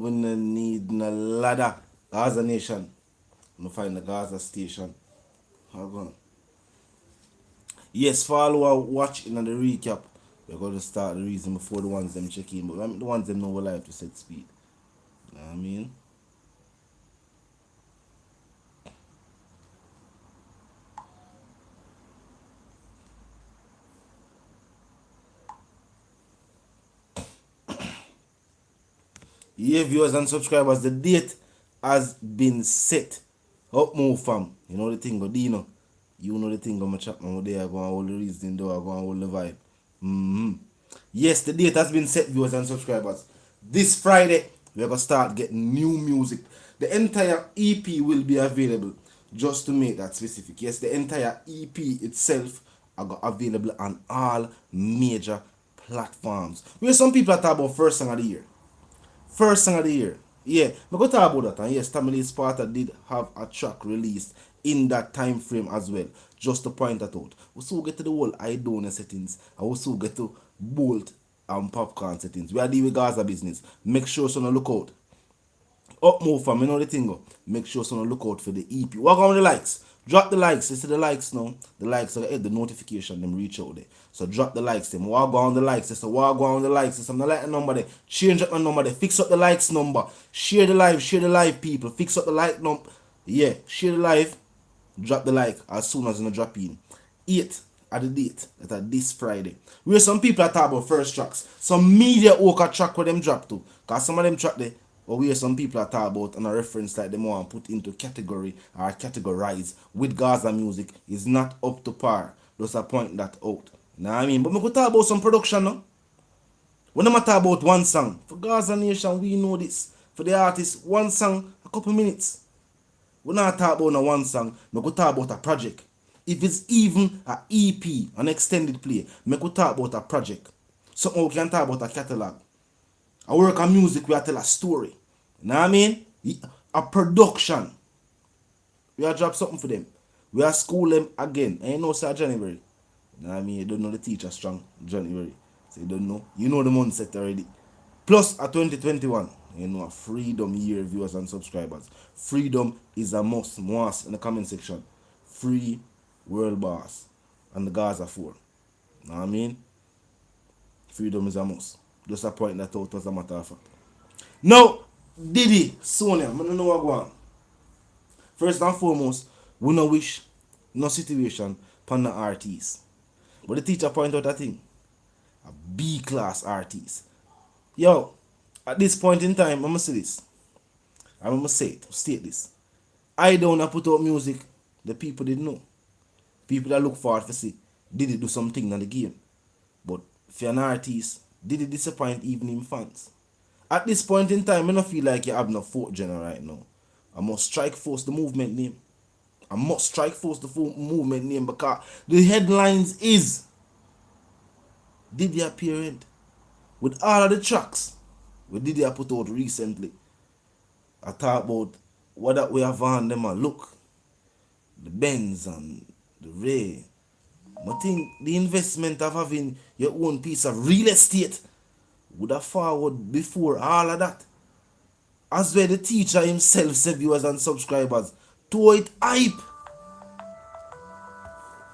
We no need no ladder. Gaza Nation. We find the Gaza station. Hold on. Yes, follow watching on the recap. We're going to start the reason before the ones them check in. But the ones them know we live to set speed. You know what I mean? Yeah, viewers and subscribers, the date has been set. Up move fam. You know the thing, go Dino. You know the thing, go my chat man. They are going to hold the reason, they are going to hold the vibe. Yes, the date has been set, viewers and subscribers. This Friday, we're going to start getting new music. The entire EP will be available, just to make that specific. Yes, the entire EP itself are available on all major platforms. Where some people are talking about first song of the year. First song of the year. Yeah, we go talk about that. And yes, Tamale Sparta did have a track released in that time frame as well. Just to point that out. We still get to the whole Aidonia settings. And we still get to Bolt and Popcaan settings. We are dealing with Gaza business. Make sure so no look out. Up more fam, you know the thing go. Make sure so look out for the EP. Walk on the likes. Drop the likes. You see the likes now. The likes are the notification them reach out there. So drop the likes them. Walk on the likes. So walk on the likes. So I'm not like the number there. Change up the number there. Fix up the likes number. Share the live. Share the live people. Fix up the like number. Yeah. Share the live. Drop the like as soon as you drop in. 8 at the date that this Friday. Where some people are talking about first tracks. Some media oka track where them drop to. Cause some of them track there. Or where some people are talking about and a reference like them want put into category or categorize with Gaza music is not up to par. Just a point that out. You know what I mean? But we could talk about some production now. We never talk about one song. For Gaza Nation, we know this. For the artist, one song, a couple minutes. We not talk about no one song. We could talk about a project. If it's even a EP, an extended play, we could talk about a project. Something we can talk about a catalog. I work on music, we tell a story. You know what I mean? A production. We are drop something for them. We are school them again. And you know, sir, January. You know what I mean? You don't know the teacher strong January. So you don't know. You know the month set already. Plus a 2021. You know, a freedom year, viewers and subscribers. Freedom is a must. Must in the comment section. Free world boss. And the Gaza 4. You know what I mean? Freedom is a must. Just a point that out as a matter of fact. Now, Diddy, Sonia, I don't know what go on. First and foremost, we no wish no situation upon the artists. But the teacher point out a thing. A B class artist. Yo, at this point in time, I'm gonna say this. I'm gonna say it, state this. I don't put out music the people didn't know. People that look forward to see Diddy do something in the game. But for an artist, Diddy disappoint even in fans. At this point in time, I don't feel like you have no fourth general right now. I must strike force the movement name. I must strike force the movement name because the headlines is Diddy appearance with all of the tracks we Diddy put out recently. I talk about what that we have on them and look. The Benz and the Ray. I think the investment of having your own piece of real estate would have forward before all of that. As well the teacher himself said, viewers and subscribers, to it hype.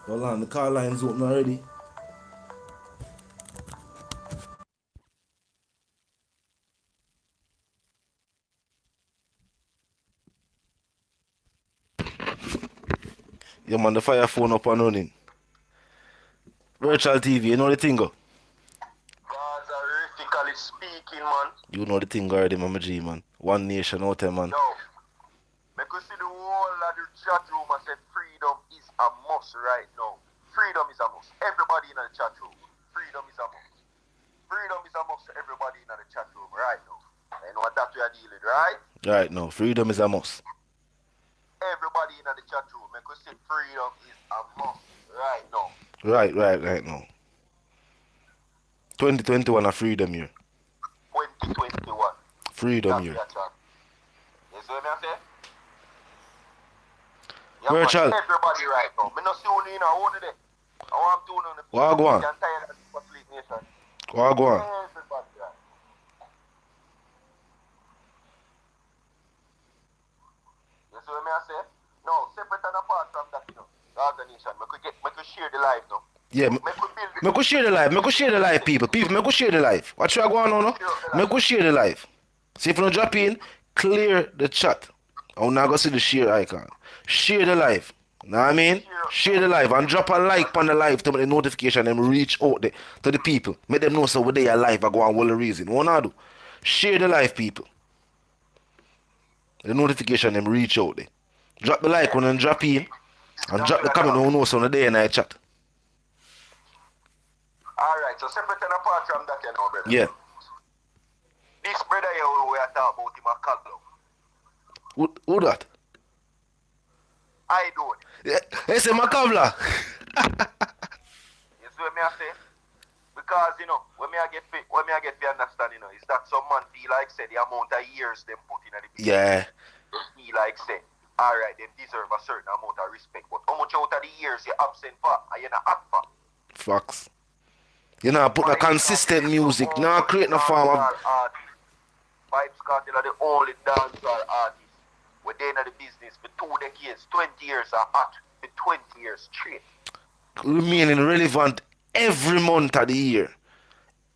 Hold on, the car line's open already. Yeah man, the fire phone up and running. Virtual TV, you know the thing go? Gaza speaking, man. You know the thing already, Mama G, man. One nation out there, man. Yo, make you see the whole of the chat room and say freedom is a must right now. Freedom is a must. Everybody in the chat room. Freedom is a must. Freedom is a must to everybody in the chat room right now. I know what that we are dealing, right? Right now, freedom is a must. Everybody in the chat room, make you see freedom is a must right now. Right now. 2021 a freedom year. 2021. Freedom year. You see what I say? Yeah, Virtual. everybody right now. Me not see only in a only day. I want to know the people. What go on? What go on? Everybody right. say, no, separate and apart from that, you know, the organization, make we share the life, no. Yeah, Make we build it. me go share the life. Me go share the life, people. People, me go share the life. What you are going on now? Me go share the life. See if you don't drop in, clear the chat. I'm not gonna see the share icon. Share the live. Know what I mean? Share the live and drop a like on the live to make the notification them reach out there to the people. Make them know so when they are live I go on all the reason. What I do? Share the live, people. The notification them reach out there. Drop the like and drop in and drop the comment who knows on the day and I chat. Alright, so separate and apart from that, you know, brother. Yeah. This brother here we are talking about him a Kartel. Who that? Aidonia. Yeah, it's a Macabla. You see what me I say? Because, you know, when me I get to understand, you know, is that some man feel like say the amount of years them put in the business. Yeah. They feel like say, alright, they deserve a certain amount of respect. But how much out of the years you absent for and you not act for? Facts. You know, put a consistent music. Now create no form of Vybz Kartel are the only dancehall artists. We're in the business for 2 decades, 20 years are hot, for 20 years straight. remaining relevant every month of the year.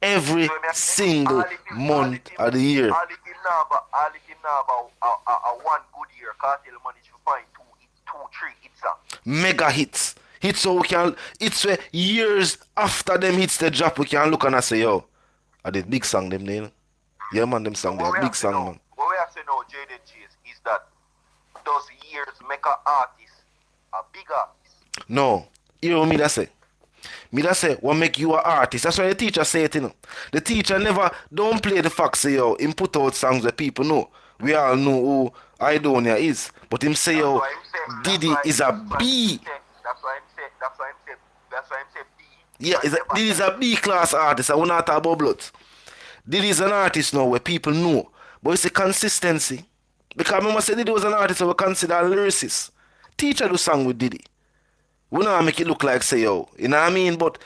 Every single month of the year. All it in now about a one good year, Kartel managed to find two, 3 hits. Mega hits. Hits so we can, it's where years after them hits the drop, we can look and I say, yo, I did big song them there. Yeah man, them song there, big song man. What we have to know, JDG, is that those years make an artist a big artist. No, you know what me that say? Me that say, what make you an artist? That's why the teacher say it, you know. The teacher never don't play the fact say, yo, him put out songs that people know. We all know who Aidonia is. But him say, yo, Diddy is a B. That's why I'm saying B. Yeah, Diddy is a B class artist. I will not talk about blood. Diddy is an artist now where people know. But it's a consistency. Because I remember say Diddy was an artist that we consider a lyricist. Teacher do song with Diddy. We not make it look like say yo. You know what I mean? But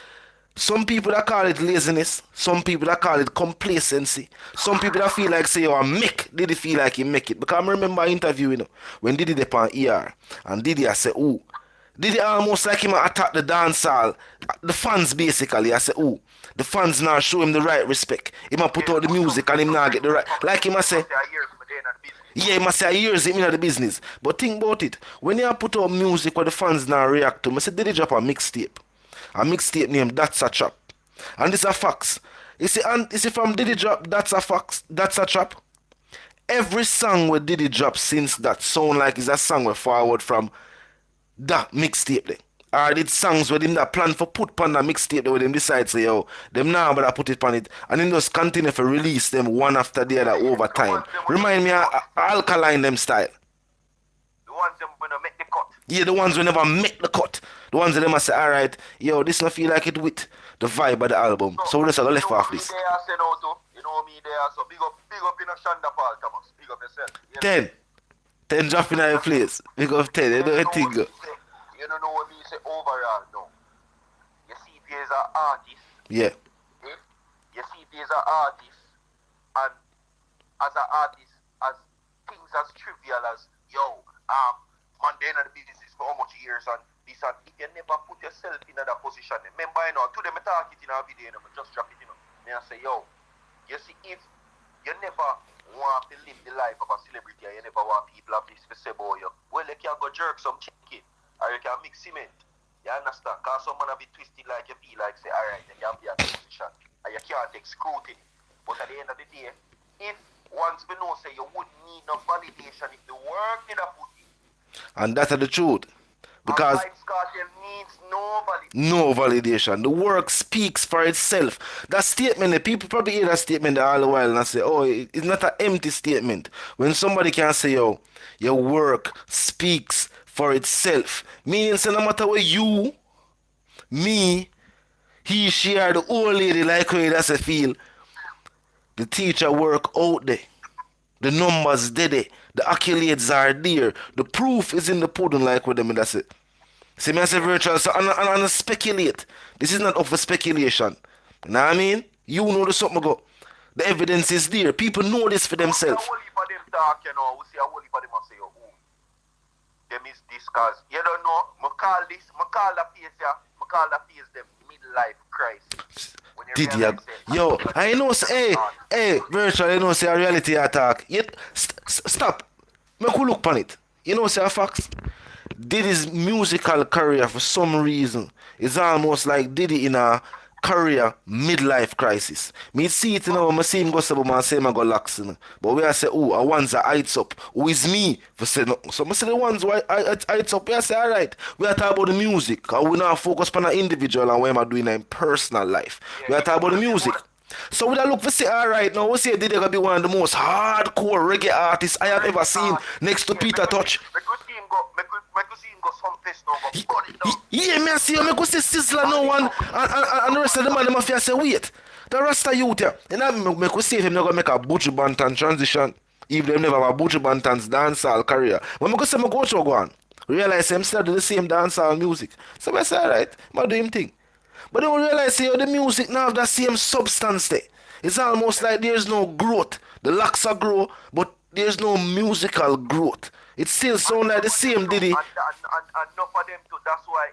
some people that call it laziness. Some people that call it complacency. Some people that feel like say yo, I make Diddy feel like he make it. Because I remember interviewing him when Diddy dey on ER. And Diddy I say, ooh. Diddy almost like him attack the dancehall. The fans basically. I say, ooh. The fans now show him the right respect. He might put out the music and him now get the right. Like him I say. Yeah, he must say years him in the business. But think about it. When you put out music where the fans now react to, I say, did he drop a mixtape? A mixtape named That's a Trap. And this a facts. You see from Diddy drop That's a Facts, That's a Trap. Every song where Diddy drop since that sound like it's a song where forward from that mixtape there. Or did songs with him that plan for put on that mixtape there with him decide say yo, them now but I put it on it and then just continue to release them one after the other over time. Remind me of Alkaline them style. The ones them when make the cut. Yeah, the ones who never make the cut. The ones that them must say, alright, yo, this not feel like it with the vibe of the album. So we're just gonna left off this. You know me there, so big up in a Shonda Paul Thomas. Big up yourself. 10 dropping out your place. Big up 10, you know what thing. You don't know what me say overall, no. You see it as an artist. Yeah. You see it as an artist. And as an artist, as things as trivial as, yo, man, they're in the business for how much years and this and if you never put yourself in that position, remember, you know, to them I talk it in our video, you know, just drop it, you know. Me I say, yo, you see, if you never want to live the life of a celebrity and you never want people have this to say about you, well, you can go jerk some chicken. Or you can mix cement. You understand? Because someone have it twisted like you feel like say, alright, you can be a position. And you can't take scrutiny. But at the end of the day, if once we know say you wouldn't need no validation if the work did a put in. And that's the truth. Because needs no validation. No validation. The work speaks for itself. That statement, the people probably hear that statement all the while and say, oh, it's not an empty statement. When somebody can say, yo, your work speaks for itself. Meaning, so no matter what you, me, he, she, or the old lady like how that's a feel, the teacher work out there. The numbers there. The accolades are there. The proof is in the pudding like with them and that's it. See me as a virtual, so I'm speculate. This is not up for speculation. You know what I mean? You know the something go. The evidence is there. People know this for themselves. them is this cause you don't know, I call the phase them midlife crisis. When you Did you? realize that Yo, I know, say, hey, virtual, you know, say a reality attack. Yet, stop. Make we look on it. You know, say a facts. Diddy's musical career, for some reason, is almost like Diddy in a career midlife crisis. Me see it, you know, I see him go sabo, man, say him go lax, you know. But we I say, oh, a ones that heights up. Who is me? For say no. So I say the ones who heights up, we I say, alright, we are talking about the music. And we not focus on the individual and what am I doing in personal life. We are talking about the music. So we look for say, alright, now we say Diddy gonna be one of the most hardcore reggae artists I have ever seen next to Peter Touch. Make you see him go some place now, but burn it down. Yeah, me I see you, me go see Sizzler now and the rest of the man, them have to say, wait, the rest of youth here, and I make we see if him not gonna make a Butch Bantan transition, if them never have a Butch Bantan's dancehall career. When me go see my coach go on, realize him still do the same dancehall music. So I say, alright, I do him thing. But then we realize here the music now have that same substance there. It's almost like there's no growth. The locks are grow, but there's no musical growth. It still sound like the same Diddy. And not for them too. That's why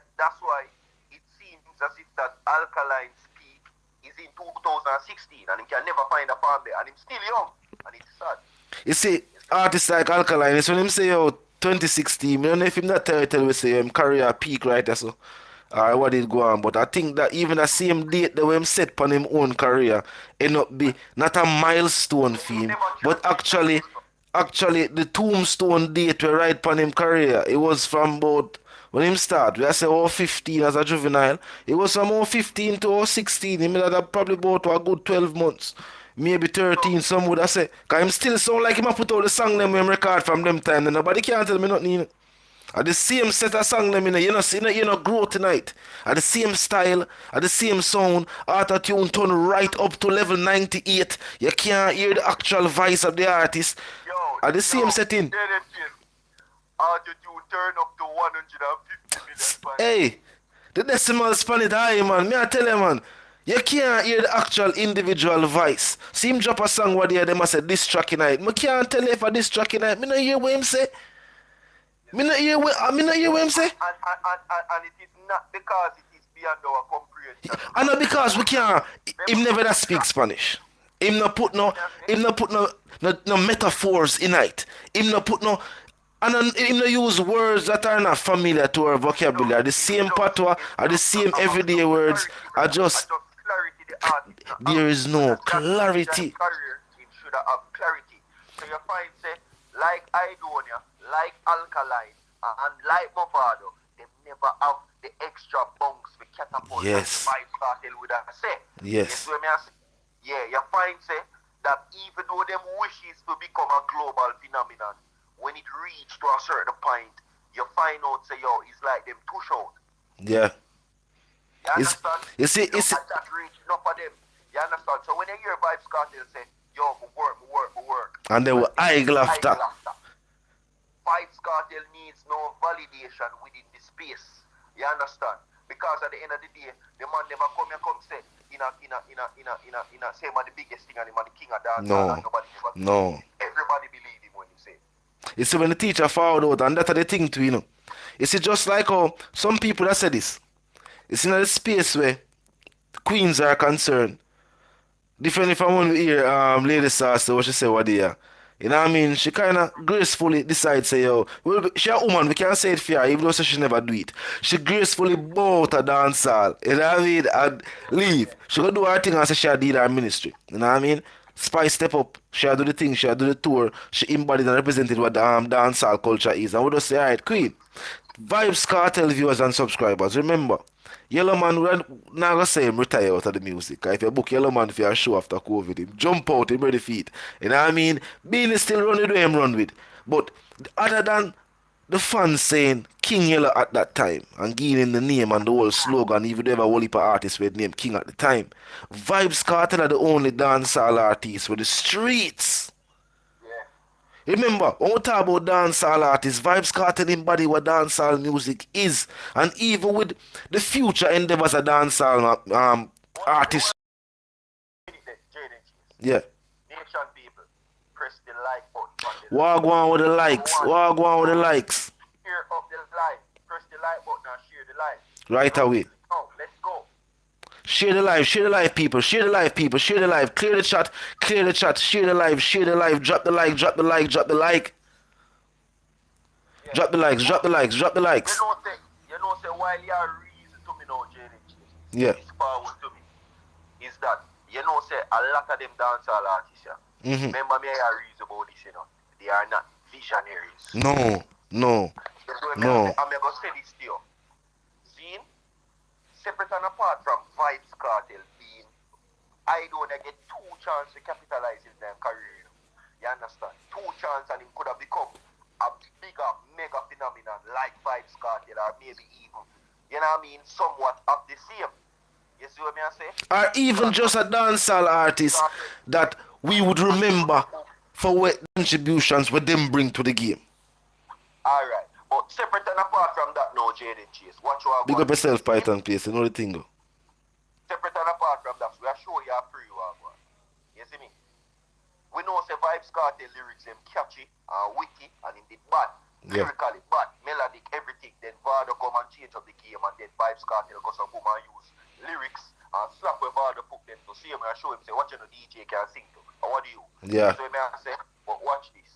it seems as if that Alkaline's peak is in 2016 and he can never find a farm there and he's still young and it's sad. You see, artists like Alkaline, it's when him say, yo, 2016, I don't know if him that tell we say him career peak right there, so. Or what did go on, but I think that even the same date the way him set on him own career end up be not a milestone for him, but actually the tombstone date we right on him career. It was from about when him start, we say 15 as a juvenile. It was from 15 to 16. He made that probably about a good 12 months. Maybe 13, some would have say. Cause him still sound like him a put out the song them when him record from them time. And nobody can't tell me nothing. At the same set of song them, you know, grow tonight. At the same style, at the same sound, auto-tune turn right up to level 98. You can't hear the actual voice of the artist. At the same setting. Auto-tune turn up to 150 million. Hey, the decimal span it high, man. Me I tell you, man. You can't hear the actual individual voice. See him drop a song what they them say this track night. Me can't tell you if a this track night. Me not hear what him say. Me not hear what him say. And it is not because it is beyond our comprehension. I know because we can't. Him never that speak Spanish. Him not put no metaphors in it. Him not put no. And him not use words that are not familiar to our vocabulary. The same patois are the same everyday words. Are just there is no clarity. It should have clarity. So you find say like Aidonia, like Alkaline, and like Movado, they never have the extra bunks with catapult. Yes. Vybz Kartel would have said. Yes. Yeah, you find say that even though them wishes to become a global phenomenon, when it reached to a certain point, you find out say yo, it's like them push out. Yeah. You understand? You see, it's that reach enough for them. You understand? So when you hear Vybz Kartel say, yo, me work. And they were eye laughter. Vybz Kartel needs no validation within the space. You understand? Because at the end of the day, the man never come say in a say man the biggest thing and him the king of dance. No. Everybody believe him when he say. You see when the teacher found out and that's the thing too, you know. You see just like how some people that say this. It's in a space where queens are concerned. Different if I want to hear Lady Sauce what she say what they are. You know what I mean? She kind of gracefully decides, say, yo, well, she a woman, we can't say it for her, even though she never do it. She gracefully bought a dance hall, you know what I mean, and leave. She go do her thing and say she did her ministry, you know what I mean? Spice step up, she do the thing, she do the tour, she embodied and represented what the dance hall culture is. And we just say, alright, Queen, Vybz Kartel viewers and subscribers, remember, Yellow Man, we're not going to say him retire out of the music. If you book Yellow Man for your show after COVID, him jump out, him ready feet. You know what I mean? Beanie still run with him run with. But other than the fans saying King Yellow at that time and giving him the name and the whole slogan, even though a whole heap of artists with name King at the time, Vybz Kartel are the only dancehall artists with the streets. Remember, when we talk about dancehall artists, Vybz Kartel embody what dancehall music is. And even with the future endeavors of dancehall artists. Yeah. Nation people, press the like button. Walk on with the likes. Walk on with the likes. Here live. Right away. Now, let's go. Share the live, people. Share the live, people. Share the live. Clear the chat. Share the live. Drop the like. Yeah. Drop the likes. You know, say while you are reason to me now, JDG. Yeah. This forward to me. Is that, you know, say a lot of them dancehall artists, yeah. Remember me, I reason about this, you know. They are not visionaries. No. I'm going to say this to you. See, separate and apart from Vybz Kartel being, Aidonia get 2 chances to capitalize in their career. You understand? 2 chances and him could have become a bigger, mega phenomenon like Vybz Kartel or maybe even, you know what I mean, somewhat of the same. You see what I say? Or even just a dancehall artist that we would remember for what contributions what them bring to the game. Alright. But separate and apart from that now, Jaden Chase, what you are Big up yourself, Python Place, you know the thing. Separate and apart from that, we are sure you are free you are going. You see me? We know say Vybz Kartel lyrics them catchy and witty and indeed bad. Lyrically bad, melodic, everything. Then Vado come and change up the game and then Vybz Kartel go some boom and use lyrics and slap where Vado put them to see him and show him say what you know DJ can sing to. Or what do you? Yeah. So I say, but watch this.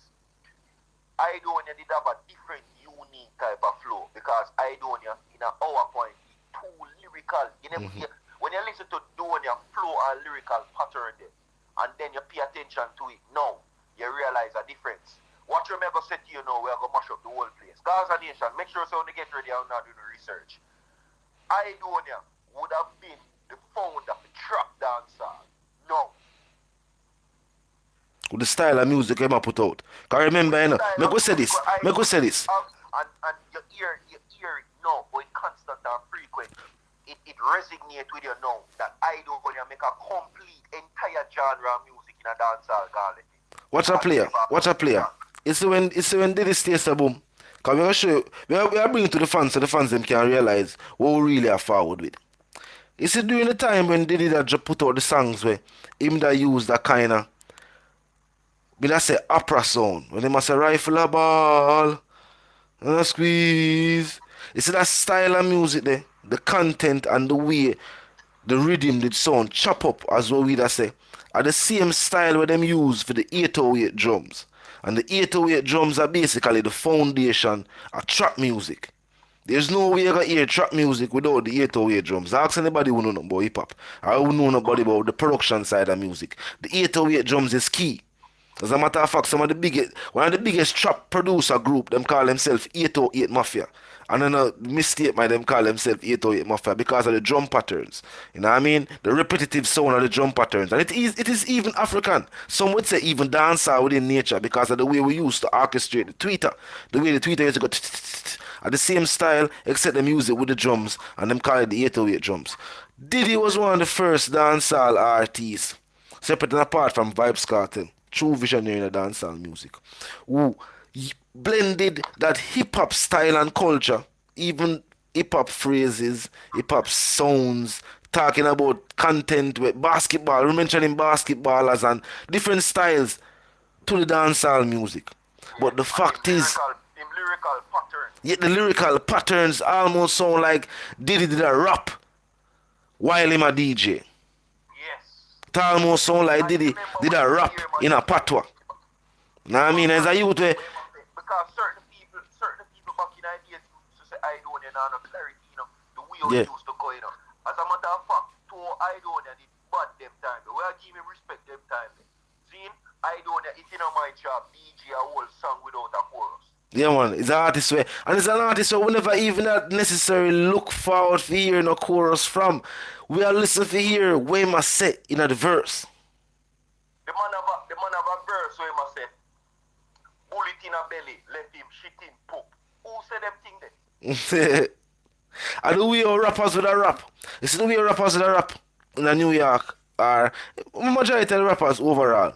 Aidonia did have a different, unique type of flow because Aidonia, in an hour point, is too lyrical. You never hear, when you listen to Donia flow and lyrical pattern there, and then you pay attention to it now, you realize a difference. What you remember said to you now, we're going to mash up the whole place. Gaza Nation, make sure so when you get ready, I'm not doing the research. Aidonia would have been the founder of the trap dancer. No. With the style of music I put out. Because remember, you know, make we say this. And your ear it now, but it constant and frequent. It resonates with you now that Aidonia make a complete entire genre of music in a dancehall garden. Watch a player. It's when Diddy stays a boom. Because we're going to show you, we are bringing to the fans so the fans them can realize what we really are forward with. You see, during the time when Diddy that just put out the songs where him that use that kind of, we not say opera sound, when they must say rifle a ball, and a squeeze. You see that style of music there, the content and the way the rhythm did sound chop up as what we that say, are the same style where them use for the 808 drums. And the 808 drums are basically the foundation of trap music. There's no way you're going to hear trap music without the 808 drums. Ask anybody who know nothing about hip hop. Or who know nobody about the production side of music. The 808 drums is key. As a matter of fact, one of the biggest trap producer group, them call themselves 808 Mafia. And then a mistake by them call themselves 808 Mafia because of the drum patterns. You know what I mean? The repetitive sound of the drum patterns. And it is even African. Some would say even dancer within nature because of the way we used to orchestrate the tweeter. The way the tweeter used to go at the same style except the music with the drums and them call it the 808 drums. Diddy was one of the first dancehall artists, separate and apart from Vybz Kartel, true visionary in the dancehall music, who blended that hip-hop style and culture, even hip-hop phrases, hip-hop sounds, talking about content with basketball, mentioning basketballers and different styles to the dancehall music. But the fact is, lyrical pattern. yet the lyrical patterns almost sound like Diddy did a rap while him a DJ. Yes. It almost sound like Diddy did a rap in a patois. Know what I mean? As a youth where, because certain people back in ideas used to say Aidonia and no clarity, you know, the way it used to go, you know. As a matter of fact, to Aidonia did bad them time. We are giving respect them time. See, Aidonia, it's in my job, DJ a whole song without a chorus. yeah man, it's an artist where, and it's an artist where we never even necessarily look forward for hearing a chorus from. We are listening for hear where he must say in the verse. The man have a verse where he must say, bullet in a belly, let him shit in poop. Who said them thing then? And the way our rappers with a rap. You see the way our rappers with a rap in New York are majority of the rappers overall.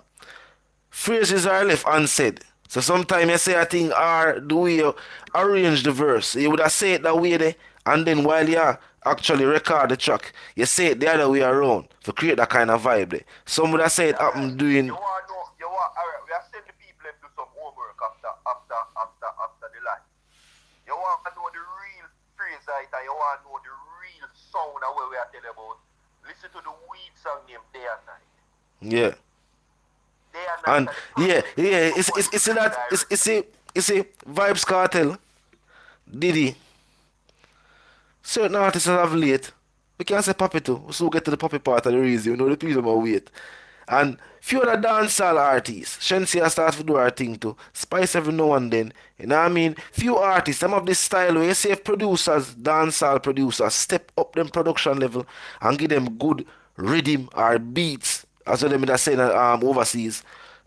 Phrases are left unsaid. So sometimes you say a thing or the way you arrange the verse. You would have said it that way there, and then while you actually record the track, you say it the other way around to create that kind of vibe there. Some would have said it happen doing. You want to know, alright, we are sending people to do some homework after the line. You want to know the real phrase right, and you want to know Yeah. Day and night And are the it's that it's a Vybz Kartel, Diddy. Certain artists have late. We can't say Poppy too. We still get to the Poppy part of the reason. You know the people might wait. And few other dancehall artists, Shensia starts to do her thing too. Spice every now and then. You know what I mean? Few artists, some of this style where you see if producers, dancehall producers, step up them production level and give them good rhythm or beats. As well them that saying overseas.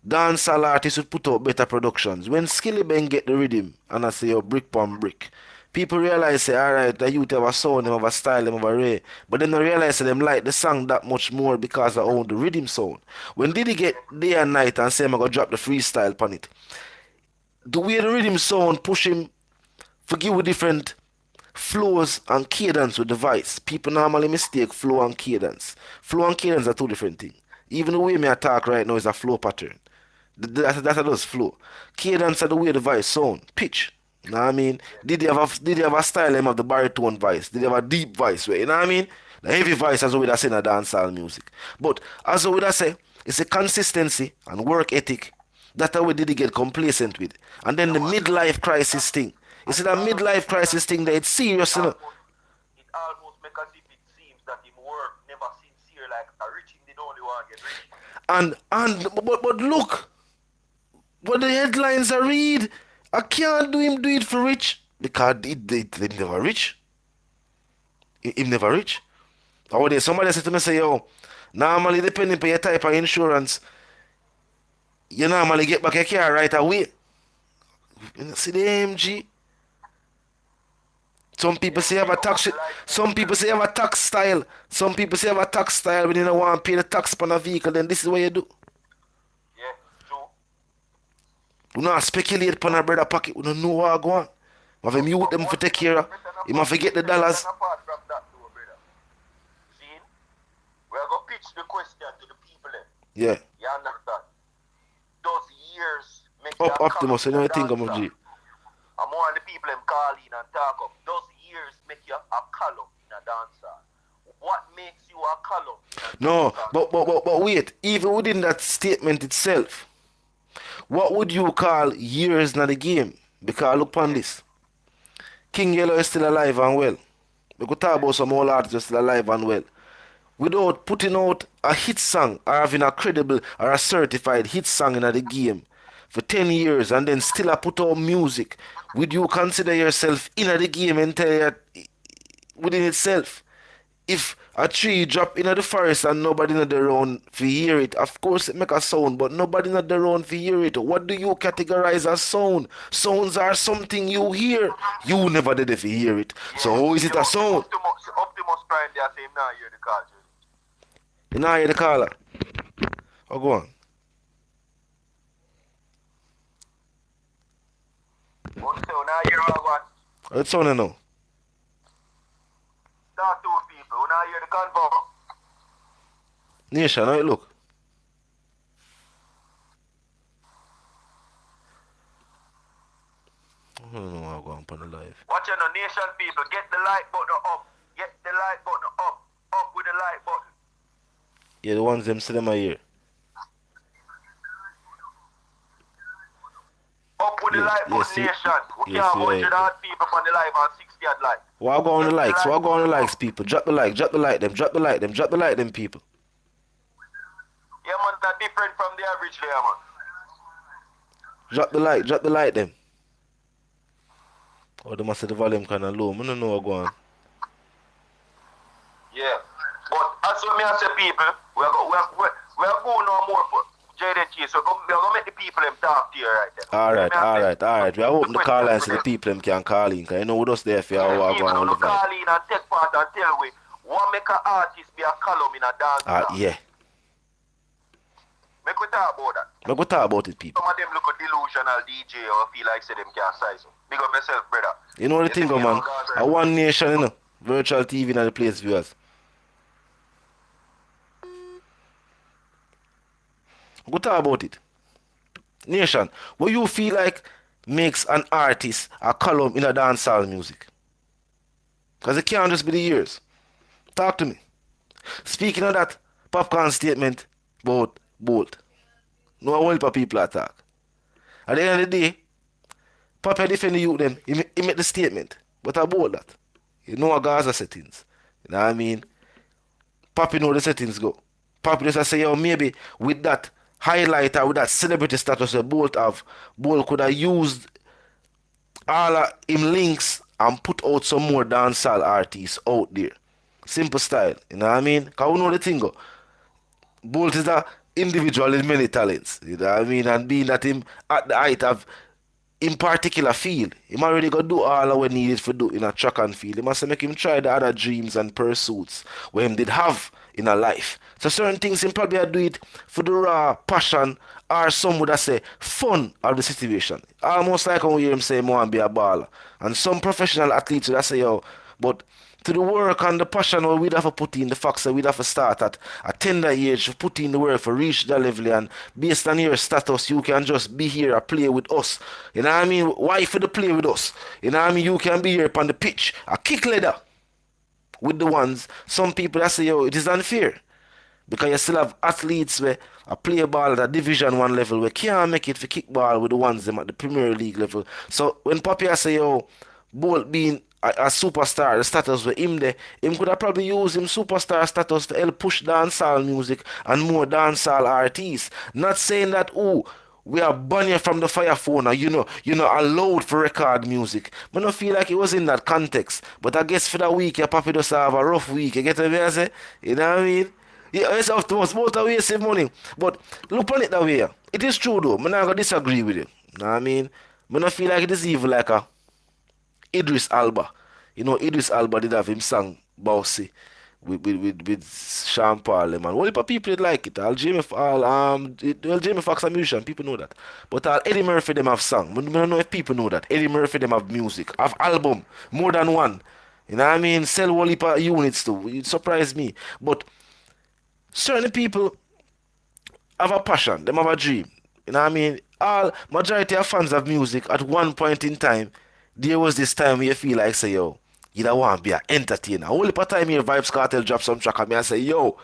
Dancehall artists would put out better productions. When Skilly Bang get the rhythm and I say your brick pon brick. People realize say, alright, the youth have a sound, them have a style, them have a ray. But then they realize say them like the song that much more because of how the rhythm sound. When did he get day and night and say I'm gonna drop the freestyle upon it? The way the rhythm sound push him for give you different flows and cadence with the voice. People normally mistake flow and cadence. Flow and cadence are two different things. Even the way me talk right now is a flow pattern. That's how those flow. Cadence are the way the voice sound. Pitch. You know what I mean? Did they have a style them of the baritone voice? Did they have a deep voice? You know what I mean? The heavy voice as we say in a dancehall music. But as we say, it's a consistency and work ethic that we did get complacent with. And then the midlife crisis thing. You see that midlife crisis thing that it's serious, you know? It almost makes as if it seems that him work never sincere, like a rich him the only one get rich. But look, what the headlines I read, I can't do him do it for rich because they never rich. Him never rich. Or there somebody said to me say, yo, normally depending on your type of insurance, you normally get back your car right away. You know, see the AMG. Some people say you have a tax. Some people say you have a tax style. Some people say you have a tax style when you don't want to pay the tax on a vehicle. Then this is what you do. Yeah, true. You not speculate upon a brother pocket. You don't know what go on. You have to mute them for take care of. You must forget the dollars. Apart from that, though, brother. See, we are going to pitch the question to the people. Yeah. You understand? Those years make Up Optimus, you know what I think of G. And more of the people them call in and talk up. Those years make you a column in a dancer. What makes you a column? No, but wait. Even within that statement itself, what would you call years in the game? Because look upon this. King Yellow is still alive and well. We could talk about some old artists still alive and well. Without putting out a hit song or having a credible or a certified hit song in the game for 10 years and then still a put out music, would you consider yourself in the game entirely within itself? If a tree drop in the forest and nobody in the round for hear it, of course it make a sound, but nobody in the round for hear it. What do you categorize as sound? Sounds are something you hear. You never did if you hear it. So how is it a sound? Optimus Prime there say him now hear the call. You now hear the caller. Oh, go on. What say now hear what? It's sounding now. Talk to people. Now hear the convo. Nation, how it look? I don't know how to go on the live. Watch on the nation people. Get the like button up. Get the like button up. Up with the like button. Yeah, the ones them see them are here. Up with the like button nation. We yes, can't 100 odd people on the live and 60 odd like. What go on the likes? What go on the likes, people? Drop the like them, drop the like them, people. Yeah, man, that's different from the average there, man. Drop the like them. Oh, they must have the volume kind of low. I don't know what go on. Yeah. But as what me I say, people, we're going no more for JDT, so we're going to make the people them talk to you right there. Alright. We are hoping the call lines so the people them can call in, because you know we're just there for our people all the call in and take part and tell we what make an artist be a column in a dance. Yeah. Make we talk about that. Make we talk about it, people. Some of them look a delusional DJ or feel like say them can't size up. Big up yourself, brother. You know the thing, man. A one nation, you know. Virtual TV in the place viewers. Go talk about it. Nation, what you feel like makes an artist a column in a dancehall music? Because it can't just be the years. Talk to me. Speaking of that Popcaan statement about Bolt. No whole heap of people attack. At the end of the day, Papa defend the youth them. He make the statement. But about that, you know a Gaza settings. You know what I mean? Papi know the settings go. Papi just say, yo, maybe with that highlighter, with that celebrity status that Bolt have, Bolt could have used all of him links and put out some more dancehall artists out there. Simple style, you know what I mean? Cause we know the thing go. Bolt is a individual with many talents, you know what I mean? And being that him at the height of in particular field, him already got do all of what needed for do in a track and field. He must make him try the other dreams and pursuits where him did have in a life. So certain things him probably do it for the raw passion or some would say fun of the situation. Almost like when we hear him say more and be a baller. And some professional athletes would say, yo, but to the work and the passion we'd have to put in the facts that we'd have to start at a tender age to put in the work for reach that level and based on your status you can just be here and play with us. You know what I mean? Why for the play with us? You know what I mean? You can be here upon the pitch, a kick leather with the ones. Some people that say, yo, it is unfair. Because you still have athletes where a play ball at a division one level where can't make it for kickball with the ones them at the Premier League level. So when Papi say, yo, Bolt being a superstar, the status with him there, him could have probably used him superstar status to help push dancehall music and more dancehall artists. Not saying that, oh, we are banning from the fire phone or you know allowed for record music. I don't feel like it was in that context. But I guess for that week your Papi just have a rough week. You get what I say? You know what I mean? Yeah, it's of the most motorway save money. But look on it that way. It is true though. I'm not gonna disagree with you. You know what I mean? I don't feel like it is even like a Idris Alba. You know, Idris Alba did have him song Bossy with Sean Paul, man. What if people did like it? Jamie Foxx a musician, people know that. But all Eddie Murphy them have song. I don't know if people know that. Eddie Murphy them have music, have album, more than one. You know what I mean? Sell whole heap of units too. It surprised me. But certain people have a passion, them have a dream. You know what I mean? All majority of fans of music at one point in time, there was this time where you feel like say, yo, you don't want to be an entertainer. Only part time here Vybz Kartel drop some track at me and say, yo,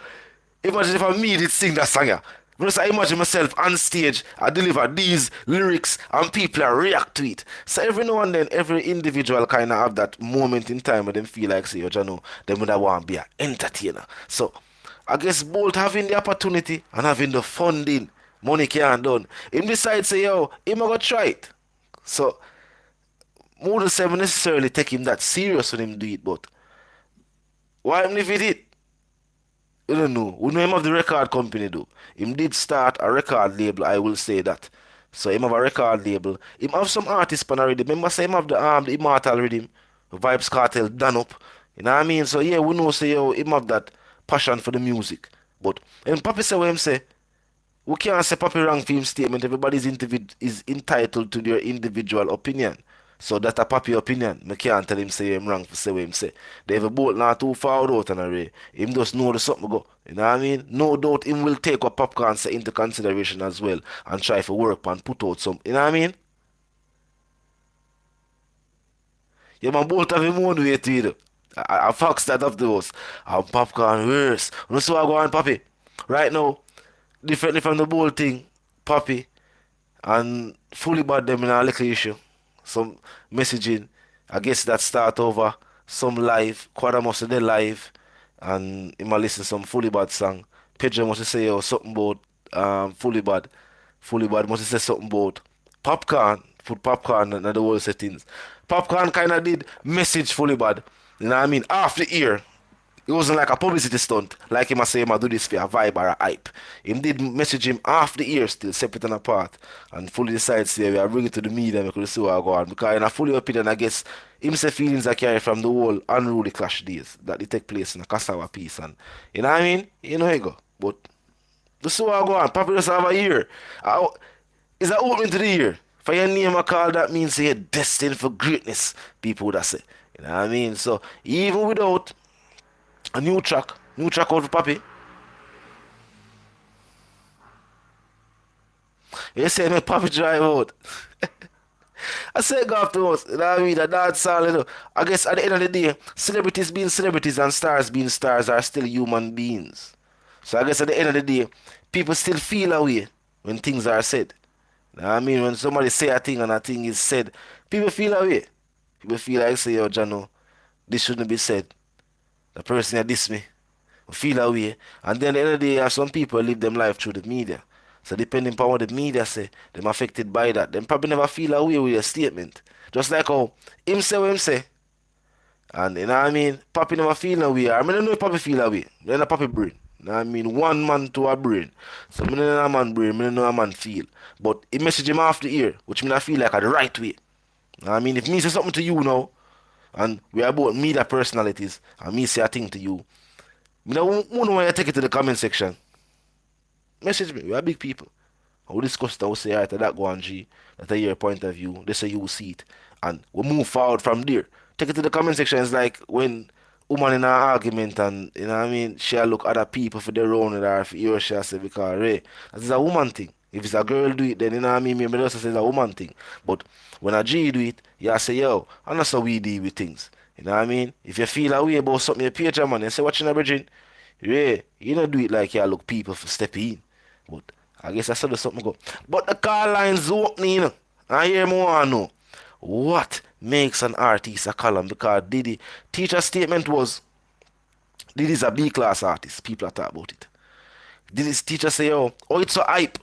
imagine if I me did sing that song. Yeah. Because I imagine myself on stage, I deliver these lyrics and people react to it. So every now and then, every individual kind of have that moment in time where them feel like, say, yo, you know, them would want to be an entertainer. So I guess both having the opportunity and having the funding, money can't done. Him decide say, yo, him going to try it. So more than seven necessarily take him that serious when him do it, but why him leave it? You don't know. We know him have the record company though. Him did start a record label, I will say that. So him have a record label. Him have some artists pan already. Remember say him have the Immortal Rhythm, Vybz Kartel done up. You know what I mean? So yeah, we know say yo, him have that passion for the music. But and Papi say what him say, we can't say Papi wrong for him statement. Everybody's is entitled to their individual opinion. So that a Papi opinion. I can't tell him say him wrong for say what him say. They have a boat not too far out and array. Him just know the something go. You know what I mean? No doubt him will take what Popcaan say into consideration as well and try to work and put out some. You know what I mean? Yeah, man, both have him own way to it. I fox that of those. And Popcaan worse. You know so I go on, Papi. Right now, differently from the bold thing, Papi and fully bad them in a little issue. Some messaging. I guess that start over some live. Quadra must have live. And he might listen some fully bad song. Pedro must say yo, something about fully bad. Fully bad must say something about Popcaan. Put Popcaan in the whole settings. Popcaan kinda did message fully bad. You know what I mean? After the ear. It wasn't like a publicity stunt, like him a say him a do this for a vibe or a hype. Him did message him half the year still, separate and apart, and fully decide say we are bring it to the media and we could see what go on. Because in a fully opinion, I guess him say feelings I carry from the whole unruly clash days that they take place in a Cassava piece and you know what I mean? You know how you go. But the see what go on. Papi just have a year. Is that opening to the year? For your name a call that means you're destined for greatness, people would have say. You know what I mean? So even without a new track out for Papi. You say me Papi drive out. I say go afterwards, you know what I mean? That's all, you know. I guess at the end of the day, celebrities being celebrities and stars being stars are still human beings. So I guess at the end of the day, people still feel a way when things are said. I mean, when somebody say a thing and a thing is said, people feel a way. People feel like say, yo, Jano, this shouldn't be said. The person that diss me will feel a way. And then at the end of the day, you have some people live them life through the media. So depending upon what the media say, them affected by that. Them probably never feel a way with your statement. Just like how him say what him say. And you know what I mean? Papi never feel no way. I mean, I don't know if Papi feel that way. Then a Papi brain. You know what I mean? One man to a brain. So I don't know a man brain, I don't know a man feel. But it message him off the ear, which mean I feel like a the right way. You know what I mean? If me say something to you now, and we are both media personalities, and me say a thing to you, me don't want you take it to the comment section. Message me. We are big people. And we discuss that, we say, alright, that go on G, that's your point of view, this is you see it. And we move forward from there. Take it to the comment section. It's like when woman in an argument and you know what I mean, she'll look other people for their own or for you or she'll say because Ray, that is a woman thing. If it's a girl do it, then you know what I mean, maybe also say it's a woman thing. But when a G do it, you say, yo, and that's how we deal with things. You know what I mean? If you feel a way about something you page man, you say watching a bridging, Ray, you don't do it like you look people for stepping in. But I guess I saw something go. But the call lines opening, you know. I hear more know. What makes an artist a column? Because Diddy teacher statement was Diddy's a B class artist. People are talking about it. Diddy's teacher say, oh, it's so hype.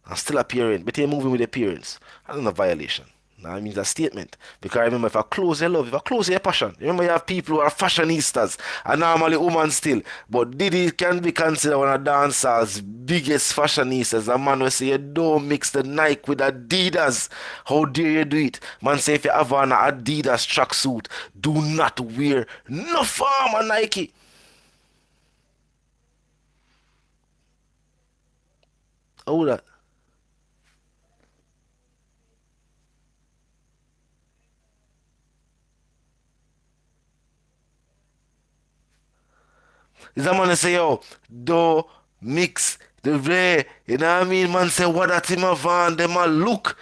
I'm still appearing, but you're moving with appearance. I don't know violation. Now it means a statement. Because remember, if I close your love, if I close your passion, remember you have people who are fashionistas and normally women still. But Diddy can be considered one of dancers' biggest fashionistas. A man will say you don't mix the Nike with Adidas. How dare you do it? Man say if you have an Adidas tracksuit, do not wear no form of Nike. How that? Is a man that say, yo, do mix the way, you know what I mean? Man say, what that him a van, them a look.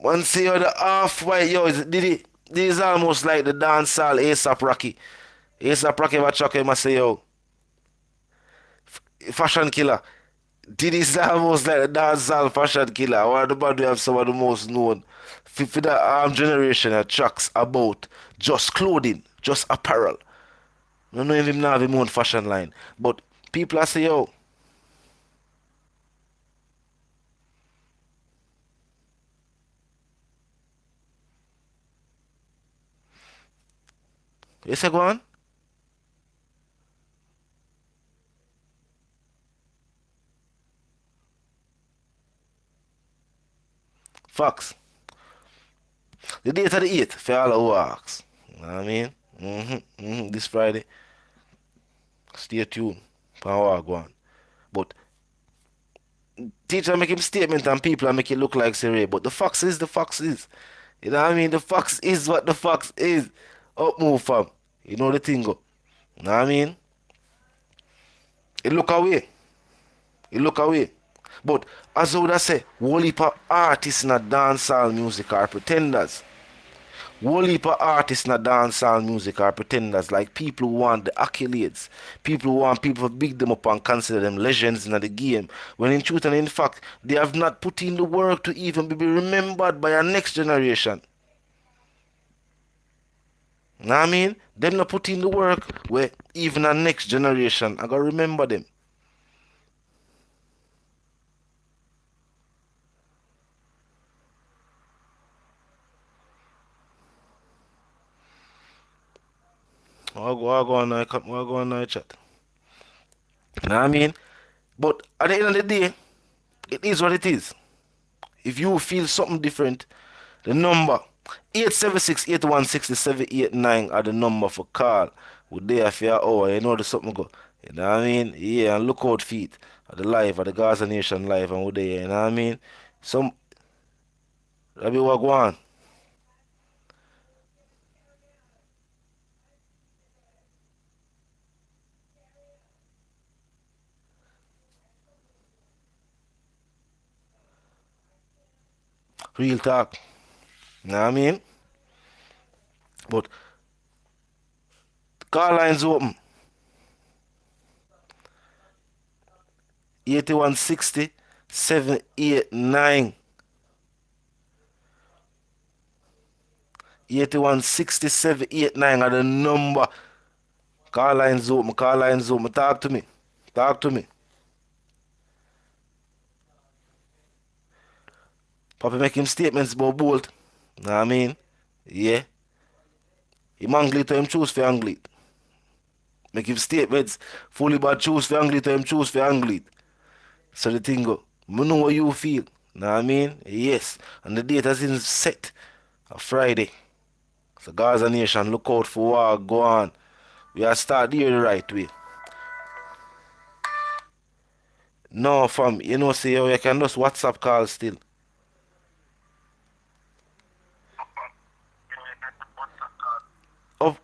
Man say, yo, the half white, yo, this is almost like the dancehall ASAP Rocky. ASAP Rocky, if I chuck him, I say, yo, fashion killer. This is almost like the dancehall fashion killer. One of the band we have some of the most known for the generation that tracks about just clothing, just apparel. I don't know if him now have him own fashion line. But people are say, yo, you say go on? Facts. The date of the 8th for all who asks. You know what I mean? This Friday. Stay tuned for how I go on. But teacher make him statement and people make it look like Siri. But the facts is the facts is. You know what I mean? The facts is what the facts is. Up move fam. You know the thing go. You know what I mean? It look away. It look away. But as I would have say, whole heap of artists in a dancehall music are pretenders. Whole heap of artists in a dancehall music are pretenders, like people who want the accolades, people who want people to big them up and consider them legends in the game, when in truth and in fact, they have not put in the work to even be remembered by a next generation. Know what I mean? Them not put in the work where even a next generation I gotta remember them. I'll go on chat. You know what I mean? But at the end of the day, it is what it is. If you feel something different, the number 876-816-789 are the number for call. We're there for your hour. You know the something go. You know what I mean? Yeah, and look out feet at the live, at the Gaza Nation live, and we're there. You know what I mean? Some, that be what go on. Real talk. You know what I mean? But call lines open. 8160 789. 8160 789 are the number. Call lines open, call lines open. Talk to me. Talk to me. Papa make him statements about Bolt. Know what I mean? Yeah. Him angle it to him choose for angle it. Make him statements fully bad choose for angle it to him choose for angle it. So the thing go. I know what you feel. Know what I mean? Yes. And the date has been set. A Friday. So Gaza Nation, look out for war, go on. We are start there the right way. No, fam, you know, say you can just WhatsApp call still. Up.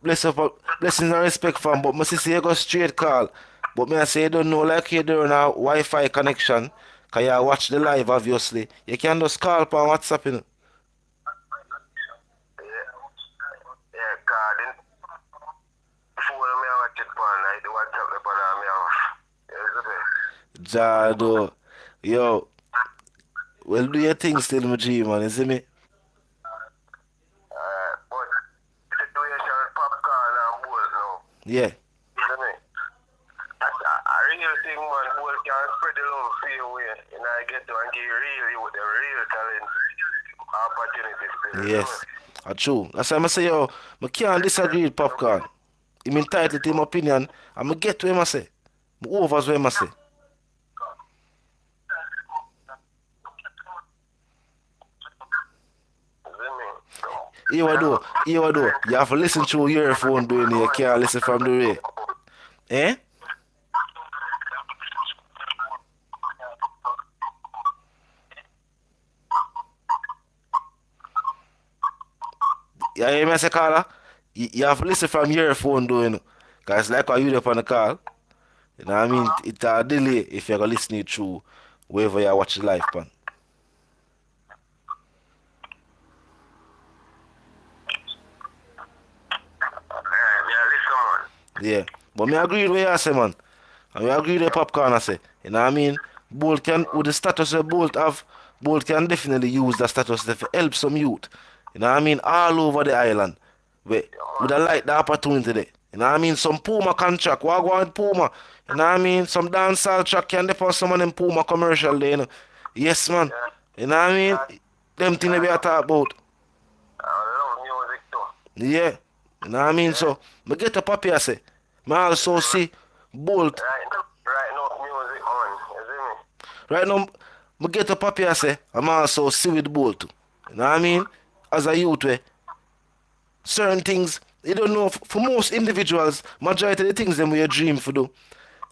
Blessings and respect, fam, but I say you go straight call. But me I say you don't know like you're doing a Wi-Fi connection, cause you watch the live obviously. You can just call upon WhatsApp, you know. Yeah, God, then phone me watch it on like the WhatsApp me but me have. Jado. Yo. Well, do your thing still, my G, man, you see me? But situation with Popcaan and Bolt now. Yeah. You see me? I real thing, man. Bolt can spread the love for you, and I get to and give you really with the real talent opportunities. Yes. True. That's why I say, yo, I can't disagree with Popcaan. I'm entitled to his opinion, and I get to him, I say. I over as him, I say. Here we do. You have to listen through your earphone doing it. You can't listen from the way. Eh? You hear me say, caller? You have to listen from your earphone doing it. Because like how you up on the call. You know what I mean? It's a delay if you're listening through wherever you watch the live pan. Yeah. But me agree with what you say, man. And we agree with Popcaan, I say. You know what I mean? Bolt can, with the status of Bolt have, Bolt can definitely use that status to help some youth. You know what I mean? All over the island. With a like the opportunity there. You know what I mean? Some Puma contract. What go with Puma? You know what I mean? Some dancehall track can depend some of them Puma commercial there, you know. Yes, man. You know what I mean? Them things we are talk about. I love music too. Yeah. You know what I mean? So, I get a papi, I say. I also see Bolt. Right now, music on. You see me? Right now, I get a papi, I say. I'm also see with Bolt too. You know what I mean? As a youth, way. Certain things, you don't know, for most individuals, majority of the things them we dream for do.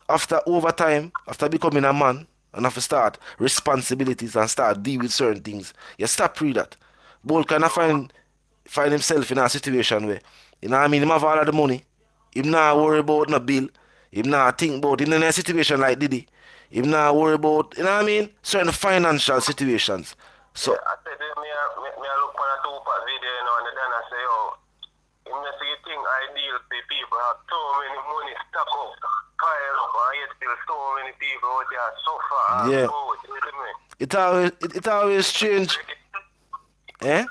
After over time, after becoming a man, and have to start responsibilities and start deal with certain things, you stop read that. Bolt kind of find himself in a situation where, you know what I mean, him have all of the money, him not worry about no bill, him not think about, in a situation like Diddy, him not worry about, you know what I mean, certain financial situations. So, I said, me look on a two-part video, you know, and then I say, oh, you know, see, you think ideal people have so many money stuck up, pile up, and yet still so many people out there suffer. Yeah. It always change. Eh?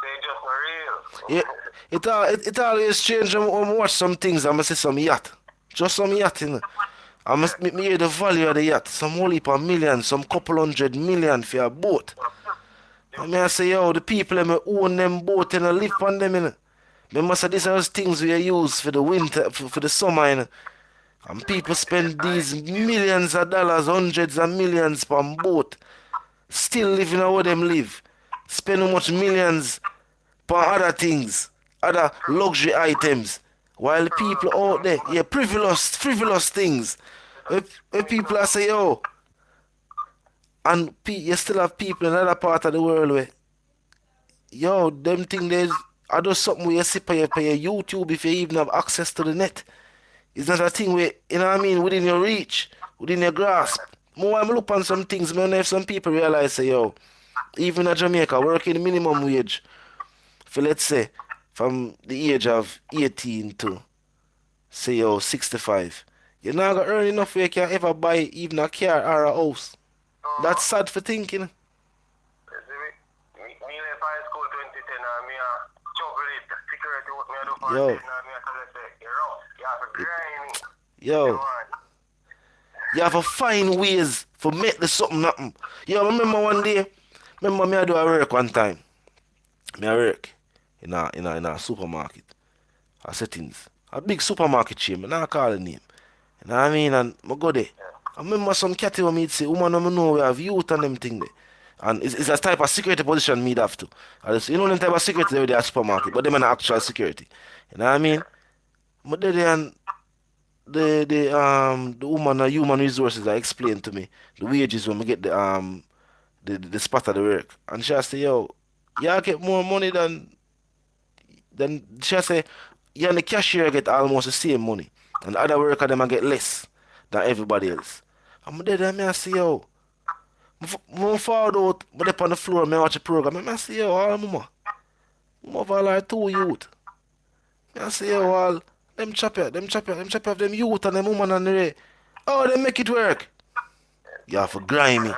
They just not real. Yeah, it always change when I watch some things. I must see some yacht. Just some yacht, you know. I must me hear the value of the yacht. Some whole heap of millions, some couple 100 million for a boat. I mean, I say, yo, the people that own them boat and live on them, you know. Remember, so these are things we use for the winter, for the summer, you know. And people spend these millions of dollars, hundreds of millions per boat. Still living how them live. Spend how much millions for other things, other luxury items. While the people out there, yeah, frivolous things. Where people are say, yo, and you still have people in other part of the world where, yo, them thing there's, I do something where you see for your YouTube if you even have access to the net. It's not a thing where, you know what I mean, within your reach, within your grasp. More I'm look on some things, man, if some people realize, say, yo, even in Jamaica, working minimum wage, for let's say, from the age of 18 to, say, yo, 65, You're not gonna earn enough where you can ever buy even a car or a house. That's sad for thinking. Me left high school 2010 and me struggle it. Security what me do for Yo. it now me say, you're rough. You have to grind it. Yo. You have to find ways for make the something happen. Yo, remember one day, remember me I do a work one time. Me I work in a supermarket. A settings. A big supermarket chain, me not call the name. You know what I mean? And I go there. I remember some cat who me say, woman I know we have youth and them thing there. And it's a type of security position me have to. You know them type of security there at supermarket, but them are not actual security. You know what I mean? But there and the woman human resources I explained to me the wages when we get the spot of the work. And she say, yo, y'all get more money than she say, you and the cashier get almost the same money. And the other worker them I get less than everybody else. I'm there and I say, yo, I fall out, but up on the floor, I watch the program. I say, yo, all mama have all our two youth. I say, yo, all them chop up them youth and them woman and the ray. Oh, they make it work. You have to grimy.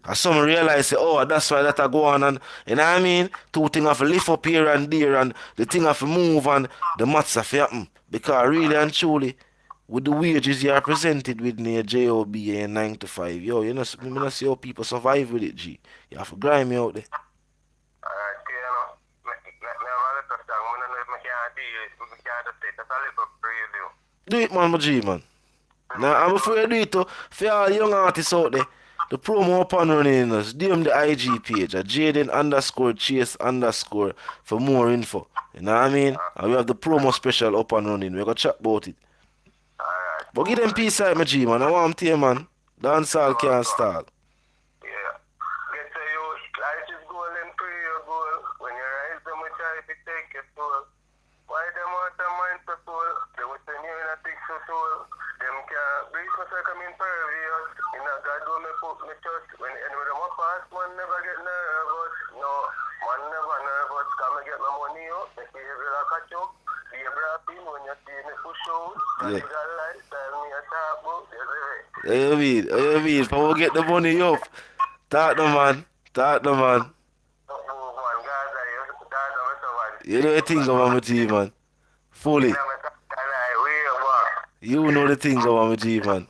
And some realize, say, oh, that's why that I go on and, you know what I mean? Two things have to lift up here and there and the thing have to move and the maths have to happen. Because really and truly, with the wages you are presented with in your JOB and 9 to 5, yo, you know, me not see how people survive with it, G. You have to grind me out there. Alright, you know, me have a little song. I don't know if I can do it. I can't just say that's a little preview. Do it, man, my G, man. Now, I'm afraid to do it, too, for all young artists out there. The promo up and running us. DM the IG page at Jaden_Chase_ for more info. You know what I mean? And we have the promo special up and running. We're gonna chat about it. Alright. But give them peace out, my G, man. I want to hear, man. Dancehall can't stall. Yeah. Get to you. Life is golden, pray your goal. When you rise, them will try to take your soul. Why them want a mind for soul? They will send you in a fix for soul. Them can't breathe because I come impervious. In a God do me put me trust. When anyway them a pass, man never get nervous. No, man never nervous. Come and get my money up. Make you every like a choke. Be a brapping when you see me push out. Yeah. You got lifestyle me a talk about. Yes, What you mean? What you mean? If I will get the money up. Talk no man. Talk no man. You know the thing about my G, man. Fully. You know the thing about my G, man.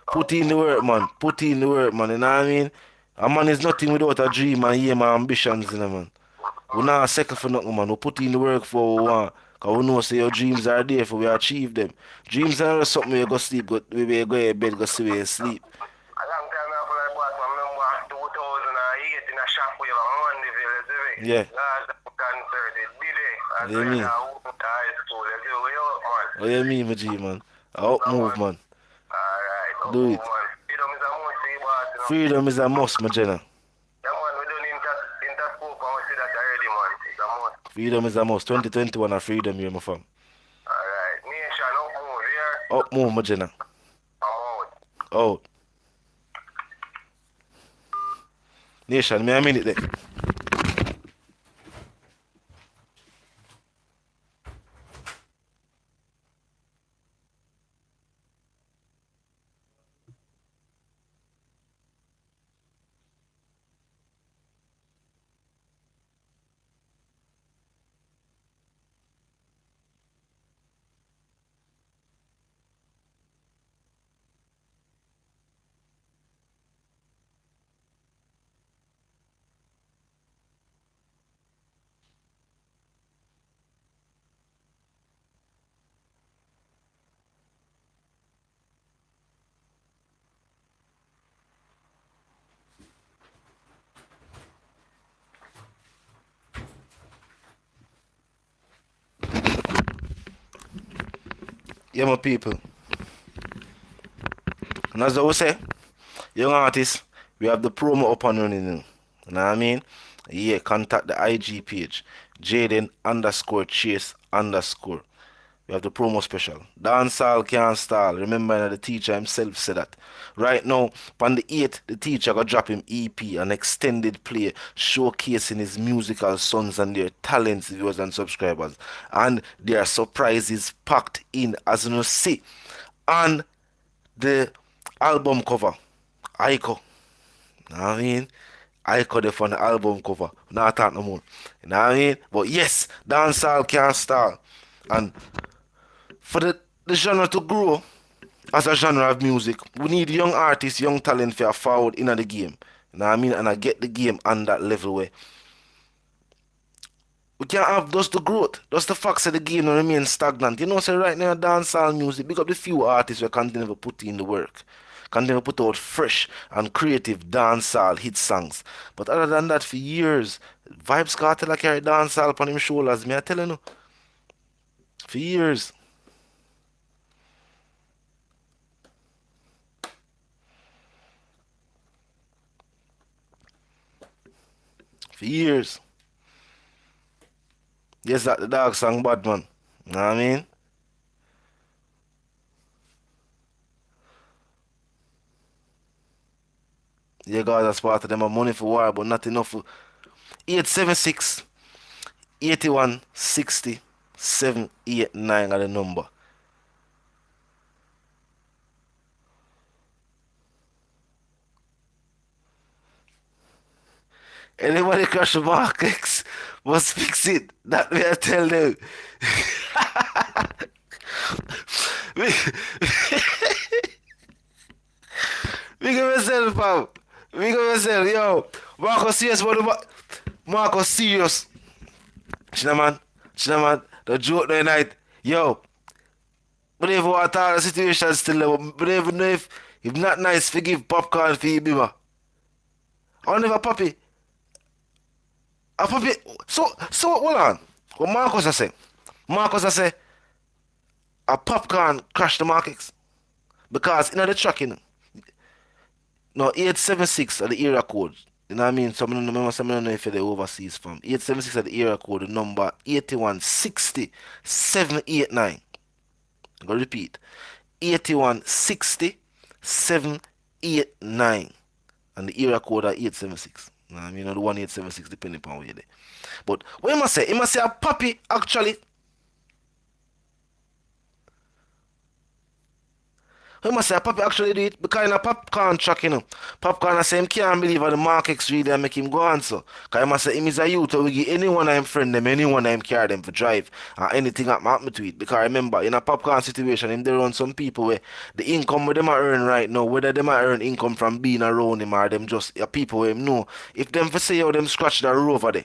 Put in the work, man. Put in the work, man. You know what I mean? A man is nothing without a dream and aim and ambitions, you know, man. We not settle for nothing, man. We put in the work for what we want. Because we know say your dreams are there for we achieve them. Dreams are not something you go sleep, we go to bed, go see where you sleep. A long time I feel like boss, I remember 2008 in a shop with a Monday village. Yeah. Last concert, it did it. What do you mean? High school, you do way up, man. What you mean, my G, man? I up move, man. Alright, Do it. man. Freedom is a must, see, boss, you know. Freedom is a must, my Jenna. Yeah, man, we done interscope and we see that already, man. It's a must. Freedom is a must. 2021 a freedom here, my fam. Alright, nation, up move here. Up move, my Jenna. I'm out. Out. Nation, me a minute there. Yeah, my people. And as I will say, young artists, we have the promo up and running now. You know what I mean? Yeah, contact the IG page, Jaden_Chase_. We have the promo special. Dancehall can't stall. Remember the teacher himself said that. Right now, on the 8th, the teacher got drop him EP, an extended play showcasing his musical sons and their talents, viewers and subscribers. And their surprises packed in, as you know, see. And the album cover. Ico. You know what I mean? Ico there on the album cover. Not talk no more. You know what I mean? But yes, dancehall can't stall. And for the genre to grow as a genre of music, we need young artists, young talent for forward in the game. You know what I mean? And I get the game on that level where we can't have just the growth. Just the facts of the game don't remain stagnant. You know, so right now, dancehall music, big up the few artists who continue to put in the work. Continue to put out fresh and creative dancehall hit songs. But other than that, for years, Vybz Kartel carry dancehall upon him shoulders. Me, I tell you, no. For years. For years. Yes, that the dog song bad, man. You know what I mean? Yeah, God, that's part of them. Money for war, but not enough for 876 81 60 789 are the number. Anybody crush the Mark X must fix it. That way I tell them. Big up yourself, fam. Big up yourself, yo. Marcus serious, but Marcus serious. Chinaman, Chinaman, the joke the night. Yo, but if what all the situation still there, but even know if not nice, forgive Popcaan for you, bima. I never puppy. A puppy. So hold on. What Marcus I say? Marcus I say a Popcaan crash the markets because in the track, you know, no 876 are the area code. You know what I mean? Some of them some don't know if they're overseas from 876 are the area code, the number 8160 789. I'm gonna repeat. 8160 789. And the area code are 876. You know what I mean? Or the 1876 depending upon where you're there. But what you must say? You must say a puppy actually. We must say Papa actually do it because in a Popcaan track, you know. Popcaan I say him can't believe how the Mark X really and make him go on so. Because I must say him is a youth who will give anyone of him friend them, anyone of him carry them for drive or anything that happen to it. Because remember, in a Popcaan situation, him there around some people where the income where them are earn right now, whether them are earn income from being around him or them just people where him know. If them for say how them scratch the rover there.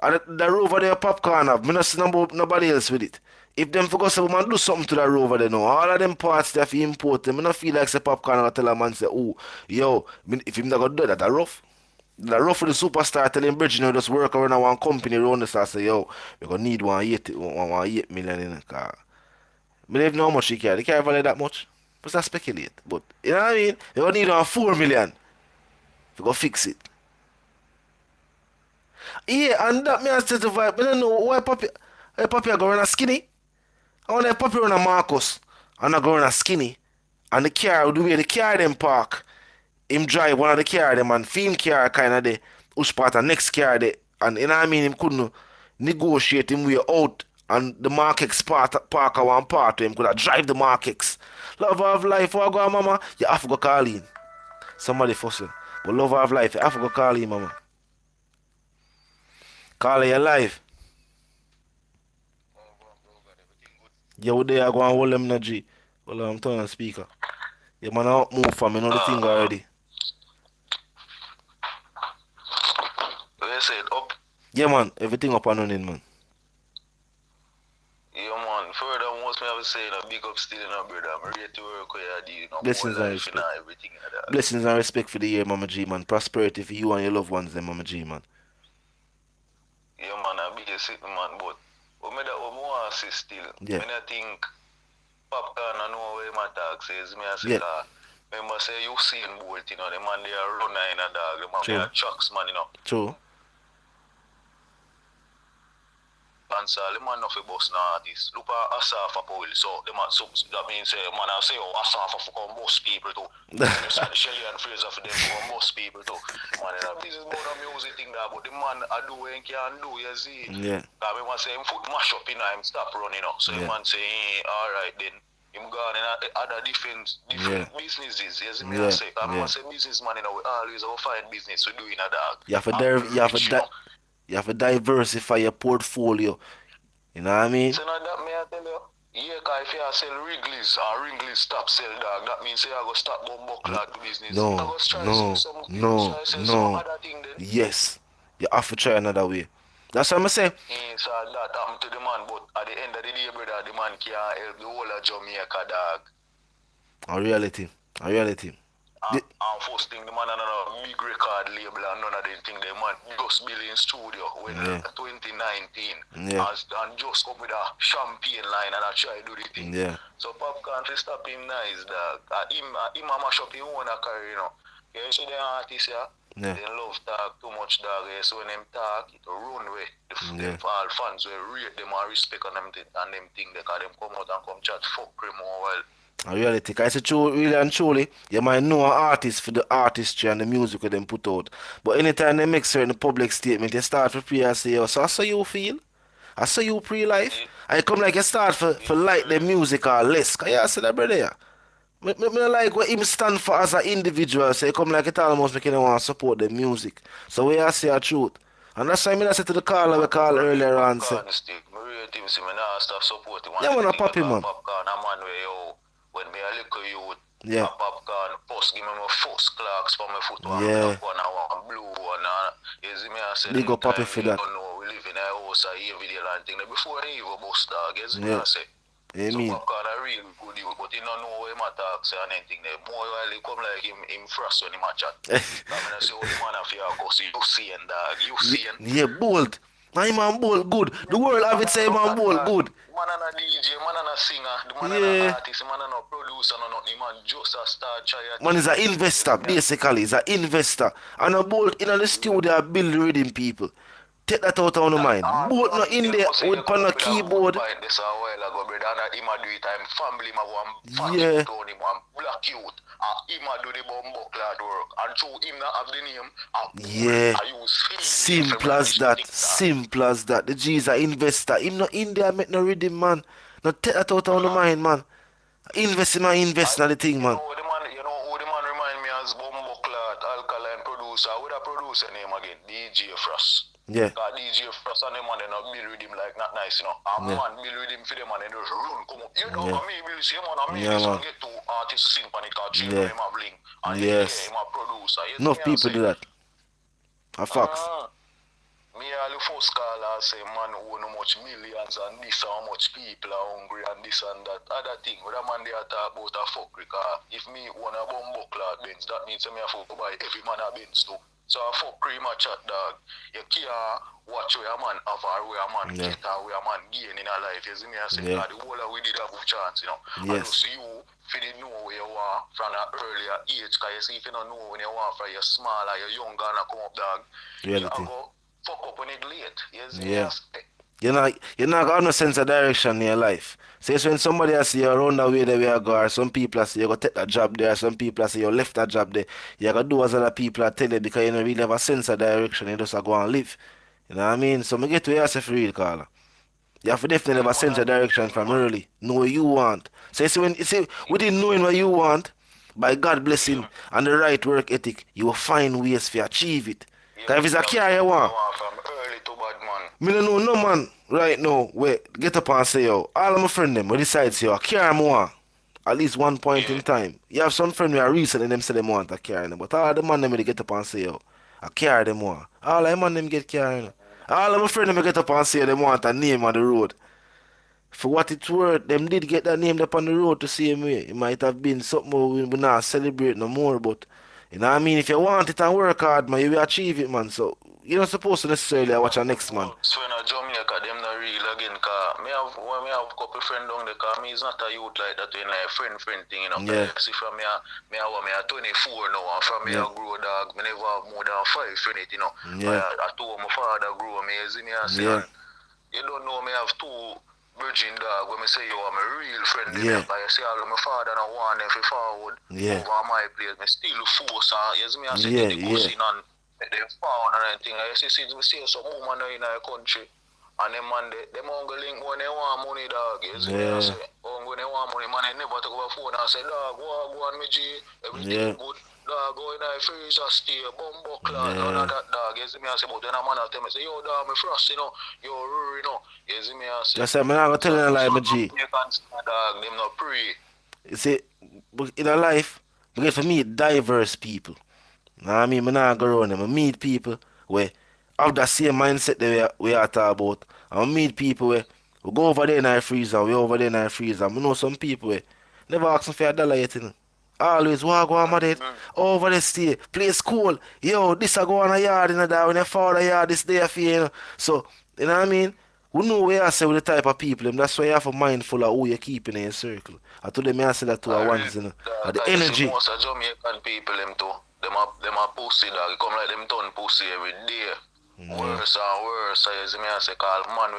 And the rover there Popcaan have, me not see nobody else with it. If them forgot say man do something to that rover there now, all of them parts they have to import them. I don't feel like say Popcaan gonna tell a man say, oh, yo, if him not gonna do that, that rough. That rough for the superstar telling Bridge, you know, just work around one company around this and say, yo, we gonna need 1 million in the car. I don't know how much he carry. They carry value that much. But that's speculate. But you know what I mean? They gonna need 4 million. We go fix it. Yeah, and that me I say to Vibe, I don't know why Poppy are going a skinny. I want to Poppy run a Marcus and I go run a skinny. And the car, the way the car them park, him drive one of the car them and film car kind of the which part of next car there. And you know what I mean, him couldn't negotiate him way out and the Mark X park a one part to him could have drive the Mark X. Love of life, what go on, mama? You have to go call in. Somebody fussing. But love of life, you have to go call in, mama. Call her live. Yeah, we there go and hold them in the G. Well, I'm turning on speaker. Yeah, man, I move from me, know the thing already. You said up. Yeah, man, everything up and running, man. Yeah, man. Furthermore, me have to say, big up still in a brother. I'm ready to work with you. Blessings and respect. Everything like that. Blessings and respect for the year, Mama G, man. Prosperity for you and your loved ones, then, Mama G, man. Yeah, man, I be a sitting man, but me that what more say still. Yeah. Me not think Popcaan I know where my dog says. Me I say, Yeah. remember say you seen Bolt, you know, the man they are runner in a dog, the man True. they are trucks, man, you know. True. And so the man of a bus now artist. Look at Asafa Powell, so the man so that means man I say oh Asafa for come bus people too. Shelly and Fraser for them for bus people too. Man, this is more than music thing that but the man I do and can do, you see. Yeah. Because I say him foot mash up, you know, him stop running up. So the man say, alright then. him gone in other different businesses. You see me Yeah, I say, I'm yeah. say businessman, you know, we always have find business we do in a dog. You have to Rich, you know. you have to diversify your portfolio. You know what I mean? So now that me I tell you. Yeah, cause if you sell Wrigley's or Wrigley's stop sell dog, that means you go stop bumbo clock business. You No, go try no, some you go no, try sell some no. other thing then. Yes. You have to try another way. That's what I'm saying. Yeah, so that happened to the man, but at the end of the day, brother, the man can't help the whole of Jamaica dog. A reality. A reality. And first thing, the man and a big record label and none of them thing, the man just built in studio when 2019 and just come with a champagne line and I try to do the thing. Yeah. So Popcaan to stop him nice dog. Him a mash up his own career, you know. You see the artists here? Yeah. They love talk too much dog. So when them talk, it run away. The all fans will rate them and respect on them and them thing because them come out and come chat fuck him more well. A reality. Because it's true, really and truly, you might know an artist for the artistry and the music that them put out. But anytime they make certain public statement, you start to pray and say, oh, so how you feel? I saw you pre-life. I come like you start for like the music or less. Cause yeah, I said that brother. Yeah. Me like what him stand for as an individual. So you come like it almost make you want to support the music. So we I say a truth. And that's why I say to the caller we called earlier on say. Yeah, man, a poppy man. Popcaan, a man where yo, when me a little youth, Yeah. a Popcaan first give me my first clocks for my foot, one Yeah. black one and one blue one. You see me I say, Big up them Poppy time for we that. don't know, we live in a house, I hear video and thing. Before he even bust dog, you see me Yeah. I say. You So mean? Popcaan a real good youth, but he don't know what him attack say and anything. The more while he come like him frost when him a chat. I mean I say, oh the man a fear go see, you seeing dog, you seeing. Yeah, bold. My man bold good. The world have it say man bold good. Man and a DJ, man and a singer, the man and Yeah. a artist, man and a producer, no nothing, man just a star try a Man is an investor, basically. He's an investor. And a bolt in the studio build rhythm people. Take that out of the mind. Both not in there with on a keyboard. This a while ago, brother, and him a do it, I'm family, man, one fat Yeah. youth on him, one black youth. Him a do the bumbo clad work, and through him not have the name, Yeah. I use him. Simple as that. Simple as that. The G is an investor. Him not in there make no rhythm, man. Not take that out of the mind, man. Invest in the thing, man. You know who the man remind me as bumbo clad alkaline producer. What a producer name again? DJ Frost. Yeah. Cause DJ Frost and them man they not build with him like not nice, you know. And man build with him for them and they just run come up. You know, and me build see man and me this one get two artists sing panic cause him a bling. And Yes. him a producer. Enough people do that. A facts. Me all the first caller say man own how much millions and this and how much people are hungry and this and that. Other thing, whether man they are talk about a fuck because if me own a bumbo clad Benz, that means me have to buy every man a Benz too. So a fuck cream a chat dog. You can't watch where a man have or where a man get or where a man gain in a life. You see me I say, the whole of we did have a chance, you know. And just you if you know where you are from an earlier age, because you see if you don't know when you are from you're smaller, you're younger and come up dog. Reality. You go fuck up when it late. You see me I say. You're not got no sense of direction in your life. Say so when somebody else say you're around the way that we are going, some people say you go take that job there, some people say you left that job there. You gotta do as other people are tell you because you don't really have a sense of direction, you just go and live. You know what I mean? So me get to yourself real caller. You have to definitely have a sense of direction from early. Know what you want. So you see within knowing what you want, by God blessing and the right work ethic, you will find ways to achieve it. Because if it's a car you want, From early to bad man. me don't know no man right now wait get up and say yo all of my friend them we decide say yo a car more at least one point in time. You have some friend who are recently them say them want a car but all the man them they get up and say yo a car them want. All the man them get car you know. All of my friend them get up and say them want a name on the road. For what it's worth, them did get that name up on the road to see me. It might have been something we not celebrate no more, but you know what I mean? If you want it and work hard, man, you will achieve it, man. So you're not supposed to necessarily watch our next man. So in Jamaica, them not real again, cause when me have a couple friends down there, cause me is not a youth like that, in like friend thing, you know. Yeah. See from me, me a 24 now, and from me a grow dog, me never have more than 5 friends, you know. Yeah. I told my father grow me, you see me, I say, you don't know me have 2 virgin dog when me say yo I'm a real friend. Yeah. Because you see all of my father and want them for forward over my place. Me still force and you see me I say the cousin and them found and anything. I see me see some woman in our country and them man them hungry link when they want money dog. You see me I say hungry when they want money, man, they never talk about phone and say, dog, go on, me G, everything good. Dog, go in the freezer, stay, bumbo cloud, none of that, dog. You see me, I say, but then a man tell me, say, yo, dog, me frost, you know, yo, Rory, you know. You see me, I say. That's I'm not telling you like, my G. Dog, them not pray. You see, in a life, we get to meet diverse people. Know what I mean? I not go around them. I meet people where have the same mindset that we are talking about. And I meet people where we go over there in our freezer, we over there in our freezer. I know some people where never ask them for $1 yet, you know. Always walk on my date, over the stay, play school. Yo, this I go on a yard in that when you fall a yard this day for you know. So, you know what I mean? We know where I say with the type of people, and that's why you have to be mindful of who you're keeping in your circle. I told them I say that to her once, you know. The energy. Most of Jamaican people, them too. Them a pussy, dog. It come like them turn pussy every day. Worse and worse. You see me, I say, call man,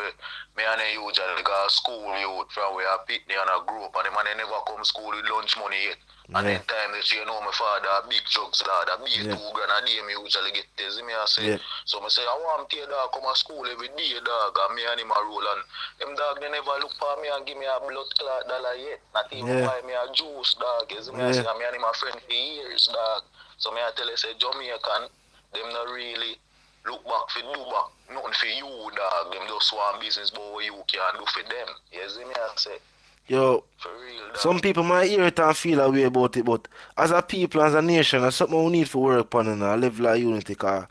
me and them usually go school youth from where I pick me and I grew up, and the man they never come school with lunch money yet. And then time that you know my father a big drugs lad, a big $2 grand a day me usually get there. See me I say. So I say I want to dog come to school every day dog and me and him a roll and them dog they never look for me and give me a blood clot dollar yet. Not even buy me a juice dog. You see me I say and me and him a friend for years dog. So me I tell you say Jamaican, them not really look back for do back. Nothing for you dog. Them just want business but what you can do for them. You see me I say. Yo, some people might hear it and feel a way about it, but as a people, as a nation, that's something we need to work on and a level of unity. Cause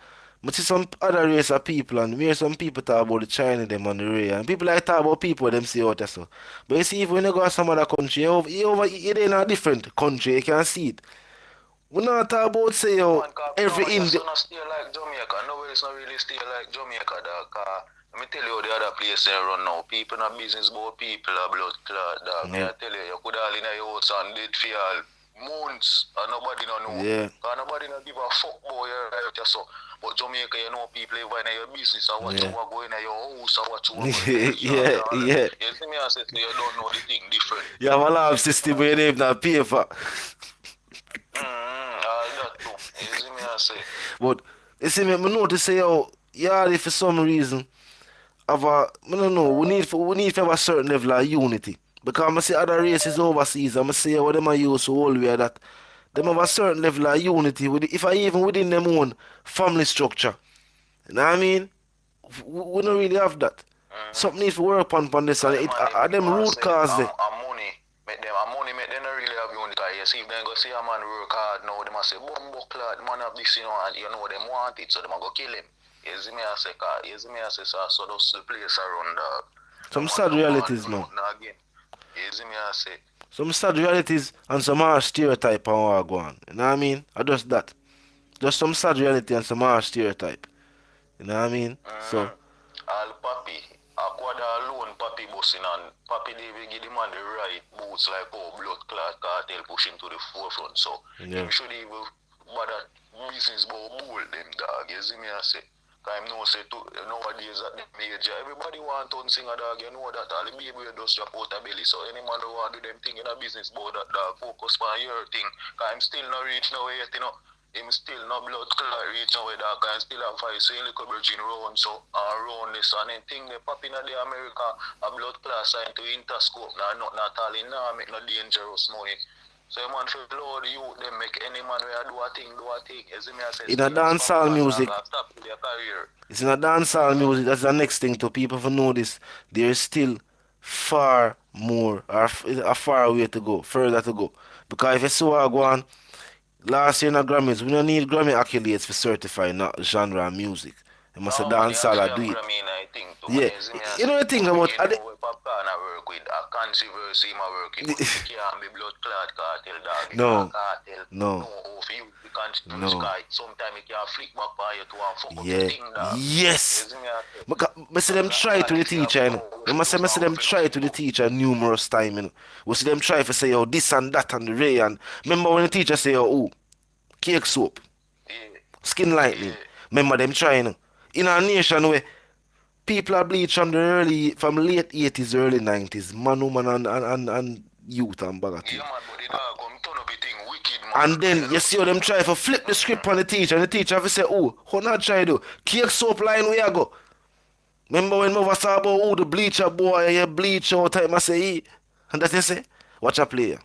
I see some other race of people and we hear some people talk about the China them on the ray and people like talk about people them see out there so. But you see, if when you go to some other country, you're in a different country, you can see it. We not talk about say yo, every Indian. It's not stay like Jamaica. No, it's not really stay like Jamaica, dog. Let me tell you the other place they run now. People in business about people are blood clot, dog. I tell you could all in your house and dead for all months and nobody no know. Cause nobody no give a fuck boy right there so. But Jamaica, you know people live in your business and what you want go in your house and what you want go in yeah. You see me I say you don't know the thing different. You have a alarm system where you name that paper. All that too. You see me I say. But you see me notice say yo, yeah, for some reason I don't know, we need to have a certain level of unity. Because I see other races overseas, I say what them are used to all way that them have a certain level of unity with if I even within them own family structure. You know what I mean? We don't really have that. Something needs to work on this and them root cause there. Money make them not really have unity. You see if they go see a man work hard now, they must say bumbo clot, man have this, you know, and you know them want it, so they go kill him. You see me I say, so that's the place around dog. Some sad realities, man. Again. You see me I say. Some sad realities and some harsh stereotype on what go on. You know what I mean? I just that. Just some sad reality and some harsh stereotype. You know what I mean? So all papi, Aquada alone papi bossing and papi they will give the man the right boots like blood clot cartel push him to the forefront. So him should even bother business about bull them dog. You see me I say. Time no say to nowadays at the major, everybody want to sing a dog, you know that all the baby just drop out a belly. So any man who want to do them thing in a business about that dog, focus on your thing. Cause I'm still not reach nowhere yet, you know. Him still not blood clot reach nowhere dog, cause I'm still have 5 say little virgin round so around this and then thing they pop in the America a blood clot sign to interscope now not all in now make no dangerous money. So man for blow the youth them make any man where do a thing. You see me I say in a dancehall music. Stop their career. It's in a dancehall music, that's the next thing to people for know this. There is still far more or a far way to go, further to go. Because if you saw go on last year in the Grammys, we don't need Grammy accolades for certifying not genre and music. You must have dancehall or do it. Yeah, you know the thing about Popcaan I work with, a controversy I work with, can't be blood clot cartel dog. No. No, for you, the controversy guy, sometimes it can flick back by you to and fuck up the thing dog. Yes. I see them try to the teacher, you know. I see them try to the teacher numerous times, you know. We see them try to say, oh, this and that and the ray and remember when the teacher say, oh, cake soap, skin lightening. Remember them trying, you know. In our nation where people are bleached from late 80s, early 90s, man, woman, and youth and bagger. Yeah, man, but the dog come turn up the thing wicked, man. And then you see how them try to flip the script on the teacher, and the teacher have to say, oh, how not try to do? Cake soap line where you go? Remember when mother saw about the bleacher boy, you bleach all time, I say, and that you say? Watch a player.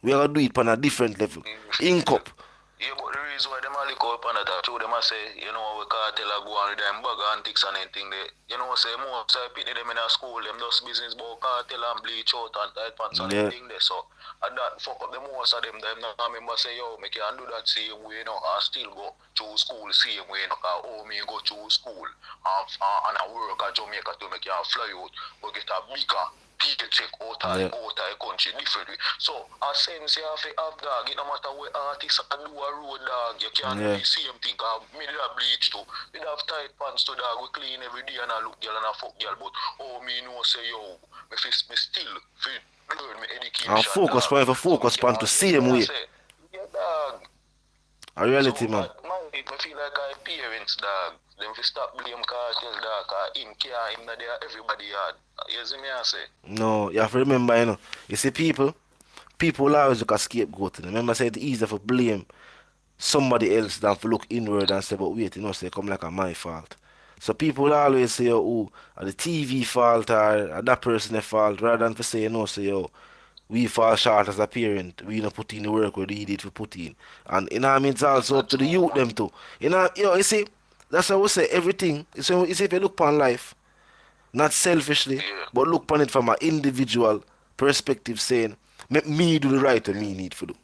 We are gonna do it on a different level. Ink up. Yeah, but the reason why them a lick up on that, I told them I say, you know, we Kartel a go on with them bag antics and anything there. You know, say most of the them in a school, them does business about Kartel and bleach out and tight pants and anything there. So, and that fuck up the most of them not remember say, yo, me can do that same way, you know, I still go to school same way, you know, cause oh, me go to school and I work at Jamaica to make you fly out, but get a bigger paycheck out of country differently. So, a sense you have to have dog, it no matter what artists can do a road dog, you can't do the same thing. Cause me did a bleach too. We have tight pants to dog, we clean every day and I look girl and I fuck girl, but oh me know say yo, me still fit learn me education. And focus point for focus point to same way. Yeah dog. A reality man. I feel like our parents dog. Them fi stop blame Kartel dog, cause him care him that they are everybody yard. You see me I say? No, you have to remember, you know. You see people will always look at scapegoat. Remember I said it's easier for blame somebody else than to look inward and say, but wait, you know, say come like a my fault. So people will always say, oh, are the TV fault or that person the fault, rather than to say, you know, say, yo, we fall short as a parent. We don't put in the work where they need to put in. And you know what I mean, it's also up to the youth them too. You know, you see, that's how we say everything. So you see if you look upon life, not selfishly, but look upon it from an individual perspective, saying, make me do the right thing me need to do.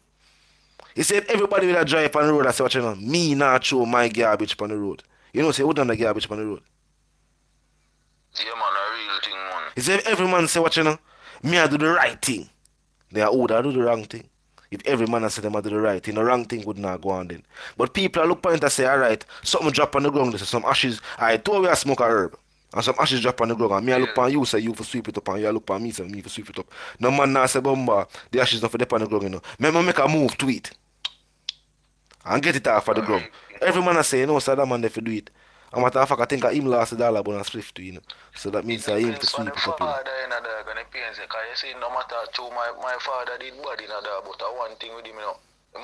You see, if everybody will drive on the road and say, what you know, me not throw my garbage on the road. You know, say, who done the garbage on the road? Yeah, man, a real thing, man. You see, if every man say, what you know, me I do the right thing, they are old, I do the wrong thing. If every man say them I do the right thing, the wrong thing would not go on then. But people look point and say, alright, something drop on the ground, they say some ashes, I told you I smoke a herb. And some ashes drop on the ground, and me I look on you, say you for sweep it up, and you look on me, say me for sweep it up. No man now say, Bumba, the ashes not for dip on the ground, you know. Remember make a move to it. And get it off of the ground. Every man I say, you know, so that man they for do it. And matter of fact, I think him lost $1 but on Swift too, you know. So that means him to sweep it up. Father in a dog and the parents, because you see, no matter to my father did bad in a dog, but one thing with him, you know, the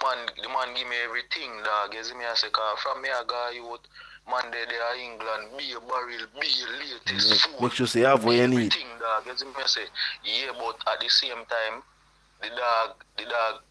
man give me everything, dog. You see me, I say, cause from me, I got youth, man, they are England, be a barrel, be a latest food. Make sure you have what you need. Everything, dog. You see me, I say, yeah, but at the same time, the dog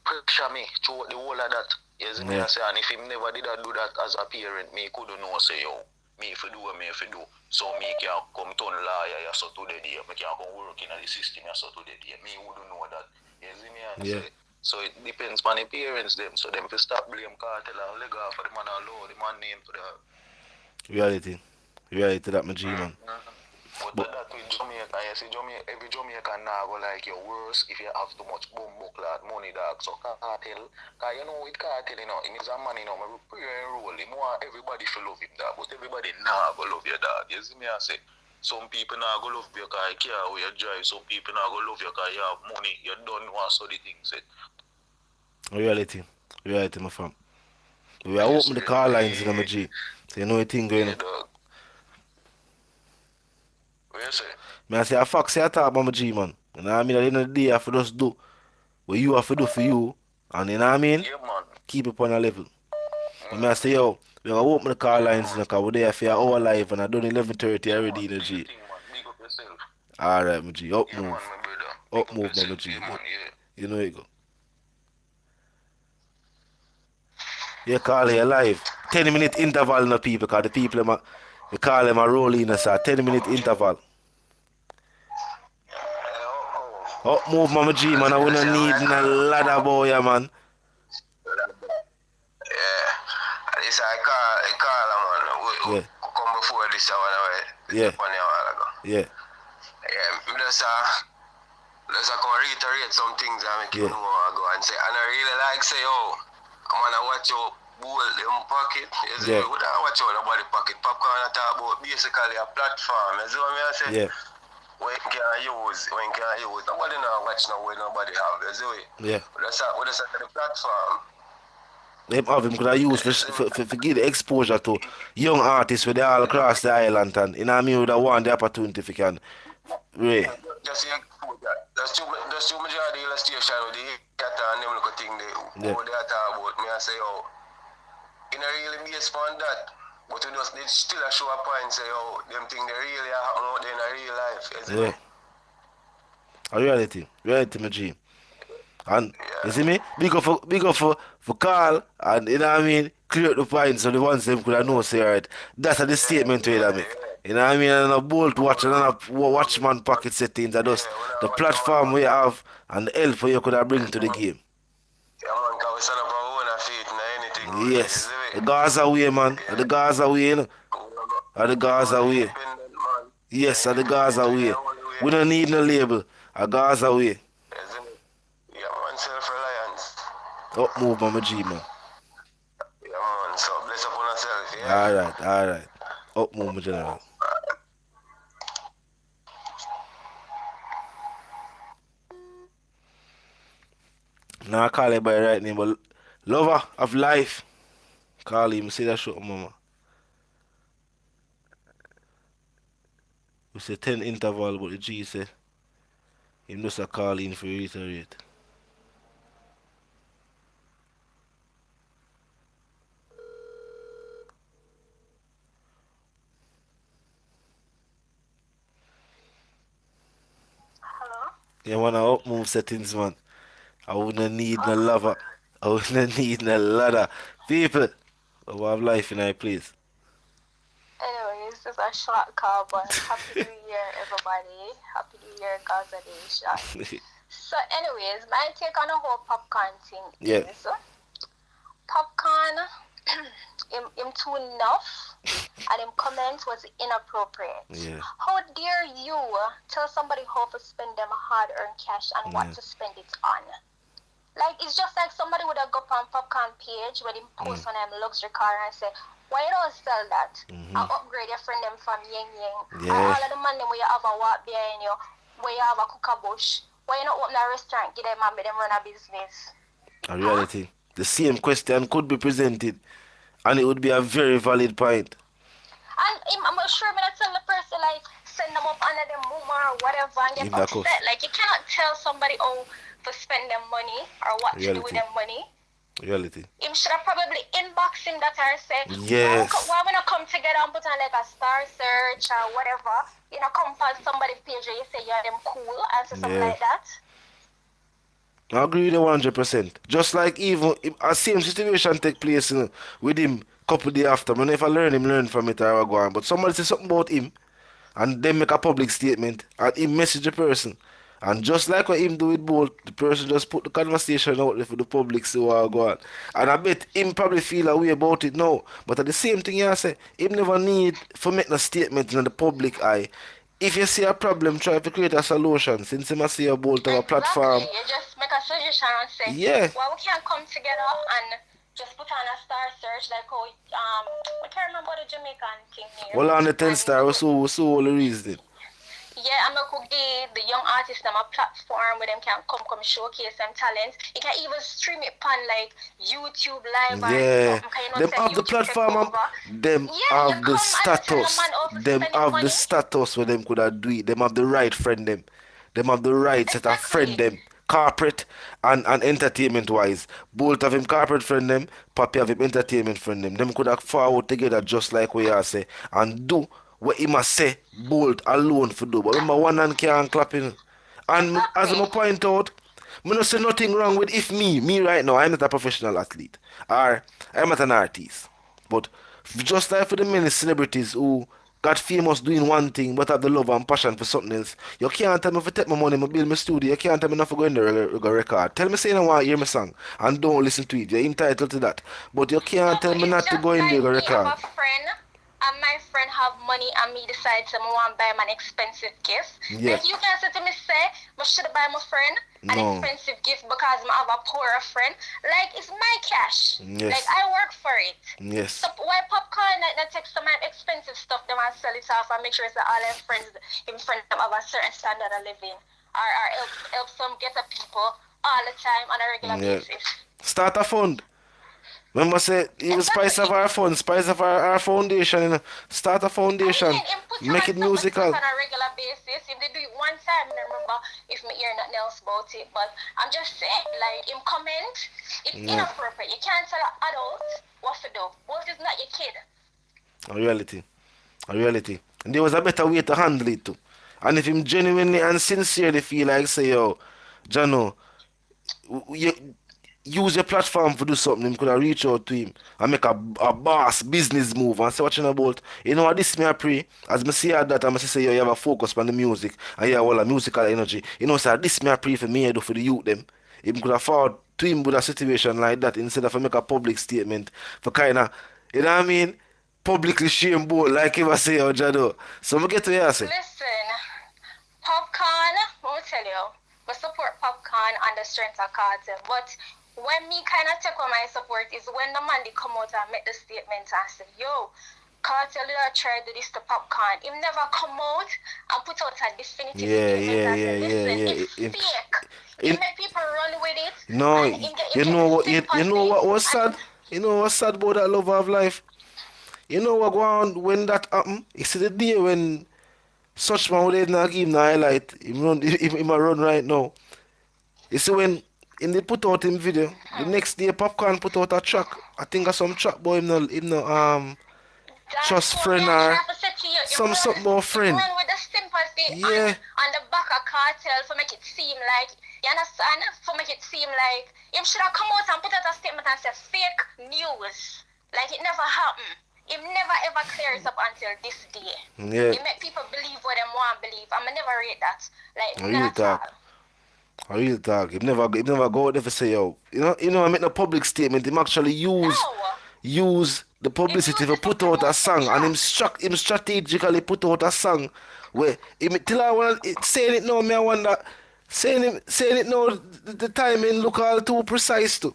pressure me throughout the whole of that. You see me, I say, and if him never did do that as a parent, me couldn't know, say, yo. Me if you do what me if you do. So me can come turn lawyer so today day. Me can come work in the system so today day. Me wouldn't know that. You see me and say. So it depends on the parents them. So them to stop blame Kartel and leg off for the man alone, the man name to the reality that my G man. But that with Jamaica, you see every Jamaican now go like your worse if you have too much bumbo clad money dog. So Kartel, cause you know with Kartel, you know, him is a man, you know, my prayer and role, him want everybody to love him dog, but everybody now go love your dog. You see me I say some people now go love you cause you care how you drive, some people now go love you cause you have money, you don't know so the things it. Reality, my fam. We are open the car lines in my G. So you know the thing going on. What you say? I say, I fuck say I talk about my G, man. You know what I mean? At the end of the day, I have to just do what you have to do for you. And you know what I mean? Yeah, man. Keep it on a level. But I say, yo, we're going to open the car lines because we're there for an hour live and I done 11:30 already in the G. Alright, my G. Up move. Up move, my G. You know it go. Yeah, call here live. 10-minute interval no people because the people we call them a roll in us a 10-minute interval. Up move, Mama G, man. I wouldn't need a ladder boy, yeah, man. Yeah. This I call man. Come before this one. Yeah. Yeah. Let's go reiterate some things and make you know I go and say, and I really like say, oh, I'm gonna watch your bull them pocket. We don't watch out about the pocket. Popcaan I talk about basically a platform. You see what I say? Yeah. When can use, nobody now watch now where nobody have, you see? Yeah. Let's at the platform. Them have him could have used for give the exposure to young artists with all across the island and you know what I mean would have want the opportunity if you can. Right. Just that's too majority of the station with the cat and them little thing they over there talk about me and say, oh, you know really based on that. But we just need still a show a point say, oh, them thing they really happen out there in a real life. Yeah. A reality, my G. And you Yeah. see me? Big up for Carl and you know what I mean? Clear up the points so the ones them could have know say alright. That's the statement where I make. You know what I mean? And a bolt watch and a watchman pocket settings are just Yeah, when I the watch our platform back. we have and the help you could have bring to the game. Yeah, man, can we stand up our own feet in anything we do, you Yes. see The me? Gaza way, man. The Yeah. Gaza way, you know. The We are Gaza way. independent, man. We Yes, are the independent Gaza in way. our own way. We don't need no label. A Gaza way. Isn't it? Yeah, man, self-reliance. Up move, my G, man. Yeah, man, so bless upon ourselves, yeah? Alright. Up move, my general. Now I call it by the right name, but lover of life. Call him, say that shit, mama. We say 10 interval, but the G say, him just a call in for reiterate. Hello? You wanna up move settings, man. I wouldn't need no lover. I wouldn't need no ladder. People, we have life in our place. Anyways, it's a short call, but Happy New Year, everybody. Happy New Year, Gaza Nation. So, anyways, my take on the whole Popcaan thing Yeah. is Popcaan, him too enough, and him comment was inappropriate. Yeah. How dare you tell somebody how to spend them hard-earned cash and what to spend it on? Like, it's just like somebody would have go on Popcaan page when he post on them luxury car and say, why you don't sell that? I upgrade your friend them from Ying Ying. Yeah. And all of the money where you have a walk behind you, where you have a cook a bush. Why you not open a restaurant, give them and make them run a business? A reality. The same question could be presented, and it would be a very valid point. And I'm sure I'm not tell the person like send them up under them mama or whatever and get In that course. upset. Like you cannot tell somebody to spend them money or what to do with Reality. them money. Reality. Him should have probably inboxed him that or say, Yes. why we not come together and put on like a star search or whatever? You know, come on somebody page where you say you're them cool and so something Yeah. like that. I agree with you 100%. Just like even a same situation take place with him couple days after. When if I learn from it or I go on. But somebody say something about him and then make a public statement and he message the person. And just like what him do with Bolt, the person just put the conversation out there for the public so I go on. And I bet him probably feel a way about it now. But at the same thing you say, him never need for make a statement in the public eye. If you see a problem, try to create a solution. Since you must see a Bolt of a platform. You just make a suggestion and say, Yeah. well, we can't come together and just put on a star search like how, I can't remember the Jamaican thing here. Well, on the 10 And star, we so all the reason. yeah, I'm going to give the young artists them a platform where them can come showcase them talents. You can even stream it on like YouTube live Yeah, or something. 'Cause you know, them say have the YouTube take platform, over. them Yeah, you have come the and tell status, the man how to them spend your have money. the status where them could have do it. Them have the right friend them have the right set of friend them. Corporate and entertainment wise. Both of him corporate friend them, Papi have him entertainment friend them. Them could have forward together just like we are say and do what he must say, Bolt alone for do. But remember one hand can't clap in. And as I point out, I don't say nothing wrong with if me right now, I'm not a professional athlete. Or I'm not an artist. But just like for the many celebrities who got famous doing one thing but have the love and passion for something else, you can't tell me if I take my money, I build my studio, you can't tell me not to go in there and record. Tell me say you don't want to hear my song and don't listen to it. You're entitled to that. But you can't tell me not to go in there and record. I have a friend, and my friend have money, and me decide to want to buy him an expensive gift. Yeah. Like you can say to me, say, I should buy my friend an No. expensive gift because I have a poorer friend. Like it's my cash. Yes. Like I work for it. Yes. So why Popcaan that takes some expensive stuff, they want to sell it off and make sure that all their friends, him friends have a certain standard of living, or help some get the people all the time on a regular Yeah. basis. Start a fund. Remember say it was spice of our fund, spice of our foundation, you know. Start a foundation. I mean, him put Make on it some musical. stuff on a regular basis. If they do it one time, I remember if me hear nothing else about it. But I'm just saying, like, him comment, it's inappropriate. You can't tell an adult what to do. Both is not your kid. A reality. A reality. And there was a better way to handle it too. And if him genuinely and sincerely feel like say, yo, Jano, you use your platform to do something, him could have reach out to him and make a boss business move and say what you know about. You know what this me I pray. As me see that I must say you have a focus on the music and you have all the musical energy. You know, so this me I pray for me I do for the youth them. Him could have forward to him with a situation like that instead of make a public statement for kinda, you know what I mean? Publicly shame bold like if I say oh Jado. So me get to hear say. Listen, Popcaan, let me tell you, we support Popcaan on the strength of Kartel. But when me kind of take on my support is when the man they come out and make the statement and say, yo, Kartel, you try to do this to Popcaan. Him never come out and put out a definitive statement and say, listen, it's fake. He make people run with it. No, and him get you know what was and sad? You know what's sad about that love of life? You know what go on when that happen? It's the day when such man would not give him the highlight. Him a run right now. You see when they put out him video, the next day Popcaan put out a track. I think of some track boy him no trust friend or something about friend. Run with the sympathy Yeah. on the back of Kartel for make it seem like, you understand? For make it seem like him should have come out and put out a statement and say fake news. Like it never happened. Him never ever clears up until this day. Yeah. He make people believe what them want to believe. I'm never rate that. Like I real not at all. talk. I real talk. He never go out there for say yo. I make no public statement. Him actually use the publicity to put out a song and him strategically put out a song where him till I want saying it now me I wonder saying it now the timing look all too precise too.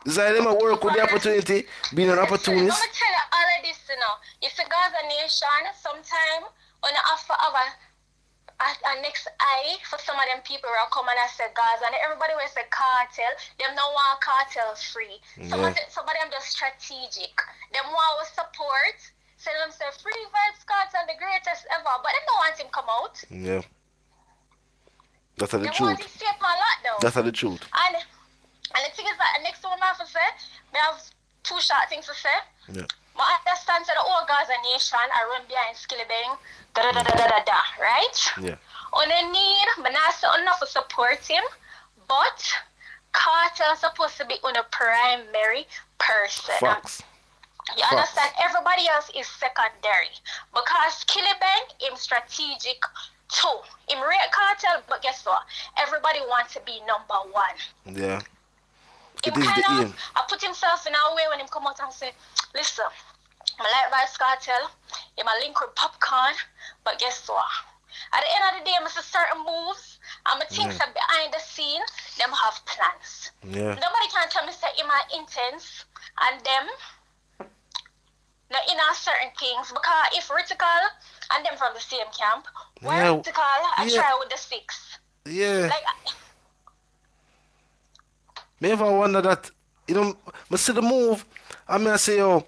It's like them a work with the opportunity, being an opportunist. Let me tell you all of this, you know. If you guys a nation, sometime when you have to have a next eye for some of them people who come and I say Gaza and everybody will say Kartel, them no want Kartel free. Some of them just strategic. Them want support. So them say free Vybz Kartel the greatest ever, but them don't want him come out. Yeah. That's the They truth. want him stay up a lot though. That's the truth. And the thing is that the next one I have to say, I have two short things to say. Yeah. I understand that the whole Gaza nation are run behind Skillibeng, right? Yeah. On the need, but not so enough to support him, but Kartel is supposed to be on a primary person. Facts. You understand? Everybody else is secondary. Because Skillibeng is strategic too. Him rate Kartel, but guess what? Everybody wants to be number one. Yeah. Him It is the aim. I put himself in our way when him come out and say, listen, I like Vybz Kartel, him a link with Popcaan, but guess what? At the end of the day, I see certain moves, and I think that behind the scene, them have plans. Yeah. Nobody can tell me say him are intense, and them not in certain things, because if Ritical and them from the same camp, where Ritical, I try with the six. Yeah. Like, Me ever wonder that, I see the move, and I say, I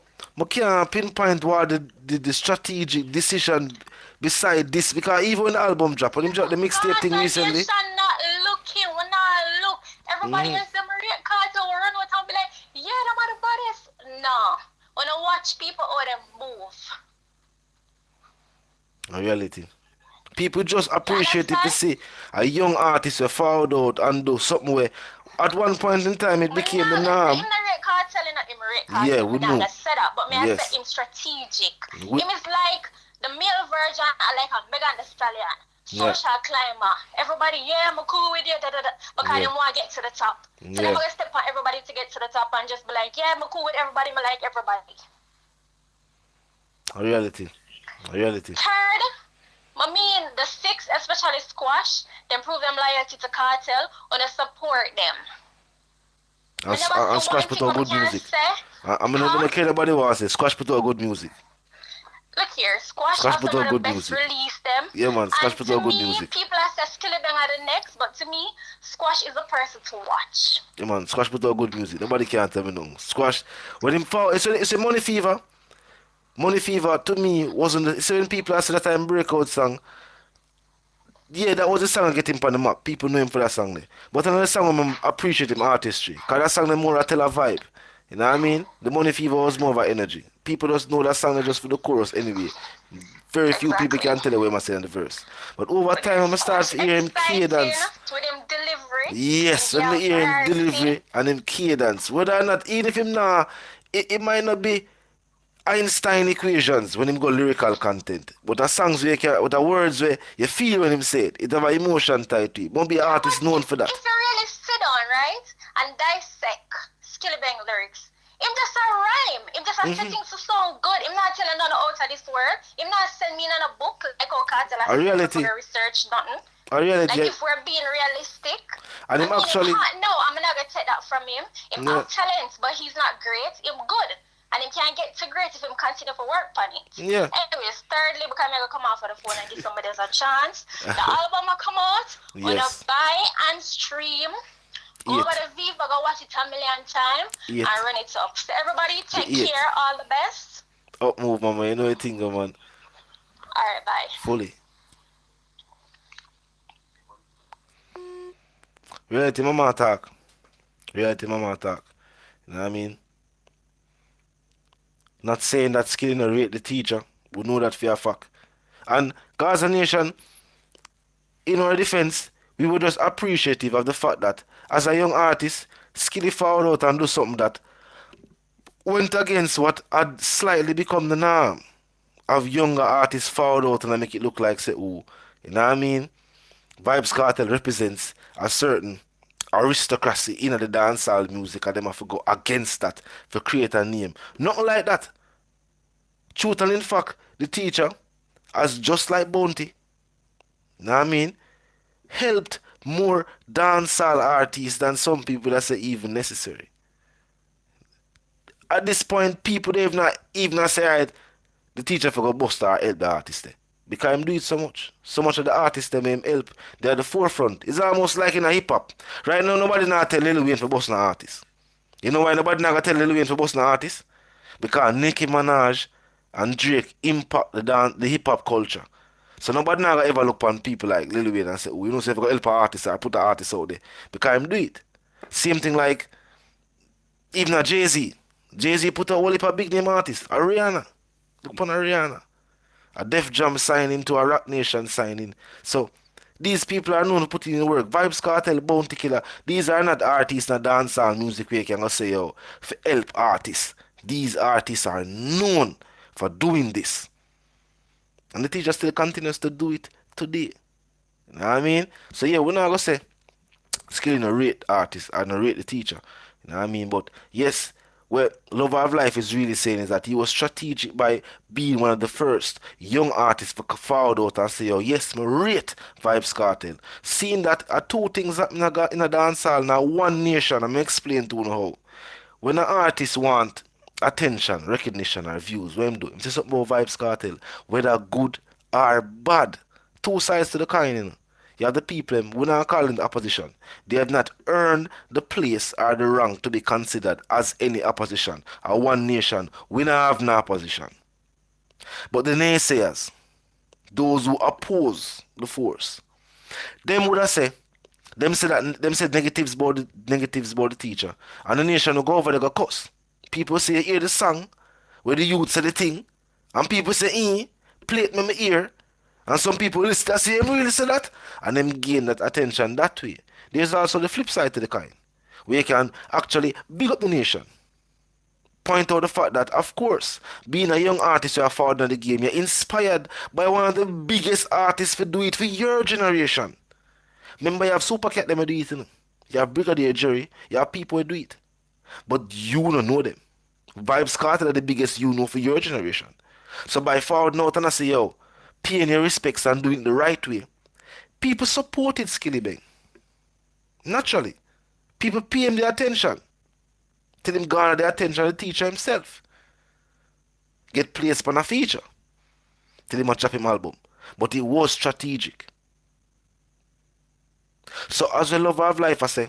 can't pinpoint what the strategic decision beside this, because even when the album dropped, when him dropped the mixtape thing recently. Not looking, we're not look. Everybody else, them rate Kartel will run out and be like, yeah, them are the baddest. No. When I watch people how them move. A reality. People just appreciate it to see a young artist who found out and do something where at one point in time it became the norm. Yeah, we know. But me I say him strategic. Him is like the male version and like a Megan Thee Stallion. Social climber. Everybody, I'm cool with you, because they want to get to the top. So they're going to step on everybody to get to the top and just be like, I'm cool with everybody, I like everybody. A reality. Third, I mean, the six, especially Squash, them prove them loyalty to Kartel or they support them. And Squash put out good music. I'm not going to care about what I say. Squash put out good music. Look here, Squash put out good music. Release them. Yeah, man, Squash put out good music. People are saying Skillibeng are the next, but to me, Squash is the person to watch. Yeah, man, Squash put out good music. Nobody can tell me no. Squash, when him fall, it's a Money Fever. Money Fever to me wasn't the certain people I said that time breakout song. Yeah, that was the song that get him on the map. People know him for that song there. But another song I appreciate him artistry. Cause that song more I tell a vibe. You know what I mean? The Money Fever was more of an energy. People just know that song just for the chorus anyway. Very few people can tell you what I say in the verse. But over time I'm start to hear him kid dance. With him delivery. Yes, And when me girls hear him are delivery and him cadence, whether or not, even if him nah, it might not be Einstein equations when him go lyrical content, but the songs where you can, with the words where you feel when him say it, it have an emotion tied to it. Won't be an Yeah, artist but known if, for that. if you really sit down, right, and dissect Skillibeng lyrics, him just a rhyme. Him just a setting to sound good. Him not telling none out of this word. Him not send me none a book like how Kartel A has said reality, for research nothing. a reality, Like if we're being realistic, and I him mean him actually, can't no, I'm not gonna take that from him. Him yeah, have talent, but he's not great. Him good. And him can't get to great if him continue to work on it. yeah. Anyways, thirdly, because I'm gonna come off of the phone and give somebody else a chance. The album will come out. Gonna Yes, buy and stream. Go over eight, the Viva, go watch it a million times eight, and run it up. So everybody take the eight. care, all the best. Up move, mama, you know the thing, man. Alright, bye. Fully. Reality mama attack. Reality mama attack. You know what I mean? Not saying that Skilly no rate the teacher. We know that for a fact. And Gaza Nation, in our defense, we were just appreciative of the fact that as a young artist, Skilly found out and do something that went against what had slightly become the norm of younger artists found out and make it look like say, oh, you know what I mean? Vybz Kartel represents a certain aristocracy in the dancehall music and them have to go against that for create a name. Nothing like that. Truth and in fact, the teacher, as just like Bounty, you know what I mean, helped more dancehall artists than some people that say even necessary. At this point, people they even say, right, the teacher for go bust or help the artist there. Because him do it so much. So much of the artists them him help. They're at the forefront. It's almost like in a hip hop. Right now nobody now tell Lil Wayne for busting an artist. You know why nobody now gonna tell Lil Wayne for busting an artist? Because Nicki Minaj and Drake impact the hip hop culture. So nobody now gonna ever look upon people like Lil Wayne and say, oh, you know, say if I go help an artist or put an artist out there. Because him do it. Same thing like even a Jay-Z. Jay-Z put a whole heap of big name artists. A Rihanna. Look upon a Rihanna. A Def Jam signing to a Rock Nation signing. So these people are known to put in the work. Vybz Kartel, Bounty Killer. These are not artists in dancehall music where you can go say, yo, for help artists. These artists are known for doing this. And the teacher still continues to do it today. You know what I mean? So yeah, we're not gonna say Skilly no rate artist or no rate the teacher. You know what I mean? But yes, what Love of Life is really saying is that he was strategic by being one of the first young artists to forward out and say, oh yes, me rate Vybz Kartel. Seeing that two things happen in a dancehall now, one nation, I'm explain to you how. When an artist want attention, recognition, or views, what him do? Him say something about Vybz Kartel, whether good or bad. Two sides to the coin, you know. You have the people, we not calling the opposition. They have not earned the place or the rank to be considered as any opposition. Or one nation, we not have no opposition. But the naysayers, those who oppose the force, them would have say, them say negatives about the teacher. And the nation will go over, they go cuss. People say, you hear the song, where the youth say the thing, and people say, play it in my ear. And some people listen to say, really say that, and them gain that attention that way. There's also the flip side to the coin, where you can actually big up the nation. Point out the fact that, of course, being a young artist you are forward in the game, you're inspired by one of the biggest artists to do it for your generation. Remember, you have Supercat them who do it, you know? You have Brigadier Jerry, you have people who do it. But you don't know them. Vybz Kartel are the biggest you know for your generation. So by forward out and I say, yo, paying your respects and doing it the right way, people supported Skillibeng. Naturally. People pay him the attention. Tell him garner the attention of the teacher himself. Get placed on a feature. Tell him a drop him album. But it was strategic. So as a lover of life, I say,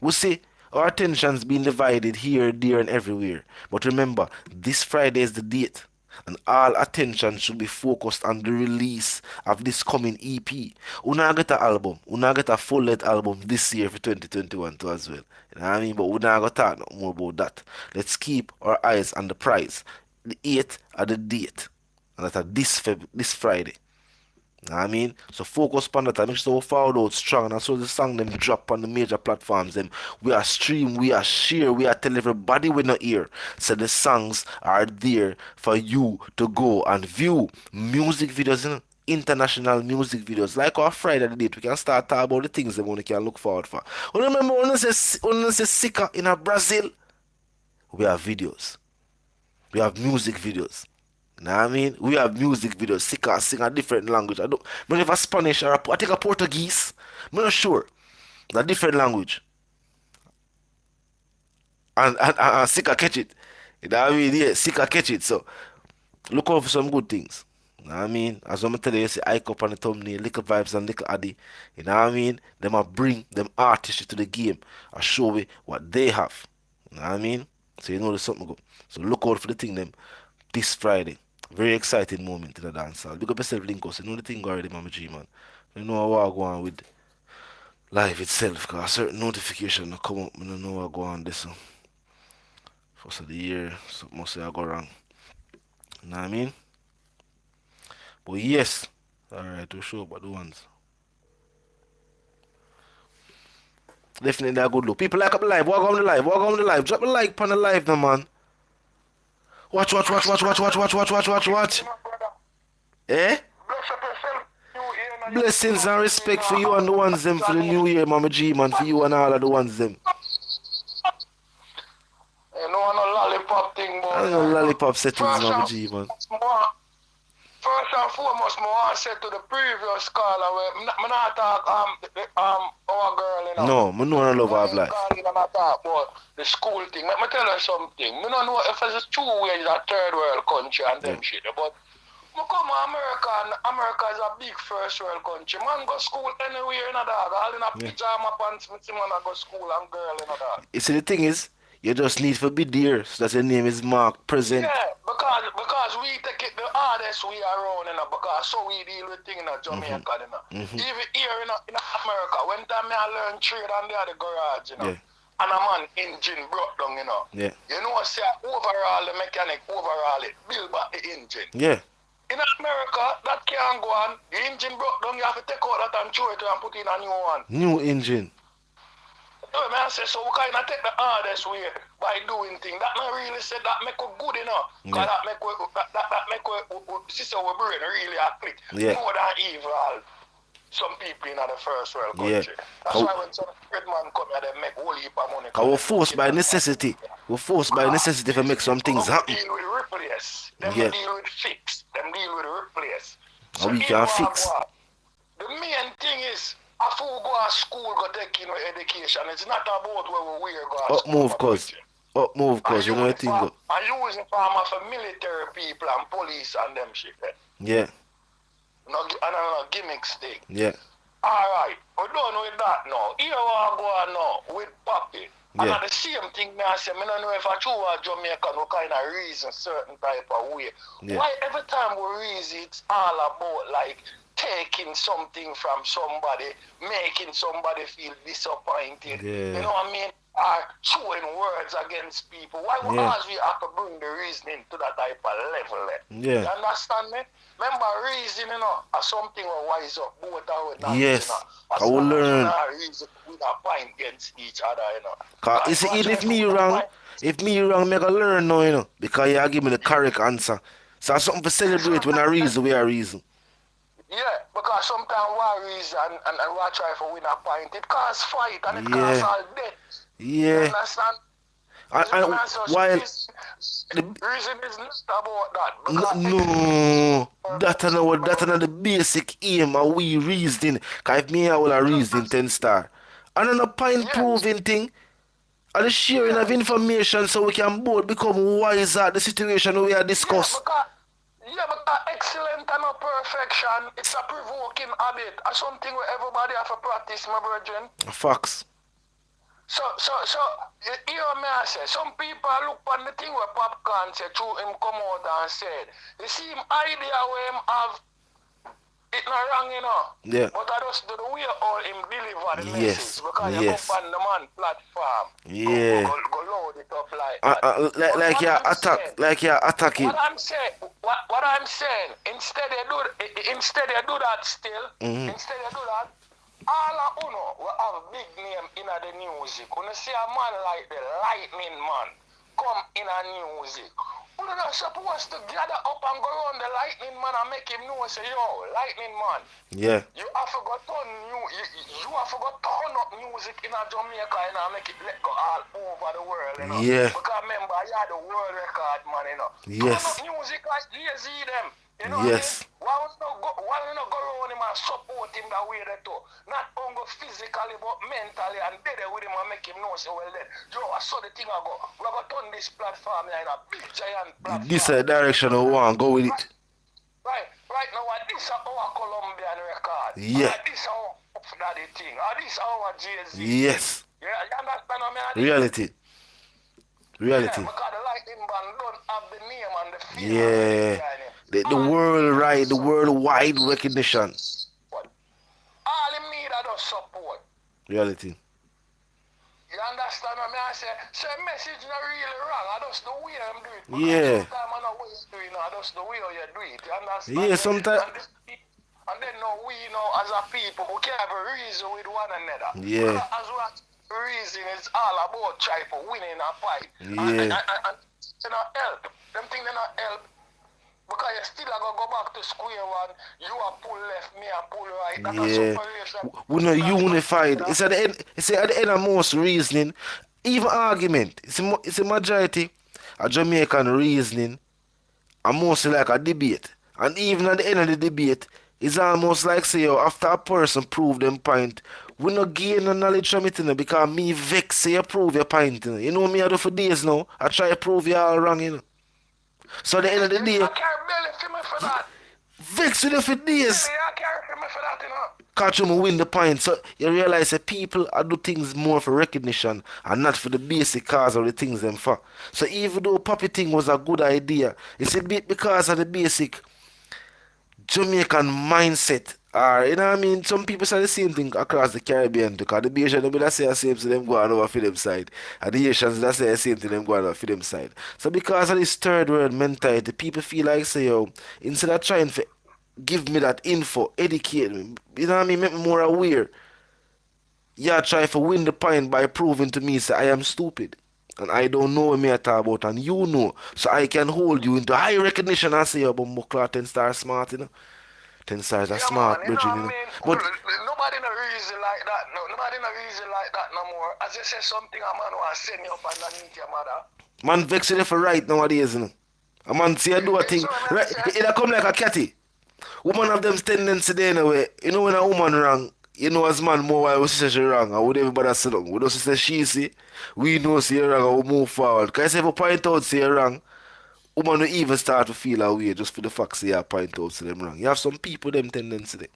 we see our attention's being divided here, there, and everywhere. But remember, this Friday is the date. And all attention should be focused on the release of this coming EP. We not get an album. We not get a full-length album this year for 2021 too as well. You know what I mean? But we not going to talk no more about that. Let's keep our eyes on the prize. The 8th are the date. And that's this Friday. Know what I mean? So focus on that and make sure we follow out strong and so the song them drop on the major platforms them. We are stream, we are share, we are tell everybody we not hear. So the songs are there for you to go and view music videos, you know? International music videos. Like our Friday the date, we can start talking about the things that we can look forward for. You remember when we say Sika in a Brazil? We have videos. We have music videos. Know what I mean? We have music videos. Sing a different language. I don't. I have a Spanish or I take a Portuguese. I'm not sure. A different language. And Sika catch it. You know what I mean? Yeah, Sika catch it. So look out for some good things. You know what I mean? As I'm telling you, see Ike up on the thumbnail, little vibes and little Addy. You know what I mean? Them a bring them artists to the game and show me what they have. You know what I mean? So you know there's something good. So look out for the thing them this Friday. Very exciting moment in the dance hall. Big up yourself, Linkos. You know the thing already, Mama G, man. You know how I go on with live itself, because a certain notification will come up. I don't know how I go on this. First of the year, something must say I go wrong. You know what I mean? But yes, alright, we'll show about the ones. Definitely a good look. People like up the live, walk on the live, walk on the live. Drop a like on the live now, man. Watch. Eh? Blessings and respect for you and the ones them for the new year, Mama G, man. For you and all of the ones them. You know, no lollipop thing, boy. I don't know lollipop settings, Mama G, man. First and foremost, I want to say to the previous caller, I'm not talk our girl, you know. No, I know I love our life. I'm not talk about the school thing. Let me tell you something. I don't know if it's true where it's a third world country and them shit, but I come to America and America is a big first world country. Man go school anywhere in a dog. All in a pajama pants, man I go school and girl in a dog. You see, the thing is, you just need to be there, so that your name is Mark present. Yeah, because we take it the hardest we around, you know, because so we deal with things in Jamaica, you know. Even here in America, when time I learn trade and they are the garage, you know, and a man engine broke down, you know. Yeah. You know, say overall the mechanic overall it, build back the engine. Yeah. In America, that can't go on. The engine broke down, you have to take out that and throw it and put in a new one. New engine. I say, so we kind of take the hardest way by doing things. That not really say that make us good enough. Because that make us, sister, we brain really a click. More than evil. Some people in the first world country. That's why when some great man come here, they make whole heap of money. Because we're forced by necessity. We're forced by necessity to make some things happen. Them deal with replace. Them deal with fix. Them deal with replace. So we can fix. The main thing is, after we go to school, go take in education, it's not about where we go to school. Up move, cause you know the thing. And using farmer for military people and police and them shit. Yeah. No gimmicks thing. Yeah. Alright, we're done with that now. Here we go on now with Papi. And the same thing I say, I don't know if I true or Jamaica no kind of reason certain type of way. Why every time we reason it's all about like taking something from somebody, making somebody feel disappointed. You know what I mean? Or throwing words against people. Why we always have to bring the reasoning to that type of level? You understand me? Remember, reason, you know, is something we wise up both our not, yes, you know. I will learn. Reason we not point against each other, you know. Cause you see, if me wrong, me I learn now, you know, because you give me the correct answer. So something to celebrate when I reason, we are reason. Yeah, because sometimes we reason and we try to win a point. It cause fight and it cause all death. Yeah. You understand? And while the reason is not about that. No, that's not the basic aim of we reasoning. Cause if me I will have reason 10 star. And on a point proving thing, and the sharing of information so we can both become wiser at the situation we are discussed. Because excellent and not perfection, it's a provoking habit. It's something where everybody have to practice, my brethren. Facts. So, you hear me I say, some people look on the thing where Popcaan said, through him come out and said, you see him idea where him have, It's not wrong, you know. Yeah. But I just do the way how him deliver the Yes, message. Because you yes. go on the man platform. Yeah. Go load it up like that. Like But you're what I'm attack, saying- like you're attacking. what I'm saying, instead you do that still, Mhm. instead you do that, all of uno will have big name in the music. When you see a man like the Lightning Man come in a music, uno not supposed to gather up and go around the Lightning Man and make him know, say, yo, Lightning Man, Yeah. you have to go turn you have to go turn up music in a Jamaica and make it let go all over the world, you know. Yeah. Because remember, you are the world record man, you know. Yes. Turn up music like Jay-Z them. You know Yes. what I mean? Why you not go around him and support him that way they too? Not only physically but mentally and be there with him and make him know say, well then, yo, I saw the thing I go. We're going to turn this platform here in a big giant platform. This is the direction I want, go with it. Right now, this is our Colombian record. Yeah. This is our Puff Daddy thing. This is our Jay-Z. Yes. Yeah, you understand what I mean? Reality. Reality. Yeah, because the Lightning Band don't have the name and the feel. Yeah. The worldwide, the worldwide recognition. All him need are just support. Reality. You understand what I say? So message not really wrong. I just the way I'm doing it. Yeah. Sometimes I know what you do it. I just the way how you do it. You understand? Yeah, sometimes. And then now we as a people, we can have a reason with one another. Yeah. Because as well, reason is all about trying for winning a fight. Yeah. And they not help. Them things they not help. Because you still are going to go back to square one. You are pull left, me are pull right. That's a Yeah. separation. We're not unified. It's at the end. It's at the end of most reasoning, even argument. It's a majority of Jamaican reasoning, and mostly like a debate. And even at the end of the debate, it's almost like say, yo, after a person prove them point, we not gain no knowledge from it, you know, because me vex say you prove your point. You know me I do for days now. I try to prove you all wrong, you know. So at the end of the day, I can't belly for me for that. vex with you for days. I can't for me for that, you know. Catch them win the point. So you realize that people are do things more for recognition and not for the basic cause of the things them for. So even though Poppy thing was a good idea, it's a bit because of the basic Jamaican mindset. Or, you know what I mean? Some people say the same thing across the Caribbean because the Asians they say the same to them go on over for them side. And the Asians they say the same to them go on over for them side. So because of this third world mentality, people feel like say, yo, instead of trying to give me that info, educate me, you know what I mean, make me more aware. Yeah, try to win the point by proving to me say I am stupid. And I don't know what me I talk about and you know. So I can hold you into high recognition and say, yo, but Mukla 10 stars smart, you know. 10 stars are smart, man, you know bridging, what you know. I mean? But Nobody no reason like that. No, nobody no reason like that no more. As you say something, a man want to send you up underneath your mother. man vex with you for right nowadays, you know. A man see I do a thing, right? It come like a catty. Woman have them tendency there in a way. You know when a woman wrong, you know as man more why we say she wrong, and would everybody sit down. We don't say she see, we know see you wrong and we move forward. Because if you point out say you wrong, woman will even start to feel a way just for the fact say you point out to them wrong. You have some people them tendency there.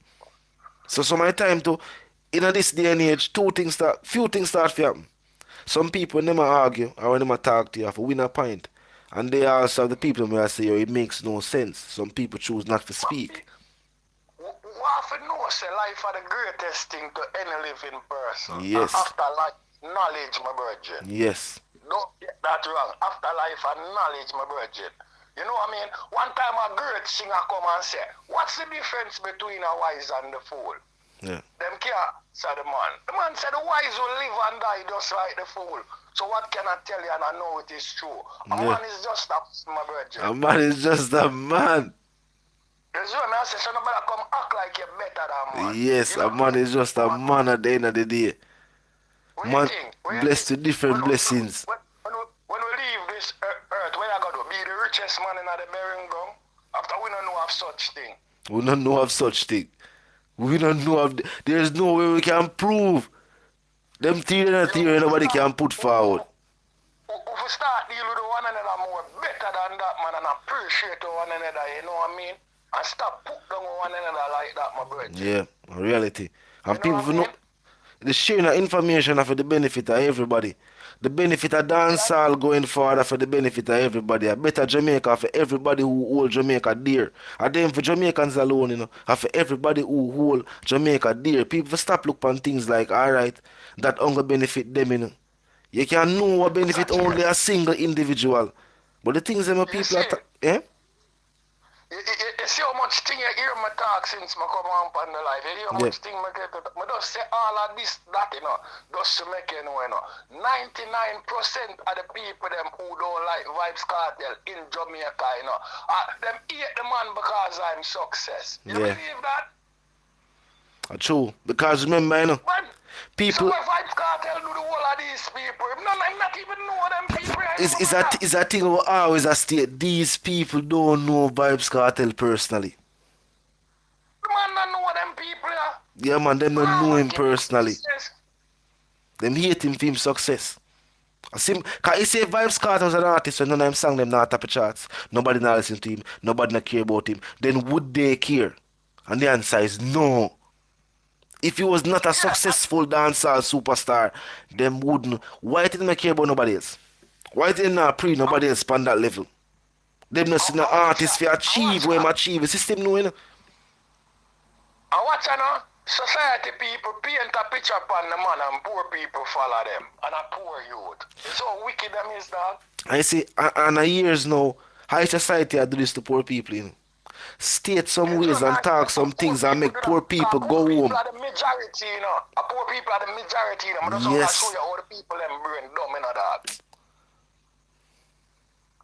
So some of the time to, in this day and age, few things start to happen. Some people never argue or when they talk to you for win a point. And they also have the people who say, yo, it makes no sense. Some people choose not to speak. What if you know say life are the greatest thing to any living person? Yes. After life, knowledge, my virgin. Yes. Don't get that wrong. After life and knowledge, my virgin. You know what I mean? One time a great singer come and say, what's the difference between a wise and the fool? Yeah. Them care, said the man. The man said the wise will live and die just like the fool. So what can I tell you and I know it is true? A man is just a my virgin. A man is just a man. That's what I say, so nobody come act like you're better than man. Yes, You a know? man is just a man at the end of the day. What do you Man think? What do you blessed think? with different blessings. When we leave this earth, where I got to be the richest man in the bearing ground? After we don't know of such thing. We don't know of such thing. We don't know of... There's no way we can prove. Them theory nobody can put forward. If we start dealing with one another more better than that, man, and appreciate one another, you know what I mean? And stop put down one another like that, my brother. Yeah, reality. And You know people what I know the sharing of information are for the benefit of everybody. The benefit of dancehall going forward for the benefit of everybody. A better Jamaica for everybody who hold Jamaica dear. And then for Jamaicans alone, and for everybody who hold Jamaica dear. People stop look on things like, alright, that only benefit them, You can know what benefit only a single individual. But the things that my people are, eh? You see how much thing you hear me talk since I come on the life. You hear how much thing I get to I just say all of this, that, just to make you know, 99% of the people them who don't like Vybz Kartel in Jamaica, them hate the man because I'm success. You believe that? True. Because remember, people. So if Vybz Kartel do the whole of these people, I'm not even know them people. Is that thing we always a state. These people don't know Vybz Kartel personally. The man don't know them people, Yeah, man, them don't know him personally. Them hate him for his success. Cause you say Vybz Kartel was an artist when none of them sang them not top of charts. Nobody not listen to him. Nobody not care about him. Then would they care? And the answer is no. If he was not a successful dancehall superstar, them wouldn't. Why didn't they care about nobody else? Why didn't they pre nobody else on that level? Them not seen an artist for achieve where him achieve. The system knowing. And watch society people paint a picture upon the man and poor people follow them. And a poor youth. It's how wicked them is, dog. I see, and a years now, high society do this to poor people, State some ways and talk some things and make poor people go home. Poor people are the majority, Poor people are the majority, I just want to show you how the people them brain dumb, dog.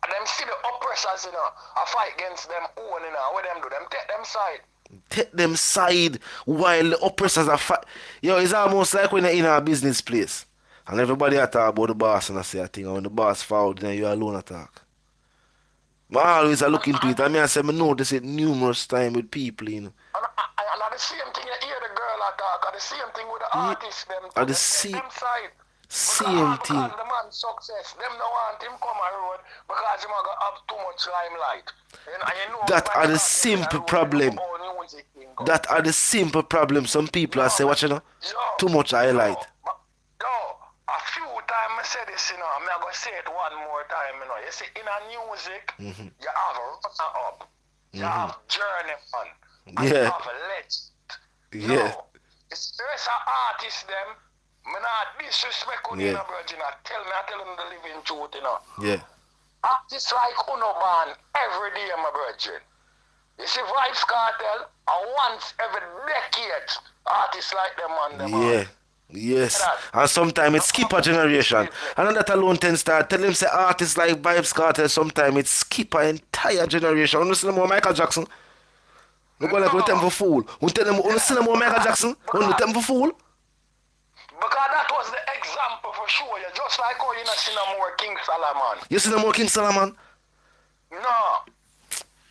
And them see the oppressors, I fight against them own, what them do, them take them side. Take them side while the oppressors are fight. Yo, it's almost like when you're in a business place and everybody talk about the boss and I say a thing, and when the boss fouled, then you alone attack. I always look into it. I mean, I say, I notice it numerous times with people, And the same thing, you hear the girl attack, and the same thing with the artists, them. And the them side. same thing. Because the man success, them don't want him come on road because he might have too much limelight. That are the simple problem. That are the simple problem. Some people are say, what too much highlight. A few times I say this, I'm going to say it one more time, You see, in a music, you have a runner up, you have journeyman, and you have a legend. Yeah. It's the rest of artists, them, I not disrespect on you, virgin, I tell them the living truth, Yeah. Artists like Unoban every day, my virgin. You see, Vybz Kartel, once every decade, artists like them on them. Yeah. Yes, and sometimes it skip a generation. And that alone tends to tell him say artists like Vybz Kartel, sometimes it skip an entire generation. You see them more Michael Jackson? You go like you tell them for fool. You tell them you see them more Michael Jackson? You tell them for fool? Because that was the example for sure. You just like how you not see no more King Solomon. You see no more King Solomon? No.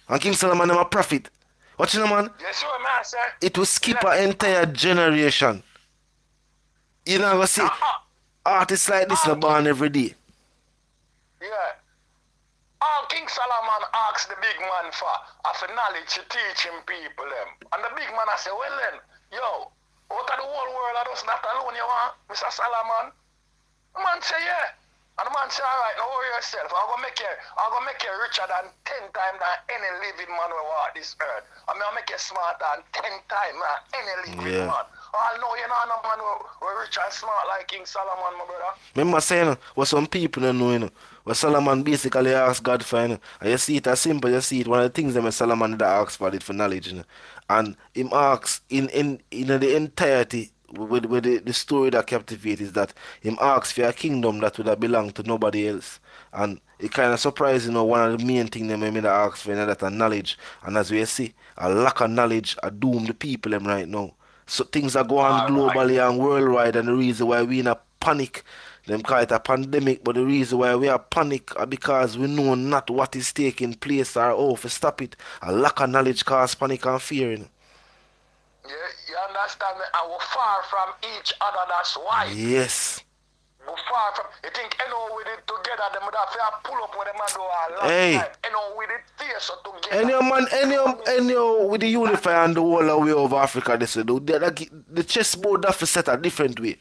And King Solomon them a prophet. Watch you know, man? Yes, sir, man, sir. It will skip an entire generation. You know what I see? Artists like this are born every day. Yeah. All King Solomon asked the big man for knowledge to teach him people them. And the big man I say, well then, yo, what of the whole world I just that alone you want, Mr. Solomon? The man say, yeah. And the man say, alright, now worry yourself. I'm gonna make you richer than 10 times than any living man who walk this earth. I'm gonna make you smarter than 10 times than any living man. I know you know no man who rich and smart like King Solomon, my brother. Remember saying what some people don't know, what Solomon basically asked God for, And you see it as simple, you see it, one of the things that Solomon did ask for it for knowledge, And him asks in the entirety with the story that captivates is that him asks for a kingdom that would have belonged to nobody else. And it kind of surprising, one of the main things they made ask for that knowledge. And as we see, a lack of knowledge are doomed the people them right now. So things are going on globally and worldwide, and the reason why we in a panic, them call it a pandemic, but the reason why we are panic are because we know not what is taking place or how to stop it. A lack of knowledge cause panic and fear. Yeah, you understand me? And we're far from each other, that's why. Yes. We're far from, you think, with it together, them would have to pull up with them and do a long time. With it fierce together. Any with the unifier and the whole way of Africa, they say, the chessboard have to set a different way.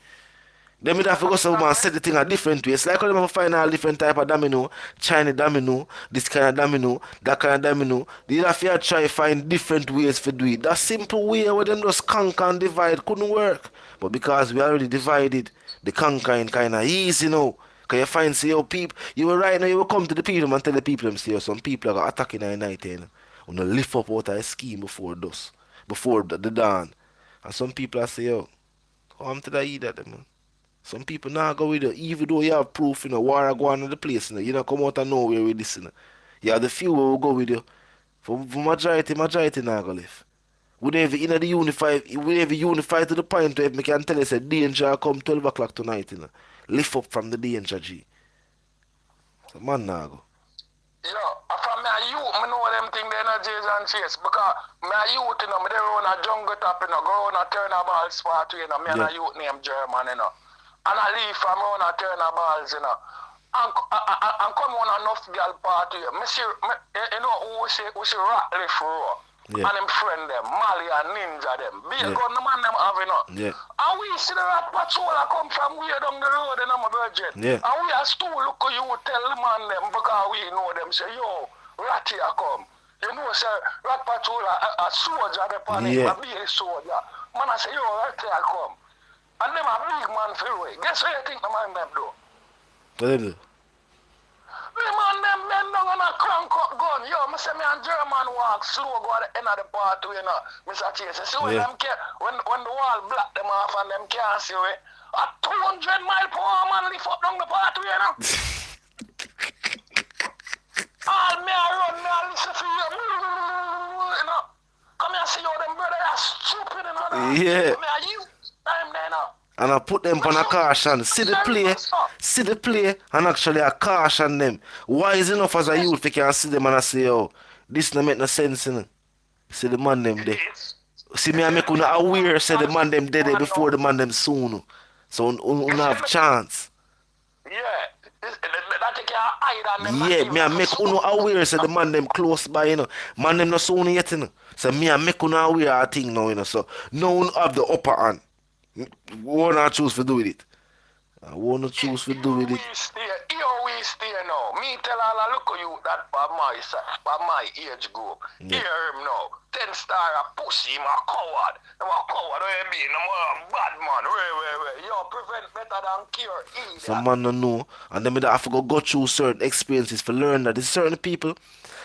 Then me have to go somewhere and set the thing a different way. It's like how them have to find all different type of domino, China domino, this kind of domino, that kind of domino. They have to try find different ways to do it. That simple way where them just conquer and divide couldn't work. But because we already divided, the conquering kind of easy now. Cause you find say yo people, you were right now you will come to the people and tell the people them say yo, some people are gonna attack in the night you know. And they lift up out of a scheme before dusk, before the dawn. And some people are say yo, come to the eat that man. Some people now go with you, even though you have proof, war are going on the place, you know, come out of nowhere with this, You have the few who will go with you. For majority now go live. We never unify to the point where we can tell us a danger come 12 o'clock tonight, Lift up from the danger, G. So man now go. Yo, from me a youth, I know them thing they not chase and chase because me a youth, me they run a jungle top, go on a turnabout spot, me and a youth named German, And I leave from around a turnabout, and come on enough girl party. Me see, who see Ratliff Row. Yeah. And them friend them, Mali and Ninja them. Be a gun the man them have Yeah. And we see the rat patrol come from way down the road in my virgin. Yeah. And we are still look at you tell the man them because we know them say, yo, rat here come. You know, say rat patrol a soldier the panic, Yeah. a be a soldier. Man I say, yo, rat here come. And them a big man for way. Guess what you think the man them do? What they do? The man them bend down on a crank up gun. Yo, me say me and German walk slow go at the end of the party, Mr. Chase. See when them when the wall block them off and them can't see we. A 200 mile per hour man lift up down the party, All me a run, me a listen to you, Come here see how them brother are stupid, Yeah. Me a you time there, And I put them on a caution. See the play, and actually I caution them. Wise enough as a youth, you can see them and I say, yo, this don't make no sense, See the man them there. See me, I make you aware, say the man them dead before the man them soon. So you have chance. Yeah. That you can hide on them. Yeah, me I make you aware, say the man them close by, Man them not soon yet, So me I make you aware of thing now, So no one have the upper hand. Who not choose to do with it? I wanna choose to do with it. We stay now. Me tell all I look at you that by my age group. Yeah. Hear him now. 10 star a pussy, him a coward. Him a coward where he be, him a bad man. Wait. Yo, prevent better than cure. Some man don't know. And then me have to go through certain experiences to learn that there's certain people.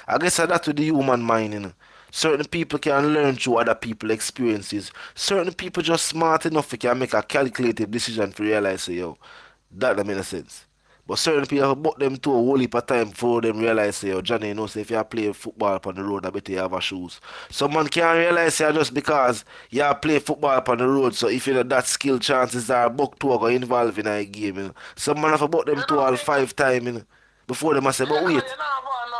I guess that's with the human mind, Certain people can learn through other people's experiences. Certain people just smart enough to can make a calculated decision to realize, say, yo, that don't make no sense. But certain people have bought them to a whole heap of time before them realize, say, yo, Johnny, say if you play football upon the road, I bet you have a shoes. Some man can't realize, say, just because you play football upon the road, so if you know that skill, chances are buck to go involved in a game, Some man have bought them to all 5 times, Before them I say, but wait.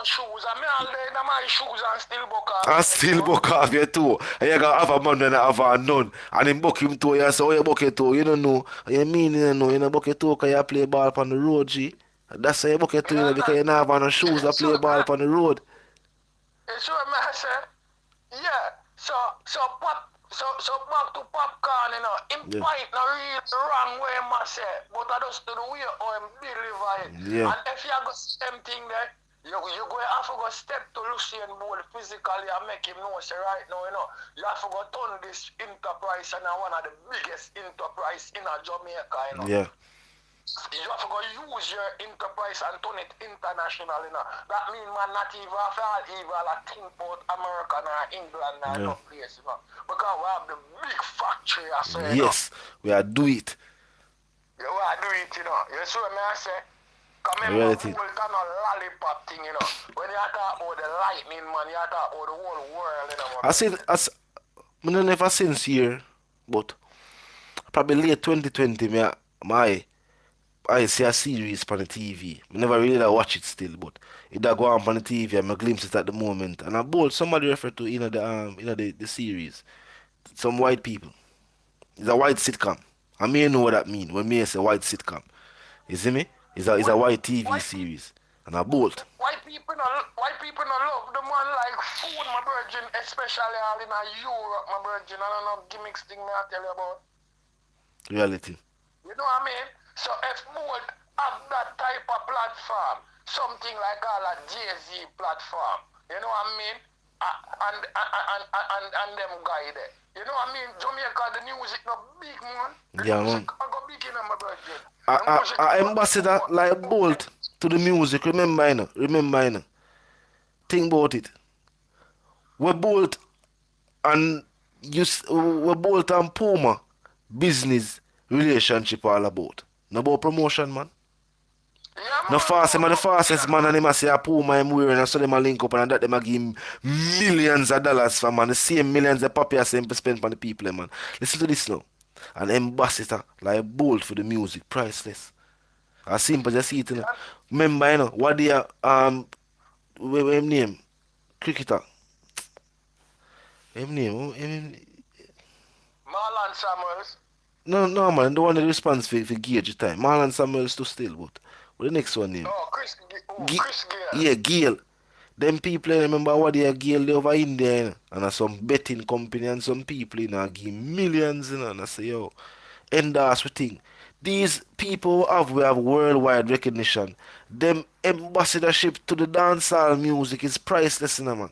Shoes, and me all day in my shoes and still buck off. And still buck off your toe. And you gotta have a man and have a none. And him buck him toe, you say, oh, you buck your toe. You don't know. You mean you don't know. You don't buck your toe because you play ball on the road, G. That's why you buck your toe, because you don't have no shoes to play ball on the road. You see what I say? Yeah. So back to Popcaan, Him fight no real wrong way, I say. But I just do the way how him deliver it. Yeah. And if you go same thing there, you go have to go step to Lucien Bowl physically and make him know, say right now, you have to go turn this enterprise and one of the biggest enterprise in Jamaica, Yeah. You have to go use your enterprise and turn it international, That means man not even all evil a think about America or England or no place, Because we have the big factory, I say, Yes, we are do it. Yeah, we are do it, You see what I say? Really? Remember, whole kind of lollipop thing, When you talk about the lightning, man, you talk about the whole world, I never since here, but probably late 2020, I see a series on the TV. I never really watch it still, but it go on the TV and I glimpse it at the moment. And I bold somebody referred to the series. Some white people. It's a white sitcom. I may know what that mean when me say white sitcom. You see me? It's a white TV series. And I bolt. White people no love the man like food, my virgin, especially all in Europe, my virgin. I don't know gimmicks thing me I tell you about. Reality. You know what I mean? So if Bolt have that type of platform, something like all a Jay-Z platform, you know what I mean? And them guy there. You know what I mean? Jamaica, the music no big, man. The Yeah, music man. I go big in my birthday. The music I I go ambassador big, like Bolt to the music. Remember, Think about it. We Bolt and we Bolt and Puma business relationship all about. No about promotion, man. Yeah, No man, fast, him a the no, fastest man, and him a say a Puma him wearing, and so them a link up and that them a give him millions of dollars for, man. The same millions of papi as him to spend on the people, man. Listen to this now. An ambassador like Bolt for the music, priceless. As simple as you see it, you know. Remember, what they what him name? Cricketer. Him name, Marlon Samuels. no, man, the one that responds for Gage time. Marlon Samuels too still, but what the next one name? Oh, Chris Gi- Gale. yeah, Gale. Them people, I remember what they are Gale they over India, you know, and some betting company and some people, you know, give millions, you know, and I say, yo, and that's the thing. These people we have worldwide recognition. Them ambassadorship to the dancehall music is priceless, you know, man.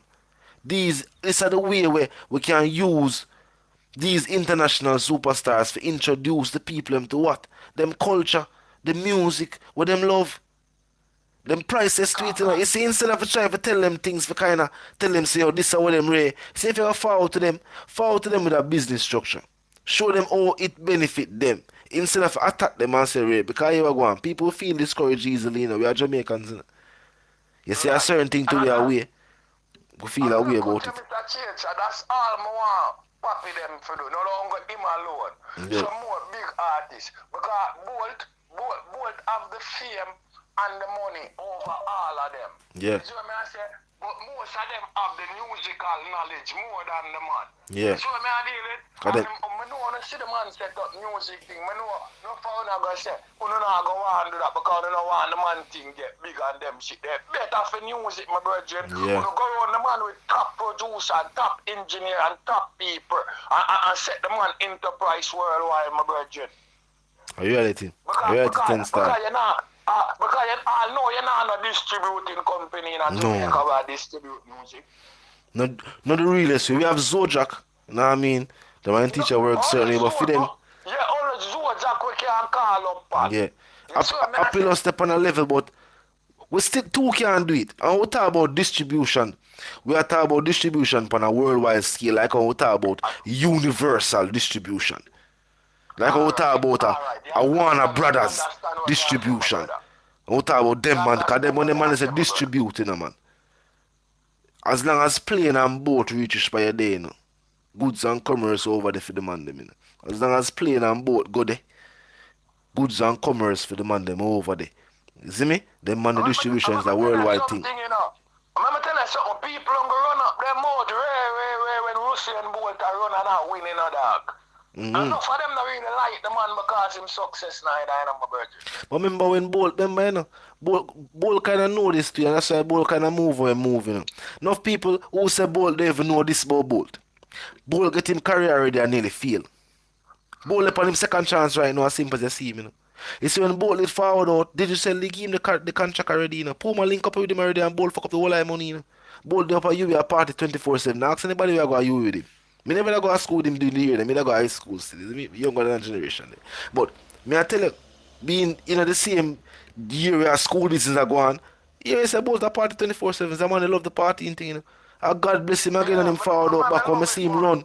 This are the way where we can use these international superstars to introduce the people them to what? Them culture, the music, what them love. Them prices to it, you know. You see, instead of trying to tell them things, for kind of tell them, say, oh, this is what them rare. See, if you forward to them with a business structure. Show them how it benefit them. Instead of attack them and say, rare, because you are going, people feel discouraged easily, you know. We are Jamaicans, you know. You see a certain thing to their way, we feel a way about it. That's all I want Papi them to do. No longer him alone. Yeah. Some more big artists. Because Bolt have the fame and the money over all of them. Yeah. You see what I say? But most of them have the musical knowledge more than the man. Yeah. You see what I deal with? Got And it. I know when I see the man set up music thing, I know no for not gonna say, you know not gonna want to do that because you don't want the man thing get big and them shit. They better for music, my brethren. Yeah. You go around the man with top producer, top engineer and top people and set the man enterprise worldwide, my brethren. Are you reality? Are you reality 10 star? Because you're not, I know you're not a distributing company in a Jamaica where I distribute music. Not the realest way. We have Zojak, you know what I mean? The man teacher work certainly, but for them, Yeah, only Zojak we can call up on. yeah. You see what I mean? Apple step on a level, but we still two can't do it. And we talk about distribution. We are talking about distribution on a worldwide scale, like how we talk about universal distribution. Like how we talk about a Warner Brothers distribution. And we talk about them, man, because them when the man is a distributing, man. As long as plane and boat reaches by a day, you know. Goods and commerce over there for the man them, you know. As long as plane and boat go there, goods and commerce for the man them over there. You see me? Them man the distribution is a worldwide thing. You know. I'm tell you something, people don't go run up their mouth when Russia and Bolt are running out winning a dog. And enough of them not really like the man because him success now, you know, my birthday. But remember when Bolt, you know, Bolt kind of know this too, and that's why Bolt kind of move when move, you know. Enough people who say Bolt don't even know this about Bolt. Bolt get him career already and nearly fail. Bolt upon him second chance right now, as simple as you see him, you know. You see when Bolt is forward out, did you say they give him the contract already, you know. Puma link up with him already and Bolt fuck up the whole lot of money, you know. Bolt up at you a party 24/7. Now ask anybody where I go you with him. Me never go to school with him during the year, me never go to high school still. Me younger than that generation. But me I tell you, being in the same year where school business are going, yeah, it's about a party 24/7. The man they love the party and thing, you know. And God bless him again and him forward out back when I see him run.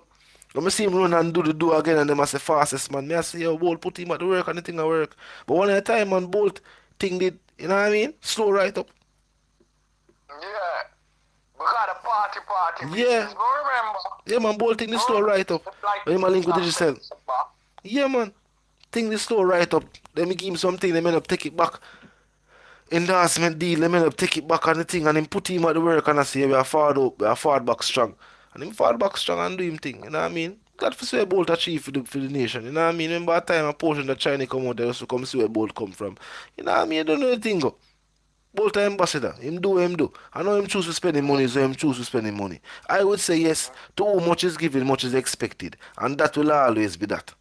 When I see him run and do the do again and them as the fastest man. Me I say, yo, Bolt put him at the work and the thing at work. But one at a time man, Bolt thing did, you know what I mean? Slow right up. Yeah. Because the party. Yeah. But remember. Yeah man, Bolt thing this slow right up. When him a link with digital. Yeah man. Thing this slow right up. Then me give him something, they end up take it back. Endorsement deal, they end up take it back on the thing and him put him at the work and I say we are forward back strong. And him forward back strong and do him thing, you know what I mean? Glad for say Bolt achieve for the nation, you know what I mean? Remember a time a portion that China come out there just to come see where Bolt come from. You know what I mean? You don't know the thing go. Bolt ambassador, him do. I know him choose to spend him money, so him choose to spend him money. I would say yes, to whom much is given, much is expected. And that will always be that.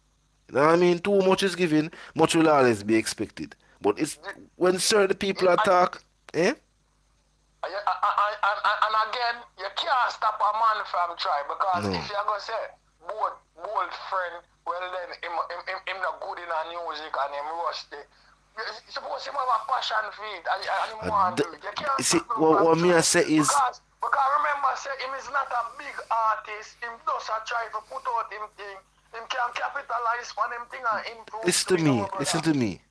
You know what I mean? Too much is given, much will always be expected. But it's when certain people attack, eh? And again, you can't stop a man from trying because No. if you're going to say, bold friend, well then, him not good in our music and him rusty. Suppose him have a passion for it and him want to do it. You can't See, stop him what from me I trying. say is, Because remember, say, him is not a big artist. Him does a try to put out him thing. Him can capitalize on him thing and improve. listen to me.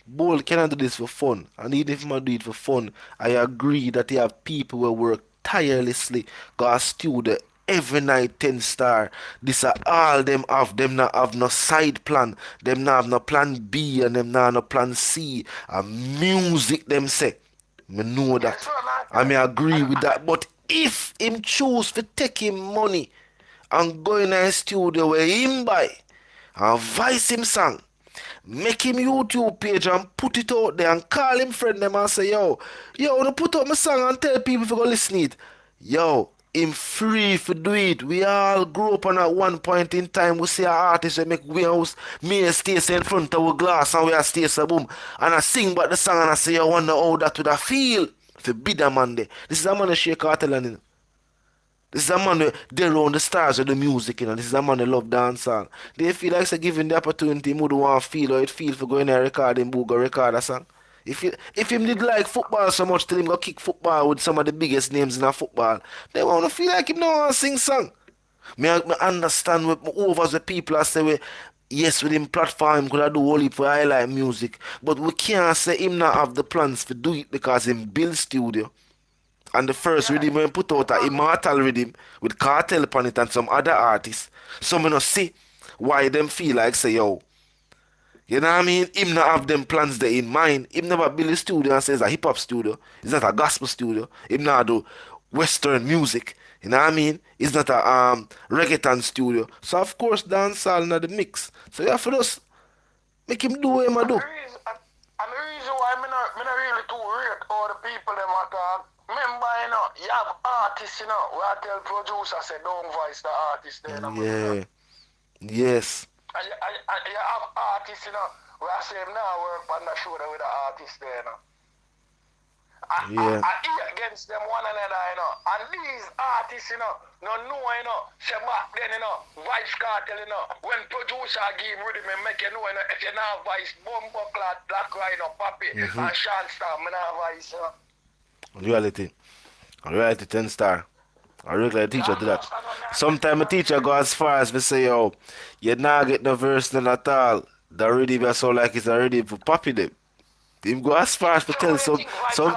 Bull cannot do this for fun. And even if I do it for fun, I agree that you have people who work tirelessly, go a studio every night 10 star. This are all them have. Them not have no side plan. Them not have no plan B and them not have no plan C. And music them say. Me know that. I may agree with that. But if him choose to take him money and go in a studio where him buy and vice him song, make him YouTube page and put it out there and call him friend them and say, yo, no put up my song and tell people if you go listen it. Yo, him free for do it. We all grew up and at one point in time we see an artist that make we house me stay in front of a glass and we are stay so boom. And I sing about the song and I say I wonder how that would I feel if you be that man there. This is a man that shake Kartel and this is a man who they around the stars of the music, you know. This is a man who love dancehall. They feel like say given the opportunity, he would want to feel how it feel for going and record him book or record a song. If him did like football so much, tell him go kick football with some of the biggest names in a football. They want to feel like him don't want to sing song. Me understand with over the people I say we yes with him platform could I do all for highlight music, but we can't say him not have the plans to do it because him build studio. And the first rhythm when put out a immortal rhythm with Kartel upon it and some other artists. Some you know see why them feel like say yo. You know what I mean? Him not have them plans there in mind. Him never build a studio and says a hip hop studio. It's not a gospel studio. Him not do western music. You know what I mean? It's not a reggaeton studio. So of course dancehall in the mix. So you have to just make him do what him a do. And the reason why me not really too rate all the people them attack. Remember, you know, you have artists, you know, where I tell producers say don't voice the artist there. Yeah. Yes. And you have artists, you know, where I say now work on the shoulder with the artist there, you know. Yeah. I eat against them one another, you know. And these artists, you know, no know, you know, say back then, you know, Vybz Kartel, you know, when producer give rhythm and make you know, if you not voice Bumbo Clot, Black Rhino, Papi, and Sean Star, me not voice, you know. Reality 10 star. A regular teacher do that. Sometimes a teacher go as far as to say, yo, you not get no verse none at all. The rhythm is so like it's already for poppy them. Him go as far as to tell some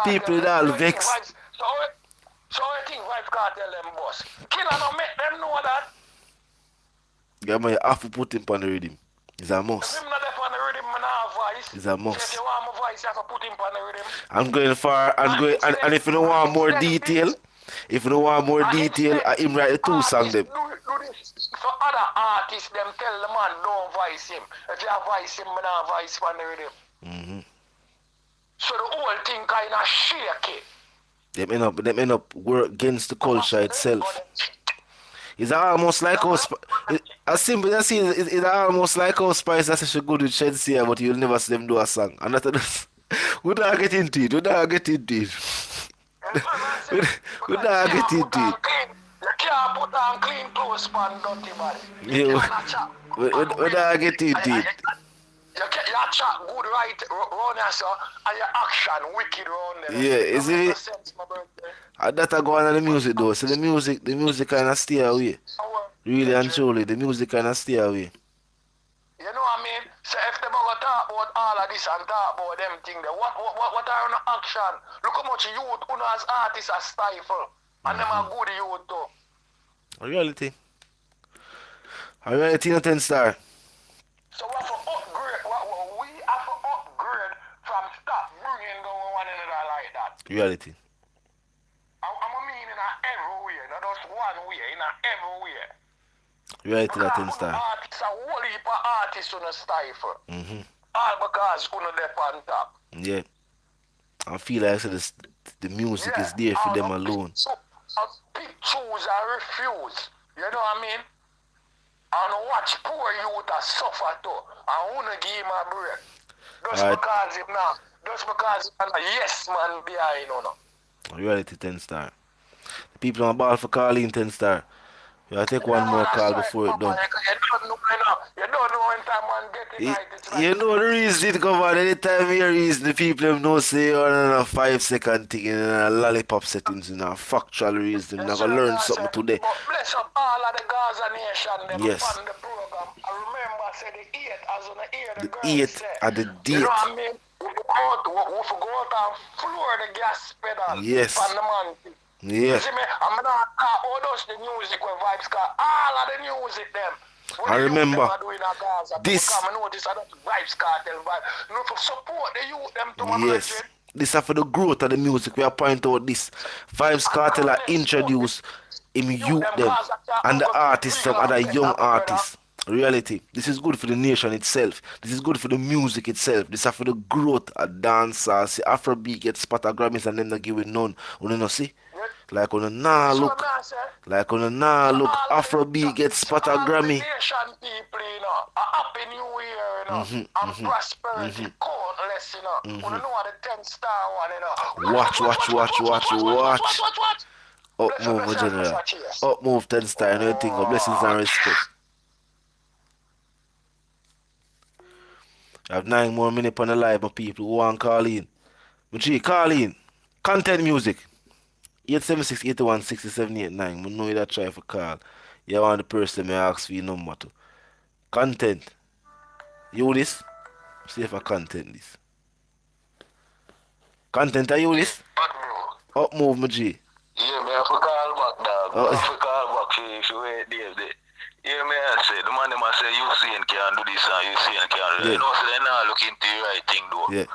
people that all vex. So I think Vybz Kartel them boss. Killer no make them know that. Yeah, man, you have to put him on the rhythm. It's a must. If him not there on the rhythm, man have voice. It's a must. So if you want my voice, you have to put him on the rhythm. I'm going far and going and if you don't want more detail, him write the two songs them. Do this for other artists, them tell the man don't voice him. If you voice him, man have voice on the rhythm. So the whole thing kind of shaky. Them end up work against the culture itself. It's almost like how as simple as it's almost like how Spice that's such a good with Shensia, but you'll never see them do a song. And that's we don't get into it. We don't get into it. We don't get into it. You can't put on clean clothes pan dirty body. Yeah, we don't get into it. You chat good right round here, so, and your action wicked round there. Yeah, is it? That I go on the music though. So the music kind of stay away. Really and truly, the music kind of stay away. You know what I mean? So if they go talk about all of this and talk about them things, then what are on action? Look how much youth who as artists are stifle. And them are good youth too. A reality in 10 star. So we have to upgrade. We have to upgrade from stop bringing going one another like that. Reality. I'm mean in every way, not just one way, in every way. Reality that 10 star. Artists, a whole heap of artists on the stifle. All because on the on top. Yeah. I feel like the music is there for them alone. So, pick, choose and refuse. You know what I mean? And watch poor youth that suffer too. I wanna give him a break. Just Alright. because him now. Just because him a yes man behind you know. Reality 10 star. The people on ball for Carleen 10 star. You take one more call before it done. You don't know, you know. You don't know when time man get it right. It's like You know the reason it come on. Anytime you reason the people them know say you're on a 5 second thing in a lollipop settings in a factual reason. They're not gonna learn something today. But bless up all of the Gaza nation them Yes. fund the program. I remember I said the 8 as on the 8 the The girls 8 say. at the You know date. what I mean? We go out and floor the gas pedal. Yes. On the man. Yeah. You see me? I'm not all those the music when Vybz got all of the music them. I remember this. Come and notice that Vybz Kartel vibe. You know, to support the youth them to my Yes. brethren. This is for the growth of the music. We are pointing out this. Vybz Kartel are introduced him youth them and the artists them other young artists. Reality. This is good for the nation itself. This is good for the music itself. This is for the growth of dancers. See, Afrobeat get spot of Grammys and them not give it none. You know see? Like on a nah look. Like on a nah look. Afrobeat get spot of Grammy. People, you know, a happy new year, you know, and prosperity, countless, you know. You know what the 10 star one, you know. Watch. Up move, general. Up move 10 star. And everything. Blessings and respect. I have 9 more minutes on the live, my people who want to call in. But call in. Content music. 876-81-6789. I know you that try for call. You want the person may ask for your number to. Content. You this? See if I content this. Content are you this? Up move, my G. Yeah, me have to call back, dog. Oh. I have to call back if you wait there. Yeah, me I say, the man them a say, you see and can't do this and you see and can't do that. Yeah. You know, so they not look into the right thing, though. Yeah.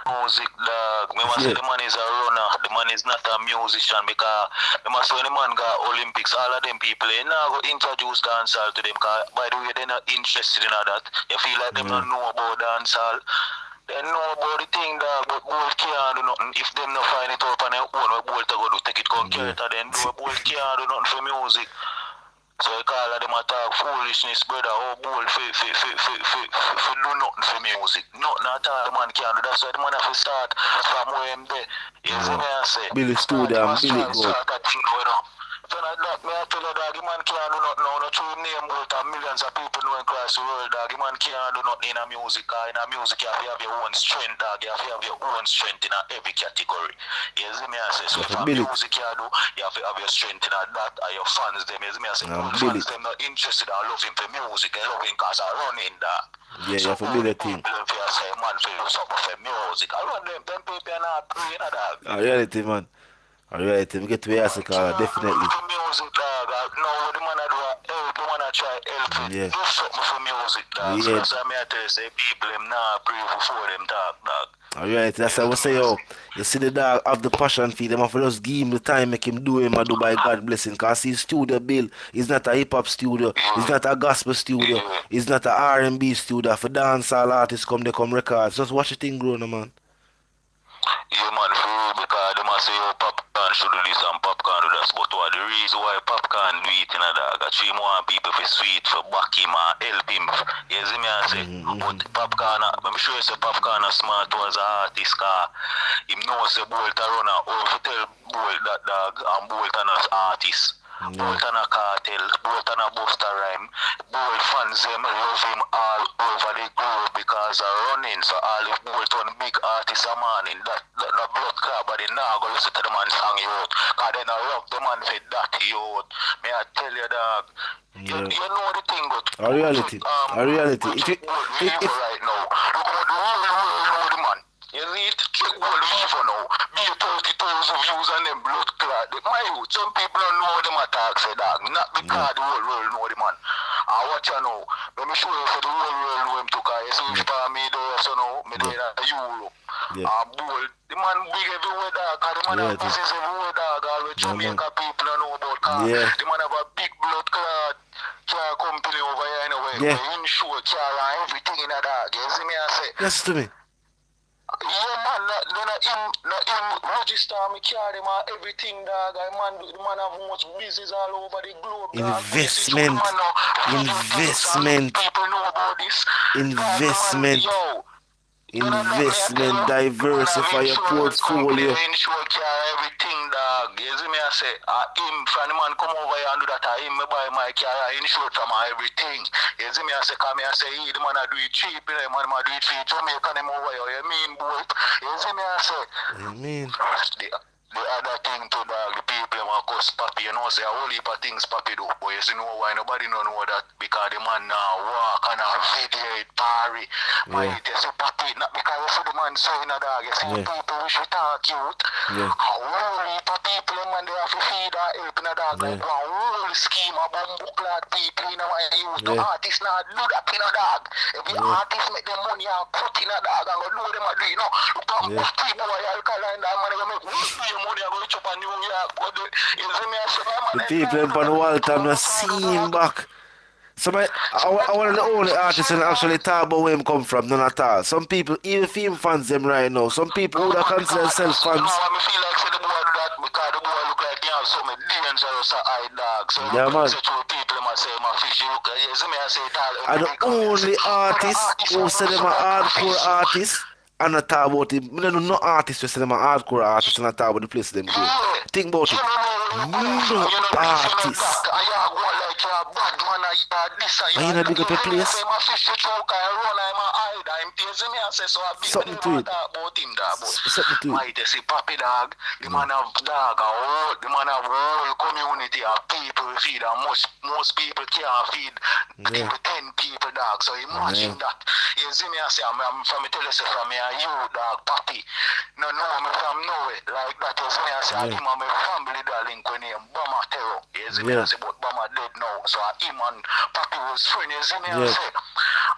Music, dog. Me must Yeah. say the man is a runner. The man is not a musician because me must say when the man got Olympics, all of them people, they now go introduce dancehall to them because by the way, they're not interested in all that. You feel like them don't know about dancehall. They know about the thing, dog, but both can't do nothing. If them not find it up on their own, what both to go do, take it concrete, then do both can't do nothing for music. So I call them a talk foolishness, brother. Oh, bold for do nothing for music. Nothing at all the man can do. That's why the man have to start from where I'm there. You see me I say? Billy Studio and Billy Go. Start that thing going on. So that me I tell you, dog, the man can't do nothing now. No true name out and millions of people know across the world, dog. The man can't do nothing in a music. In a music, you have to have your own strength, dog. You have to have your own strength in every category. You see me I say? So for music you do, you have to have your strength in that. And your fans, them, you see me I say? Fans, them not interested in loving for music. They loving because I run in that. Yeah, you have to build a thing. People if you say, man, for something for music. I run them people are not praying, dog. A reality, man. A reality. We get to Yasika, definitely. Music, dog. No, the man I do help, the man I try help. Yeah. Do something for music, dog. Yeah. So that's why I tell you, say people them not pray for them, dog. Alright, that's how I say, yo. You see the dog have the passion for them, have to just give him the time, make him do him, and do by God blessing. Cause his studio bill is not a hip hop studio, it's not a gospel studio, it's not a R&B studio. For dancehall artists come, they come records. Just watch the thing grow, no, man. Yeah, man, for real, because they must say, oh, Popcaan should do this and Popcaan do that. But what the reason why Popcaan do it, you know, dog, actually want people for sweet, for back him and help him. You see me, I say, but Popcaan, I'm sure you say Popcaan is smart as an artist, because him knows say Bolt a runner, or if you tell Bolt that dog, and Bolt as artist. Bolt and a Kartel, Bolt and a Busta Rhyme. Bolt fans them love him all over the globe because of running. So all if Bolt on big artists a man in that blood club, but they now go listen to the man song youth. Cause they not love the man for that youth. May I tell you, dog. Yeah. You know the thing, but A reality. A reality. If right now. Look at the know the man. You need to check World Vivo now. Be 30,000 views on them blood clot. My youth, some people don't know them attack, say dog. Not because the whole world know the man. I watch you now. Let me show you for the whole world know him too. Cause you see for me there, so now, me there in Europe. Bold. The man big everywhere, dog. Cause the man have business everywhere, dog. All with Jamaica people don't know about. Cause the man have a big blood clot. Car company over here anyway. Yeah. Insure, car and everything in a dog. You see me I say? yes to me. Yeah, man, not him register me carry my everything, dog. The man have much business all over the globe, dog. Investment. Investment. People know about this. Investment. Yo, Investment. Diversify your portfolio. Insure carry everything, dog. You see me, I say, him, from the man come over here and do that, him, me buy my car, insure from everything. You see me, I say, come here, I say, the man I do it cheap, you know, man I do it for Jamaica, them over here, you mean, boy? You see me, I say, You mean? The other thing to dog, the people them a cuss Papi, you know, say a whole heap of things Papi do, but you see know why nobody don't know that, because the man now walk and a video it party. But you see Papi, not because you see the man saying a dog, you see people wish we talk cute. A whole heap of people, the man they have to feed and help in a dog, like one whole scheme of bumbo clad people in a youth. The artists not do that in a dog. If the artists make them money and cut in a dog and go do them a do, you know, look at most people who are alkaline, that man they make money I go chop a New York. The people in the world have not seen back. So I one of the only artists that actually talk about where him come from, none at all. Some people, even film fans them right now. Some people would have considered themselves fans. I feel like the boy do that because the boy look like he have so many dangerous eye dogs. So yeah, man. People might say my fish look and the only artist who say them a hardcore artist and not talk about it. I don't know artists who say them a hardcore artist and not talk about the place them go. Think about it. No artist. Are you not big up your place? Something to it. Something to it. Might you see Papi dog, the man have dog, the man have whole community of people who feed, and most people can't feed 10 people dog, so imagine that. You see me, I say, I'm from tell you from me and you dog, Papi. No, me from nowhere, like that. You see me, I say, him and my family darling when he Bama Terror. You see me, I say, but Bama dead now, so him and Papi was friends, you see me, I say.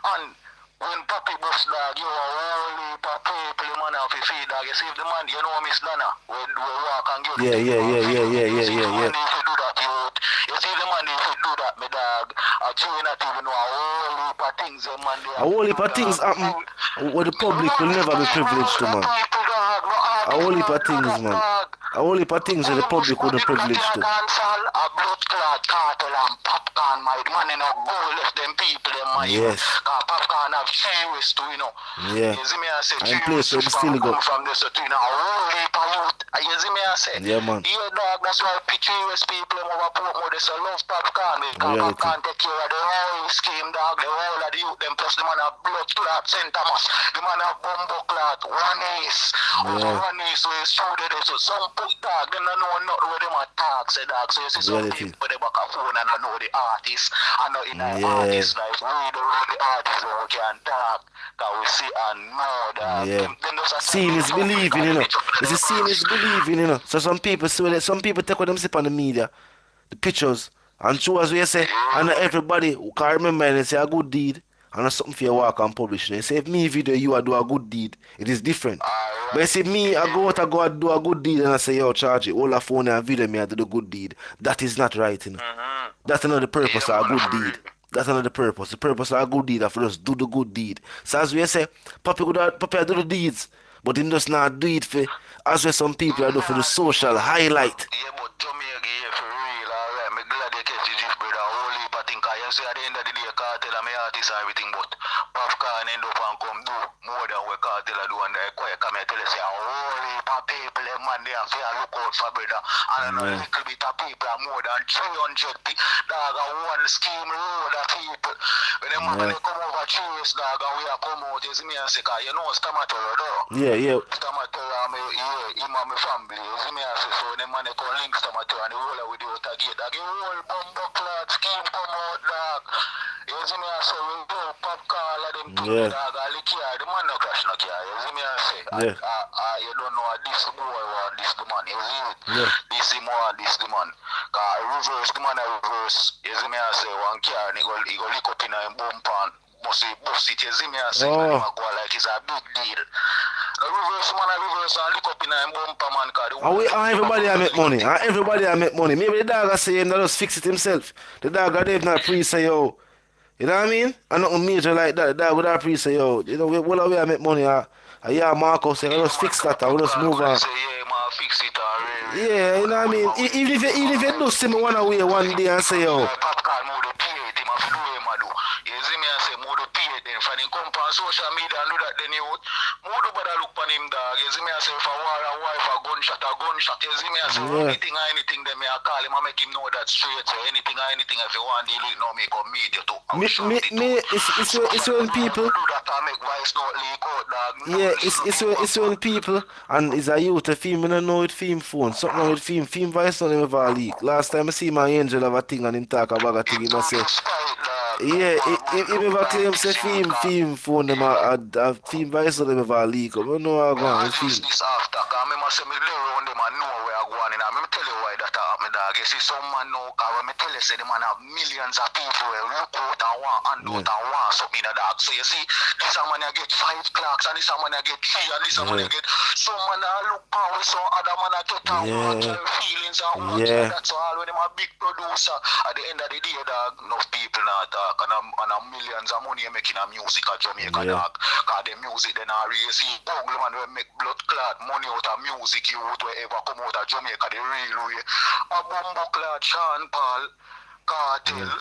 And when Papi bust dog, you are only Papi, the man have to feed dog. You see if the man, you know Miss Dana, we walk and give yeah. You see the man if you do that, you see the man if you do that, me dog. I tell you not even know a whole heap of things, man. A whole heap of things happen where the public will never be privileged to, man. A whole heap of things, man. A whole heap of things that the public wouldn't privilege to. A blood clot, Kartel and Popcaan, my man, you know, go left them people, them, my yes. Popcaan have serious too, you know. Yeah. You see me, I say, I'm place where still go. From this, you know, a whole heap of youth. You see me, I say, yeah, man. Yeah, dog, that's why pictures people, them over Portmore, they say, love Popcaan, because Popcaan take care of the whole scheme, dog, the whole of the youth, them plus the man have blood clot, St. Thomas, the man have bumbo clot, one ace, one ace, so it's true that so some put dog, them don't know nothing where them attack, say dog, so you see some people, they back a phone and I know the artist, I know in the artist life, we the artist who can talk, because we see and know that. Yeah. Seeing is believing, you know. You see, seeing is believing, you know. So some people take what them see on the media, the pictures, and show us what you say, and not everybody who can remember and say a good deed, and not something for you walk and publish. You say, if me video you do a good deed, it is different. But you see, me, I go and do a good deed, and I say, yo, charge it, all a phone and video me, I do the good deed. That is not right, you know. That's not the purpose of a good deed. That's not the purpose. The purpose of a good deed is for us do the good deed. So as we say, Papi do the deeds, but he does not do it for, as well some people do for the social highlight. Yeah, but Jamaica here for real, alright. I'm glad you catch the drift, brother. Whole heap of things. You see at the end of the day, Kartel and my artists and everything, but Popcaan end up and come do more than what Kartel do, and they quiet come here tell you say a whole heap of people, man, they have to look out for, brother. And a little bit of people are more than 300 people. Dog, one scheme road of people. When them man they come over chase, dog, and we are come out, you see me and say, you know Stamatoro, though. Yeah. Stamatoro, him and my family, you see me and say, so them man they come link Stamatoro and they roll with the outer gate. Dog, you whole bumbo clot scheme come out, dog. You see me and say, we do Popcaan, all of them people, dog, all the car, the man no crash no car, you see me and say, you don't know this boy or this the man, you see it? This the man, this the man. Cause reverse, the man a reverse, you see me and say, one car and he go lick up in a bumper and bust it, you see me and say, and he go like it's a big deal. The reverse man a reverse and lick up in a bumper, man, cause everybody I make money, everybody I make money. Maybe the dog I say him that just fix it himself. The dog I did not pre-say, yo. You know what I mean? I'm not major like that. The dog would have pre-say, yo. You know, well, we I make money, I Yeah, Marco say, let's fix that, and we just move on. Say, yeah, man, fix it already. Yeah, you know what I mean? Even if you do see me one away one day and say, yo, Popcaan more the pay it, him have to do him a do. You see me, I say more the pay it then. For him come on social media and do that then you more do better look on him dog. You see me, I say if a war a wife a gunshot. You see me, I say anything then me I call him and make him know that straight. So anything if you want deal with now me come meet you too. It's when people. Do that and make voice note leak out dog. Yeah, it's when people and it's a youth a film, I don't know with film phone. Something wrong with film voice don't ever leak. Last time I see my angel have a thing and him talk about a thing, him I say, yeah, he ever claim say film phone them a film voice don't ever leak. I don't know how I go on with film. This after, cause me must say me lay around them and know where I go on and I tell you why that happen dog. You see some man now, cause when me tell you say the man have millions of people who look out and want and out and want something in the dog. So you see, this a man you get 5 clocks and this a man you get 3 and this a man you get some man look power, so other man get and want feelings and want that's all when them a big producer. At the end of the day dog, enough people now talk and a millions of money making a music at Jamaica dog. Cause the music then are really see bungle man will make blood clot money out of music you would wherever come out of Jamaica the real way. A bumbo clot Sean Paul, Kartel.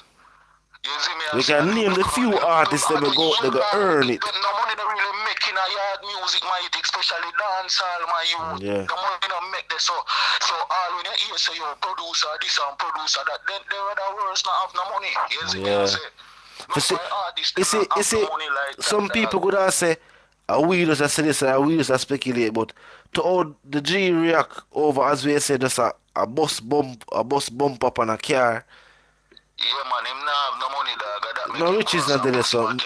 You see me? We can name the few artists that will go earn it. No money they really making a yard music, my youth, especially dancehall, my youth. Yeah. The money don't make this so all when you hear say you producer this and producer that, then the other words not have no money. You see me? You see, some people could have say, we just say this and we just speculate, but to all the G react over, as we say, just a bus bump up on a car. Yeah, man, him not have no money, dog. No, riches not there, so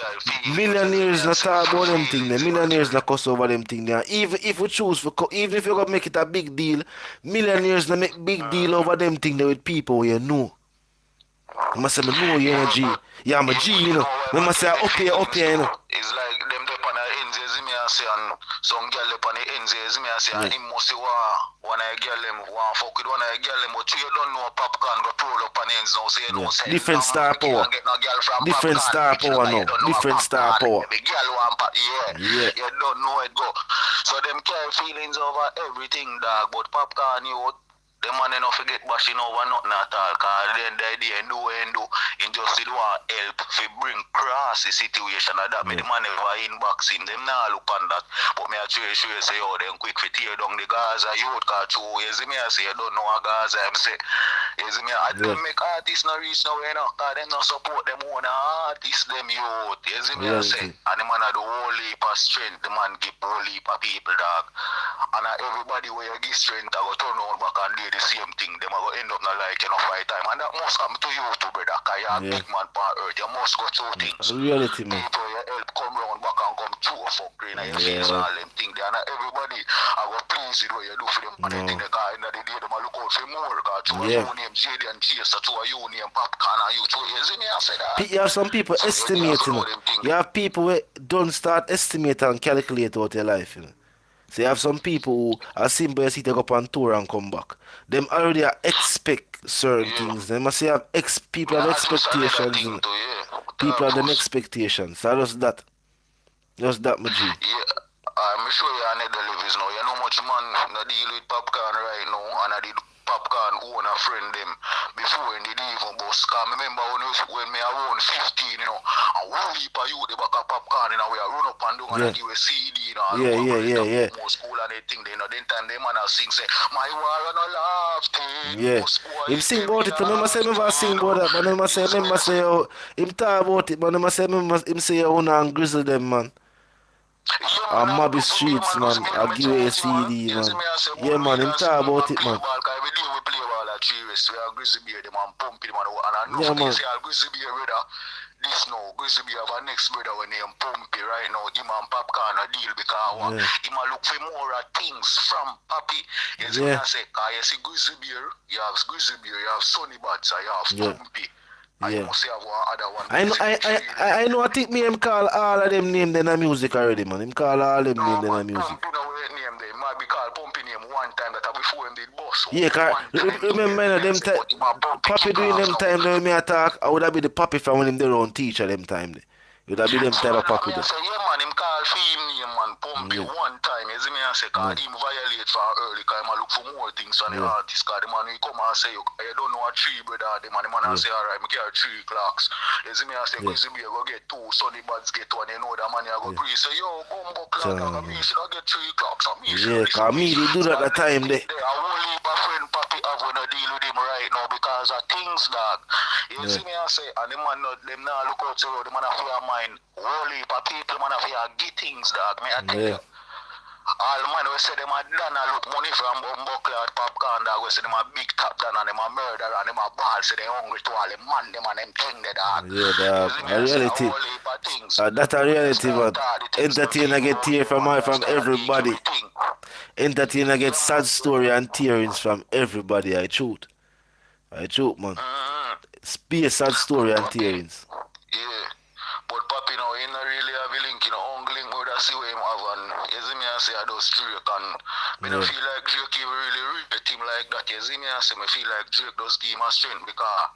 millionaires not talk about them thing there. Millionaires not cuss over them thing there. Even if we choose, even if you gonna make it a big deal, millionaires not make big deal over them thing there with people you know. I must say, I know you're a G. Yeah, I'm a G, you know. I must say, up here, you know. It's like them up on the ends, you me I say, and some girl up on the ends, you me I say, and him must say, one of the girl them, one fuck with one of the girl them, but you don't know Popcaan go pull up on the ends now, so you don't say, different star power. Different star power now. Different star power. The girl want yeah. You don't know it go. So them carry feelings over everything, dog, but Popcaan, you the man enough forget bashing over nothing at all, cause then the idea and do in just did want help to bring cross the situation and that me the man never inbox him, them now look on that. But me actually sure say them quick for tear down the Gaza youth cause you see me I say you don't know a Gaza I'm say you see me I don't make artists no reach nowhere now cause them not support them own artists them youth you see me I say and the man have the whole heap of strength the man give whole heap of people dog and everybody where you give strength I go turn on back and the same thing, them are going to end up not like fight time, and that must come to you too, brother, because you're a big man on earth, you must go through things. Reality, man. People, you help come round back and come through a fuck grain and your face and all them things there, and everybody, I go please with what you do for them, and they think because in the day, them look out for more, because to a you name JD and Chaser, to a you name Popcaan, and you to you see me, I say that. You have some people estimating, you have people who don't start estimating and calculate out your life, you know. So you have some people who are simple as they go up on tour and come back. Them already expect certain things. They must have people have expectations. You know. People have them expectations. So just that, my G. Yeah, I'm sure you are not the livers now. You know much man no deal with Popcaan right now, and I did Popcaan own a friend them before when they even bus. Cause I remember when me around 15, you know, and one heap of you the back of Popcaan, you know, we are run up and down and give a CD, you know, yeah. School and everything, you know, then time them man sing say, my war no laugh thing. Yeah. Him sing about it, but I say never sing about that, but I remember say him talk about it, but I say him say you and grizzle them man. Yeah, man, Mobby Streets, man. I give you a CD, man. Yeah, man, him talk about it, man. Yeah, man. This now, Grizzly Bear have a next brother when he Pumpy right now. Him and Popcaan a deal because him a look for more things from Papi. You see what I say? Because you see Grizzly Bear, you have Grizzly Bear, you have Sonny Bats, you have Pumpy. I must have one other one. I know. I think me him call all of them name in the music already, man. Him call all them name in the music. Pumpy no name them. Might be called Pumpy name one time that before him did boss. Yeah, cause remember them time. Papi doing them time when me attack. I would have been the Papi from when him the own teacher them time. It would have been them type of Papi. So yeah, man, him call him name man pump it one time, you see me, I say, because him violate for early, because I look for more things from the artist, because the man will come and say, you don't know a tree, brother, the man say, alright, I carry 3 clocks. You see me, I say, Quizzy B, go get 2, Sonny Buds get 1, you know that man, I go pre say, yo, bumbo clock, me should I get 3 clocks, and me should because me, they do that time there. I won't leave my friend Papi have when I deal with him right now, because of things, dog. You see me, I say, and the man, them now look out to the man of your mind, holy people, man of your get things, dog, me I tell you. All man we say them a done a look money from Bumbleclad Popcaan, dog. We say them a big top down and them a murder and them a ball, say they hungry to all the man them and them thing they dog. Yeah, dog. A reality. That's a reality, man. Entertainer get tear from everybody. Entertainer get sad story and tearings from everybody. I truth, man. Space sad story and tearings. Yeah. But Papi now, he not really have a link, only link with that see what him have, and you see me I say I just Drake, and me don't feel like Drake even really rate him like that, you see me I say, me feel like Drake does give him a strength, because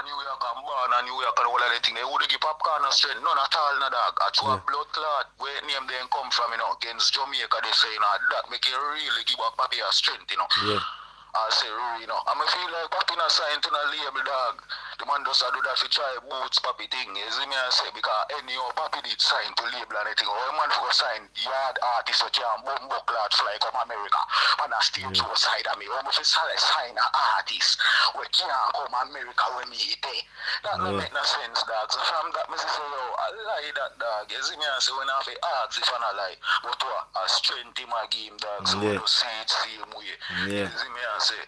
New York and Born and New York and all of the thing, they would give Popcaan a strength, none at all, no dog. I a blood clot, where name they come from, against Jamaica, they say, that make it really give a Papi a strength, Yeah. I say, I feel like Papi not signed to a label, dog. The man just do that for try boots Papi thing. You see me I say, because anyhow Papi did sign to label and anything. Or a man for sign yard artist that can bumbo cloud fly come America. And I still to side of me. Or if sign an artist we can't come America when me there. That don't make no sense, dog. So from that, I say, yo, I lie that, dog. You see me I say, when I have to ask if I not lie. But what? A strength in my game, dog. So we don't see it same way. You see me I say,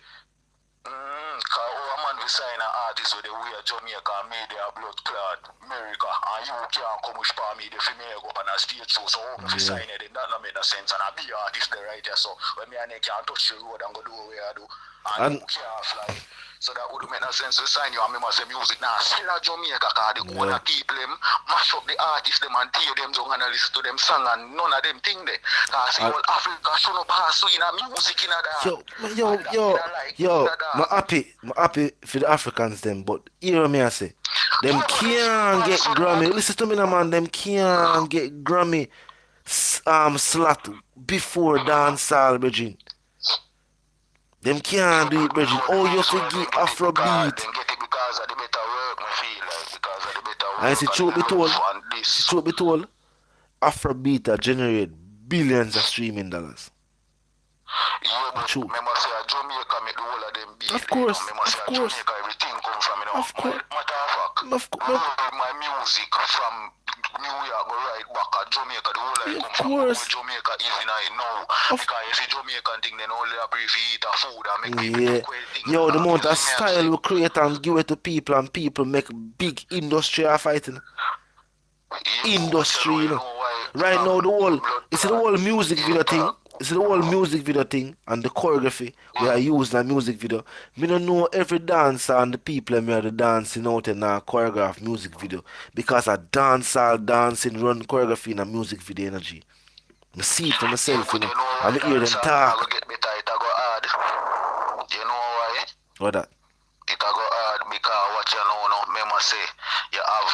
because a man will sign an artist with the way Jamaica made their blood clot America, and you can't come with me, the female go up on a stage show, so if you sign it, that don't make no sense, and I be artist there right there, so when me and they can't touch the road and go do what I do, and you can't fly. So that would make no sense to sign you and me must say music now. Still a Jamaica because the owner people them mash up the artists them and tear them down and listen to them song and none of them thing there. Because all Africa should not pass in a music in a that. Yo, I'm happy for the Africans them, but hear me I say, them can't get Grammy. Listen to me now man, them can't get Grammy slot before dancehall, Virgin. Them can't do it, Bridget. Oh, you forget Afrobeat. Them get it because of the better work, I feel like, because of the better work. And see, truth be told, Afrobeat generate billions of streaming dollars. Yeah, but remember say Jamaica make the whole of them big. Of course, Jamaica, everything come from, Of course. Matter of fact, my music from New York go right back at Jamaica, the whole of come from Jamaica is in it now. Because you see Jamaican thing, then only abbreviate food and make people things. Yo, the amount of style we create and give it to people and people make big industry are fighting. Industry, Right now, the whole music video thing. It's the whole music video thing and the choreography we are using in the music video. Me don't know every dancer and the people me are the dancing out in a choreographed music video because a dancer dancing run choreography in a music video energy. I see it for myself, and I hear them talk. You know why? What that? It go hard because what you know, remember say, you have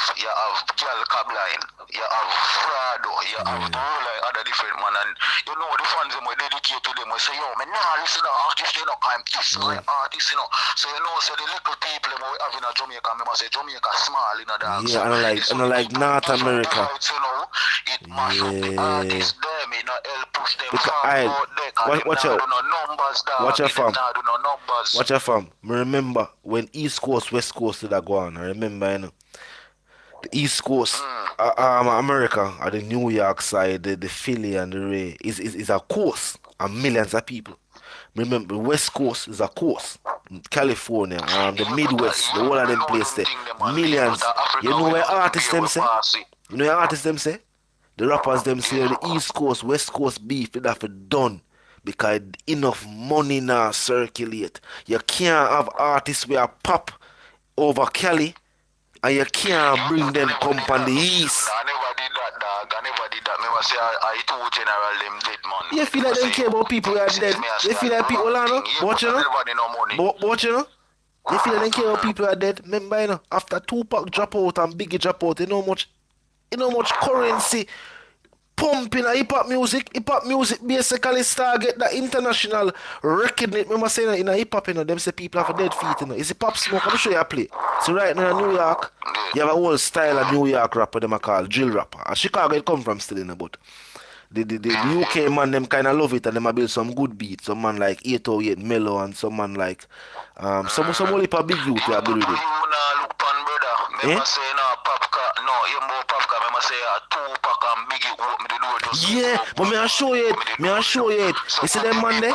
girl cabline, you have Frado, you have all like other different man, and you know the fans them we dedicate to them, we say, yo, man, nah, listen to artists, you know, I'm this my artist, you know. So you know, so the little people them we have in Jamaica, remember say Jamaica small in a dance. Yeah, and I like North America. You know, it mash up the artists them, it not help push them forward there, watch out. Watch your fam. Watch your fam. Remember when East Coast, West Coast did that go on? I remember, the East Coast, America, or the New York side, the Philly and the Ray is a coast, and millions of people. Remember, the West Coast is a coast. California, the Midwest, the whole of them places there, millions. You know where artists them say? You know where artists them say? The rappers them say the East Coast, West Coast beef, they have it done. Because enough money now circulate. You can't have artists where pop over Cali and you can't bring them come on the east. I never did that, dog. I never did that. Remember say I told General them dead man. You feel like they care about people who are dead. You feel like people are no? Watch you know? Watch you know? You feel like they care about people who are dead. Remember you know, after Tupac drop out and Biggie drop out, you know much You know how much currency pumping a hip hop music. Hip hop music basically start get the international recognition. Remember saying that in a hip hop, you know, them say people have a dead feet, you know. It's a Pop Smoke. I'm sure you play. So right now in New York, you have a whole style of New York rapper them I call drill rapper. And Chicago it come from still, you know, but the UK man them kinda love it and them a build some good beats. Some man like 808 Mellow and some man like some whole heap of big youth they build with it. Look pan brother. Remember say Popcaan, no, you more Popcaan. Remember say Tupac and Biggie open me the door just. Yeah, but me I show you it. Me I show you it. You see them man there?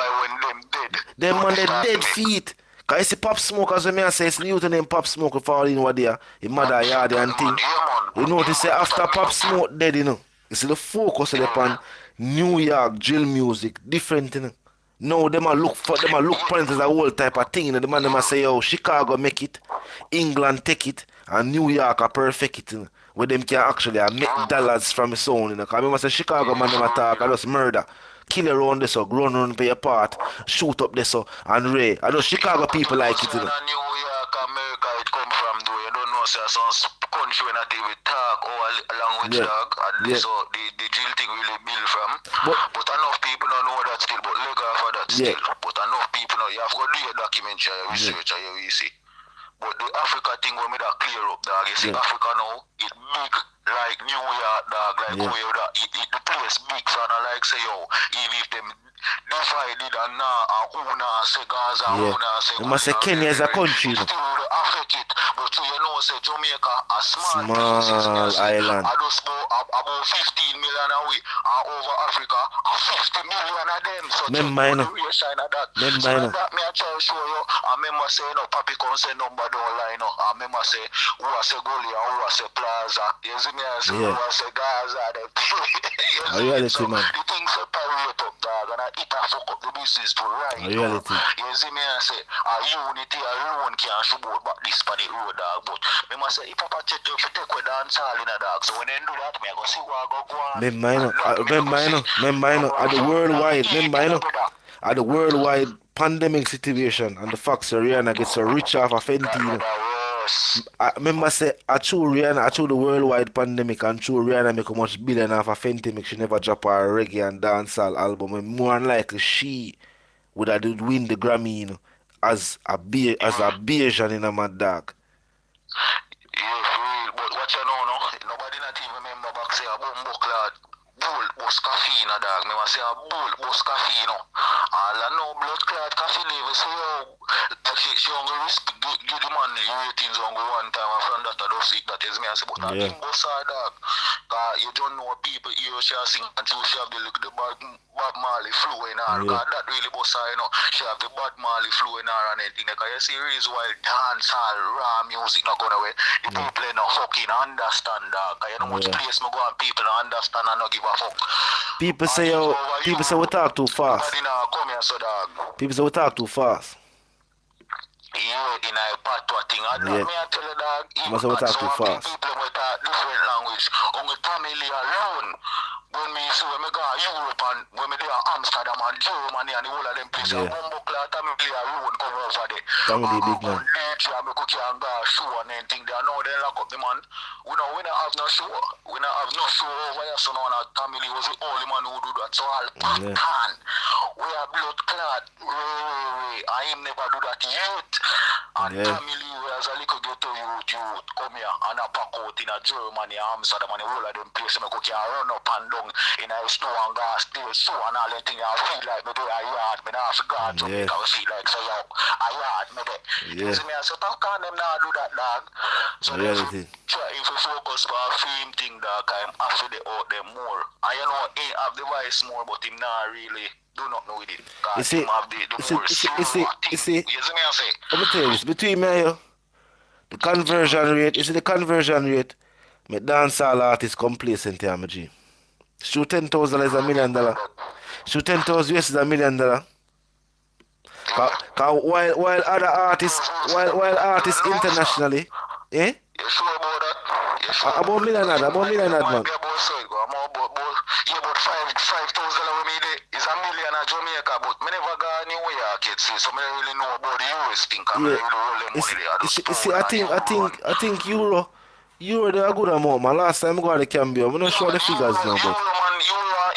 Them man they dead feet. Cause you see Pop Smoke as me I say it's the youth name Pop Smoke for all in what there. His mother yard and thing. You notice say after Pop Smoke dead, you know. You see the focus upon New York drill music, different, you know. Now them a look upon it as a whole type of thing, you know. The man them a say, yo, Chicago make it, England take it, and New York a perfect it, you know. Where them can actually make dollars from his own, you know. Cause I remember say Chicago man them attack and just murder. Kill around this so, run around for your part, shoot up this so, and Ray. I know Chicago people like it, you know. New York, America, it come from though. You don't know, say some country when I deal with talk or language talk, and so the drill thing really build from. But enough people don't know that still, but legal for that still. But enough people know you have got to do your documentary, your research, and your see. But the Africa thing when me that clear up, dog. You see, Africa now, it big like New York, dog, like where that the place big for like say yo, even if them divided and now who now say Gaza, who now say you must say Kenya is a country. Still affect it, but you know say Jamaica a small island. I just go about 15 million away, and over Africa 50 million of them. So Member, that me I try to show you. I remember say no, Papi come say number don't lie no. I remember say who I say Gully and who I say Plaza. You see me I say who I say Gaza. Reality, man. The things separate up, dog, and it a fuck up the business to right. Reality. You see me I say a unity alone can't show about this for the road, dog. But me must say if Papa check you take with dance all in a dog. So when they do that, me I go see what I go on. Remember, at the worldwide, at the worldwide pandemic situation and the fact that Rihanna gets so rich off of Fenty, you know. I remember say I through Rihanna, I through the worldwide pandemic and through Rihanna make a much billion off of Fenty make she never drop her reggae and dancehall album and more than likely she would have win the Grammy, you know, as a Bayesian in a mad dog. Yeah, but what you know, no? Nobody not even remember back say a bumbo clad bull bus coffee, no dog. Me must say a bull bus coffee, no. All I know blood clad coffee level say yo, she only risk give the man the ratings on go one time and from that I don't see that is me I say but not him boss her dog. Cause you don't know people here she sing and she have the Bob Marley flowing her. Cause that really boss her, you know. She have the Bob Marley flowing her and anything. Cause you see the reason why dancehall, raw music not going away. The people not fucking understand dog. Cause you know much place me go and people don't understand and not give a fuck. People say we talk too fast. Nobody now come here so dog. People say we talk too fast. Yeah, in a part to a thing. I don't me I tell you dog. Must we talk too fast. People will talk different language. On the family alone. When me see when me go to Europe and when me there Amsterdam and Germany and the whole of them places, bumbo cloth family alone come over there. Family big man. Nature and me cook and go show and anything there. Now they lock up the man. We don't have no show. We don't have no show over here. So now our family was the only man who do that. So all Popcaan. We are blood clot. I him never do that yet. And family as a little ghetto youth come here and a pack out in a Germany, Amsterdam and the whole of them places. Me cook and run up and down in a snow and gas still so and all that thing I feel like me do a yard. Me not have to go to me I feel like so yo a yard me there. You see me I say Popcaan them now do that dog. So try if you focus for a film thing dog I'm after the out them more. And you know he have the voice more but him not really do not know with it. You see, you see, let me tell you this, between me and you, the conversion rate, you see the conversion rate, my dancehall artist complacent here, my G. Shoot $10,000 is $1 million. Shoot 10,000 US is $1 million. While other artists, while artists internationally, eh? You sure about that? About $1 million, man. Yeah, about 5,000 we made it. It's $1 million in Jamaica, but me never got New York yet, so me don't really know about the US thing. I really roll them money there. You see, I think Euro You were a good amount, man. Last time I got the Cambio, I'm not sure the figures now, but. Man,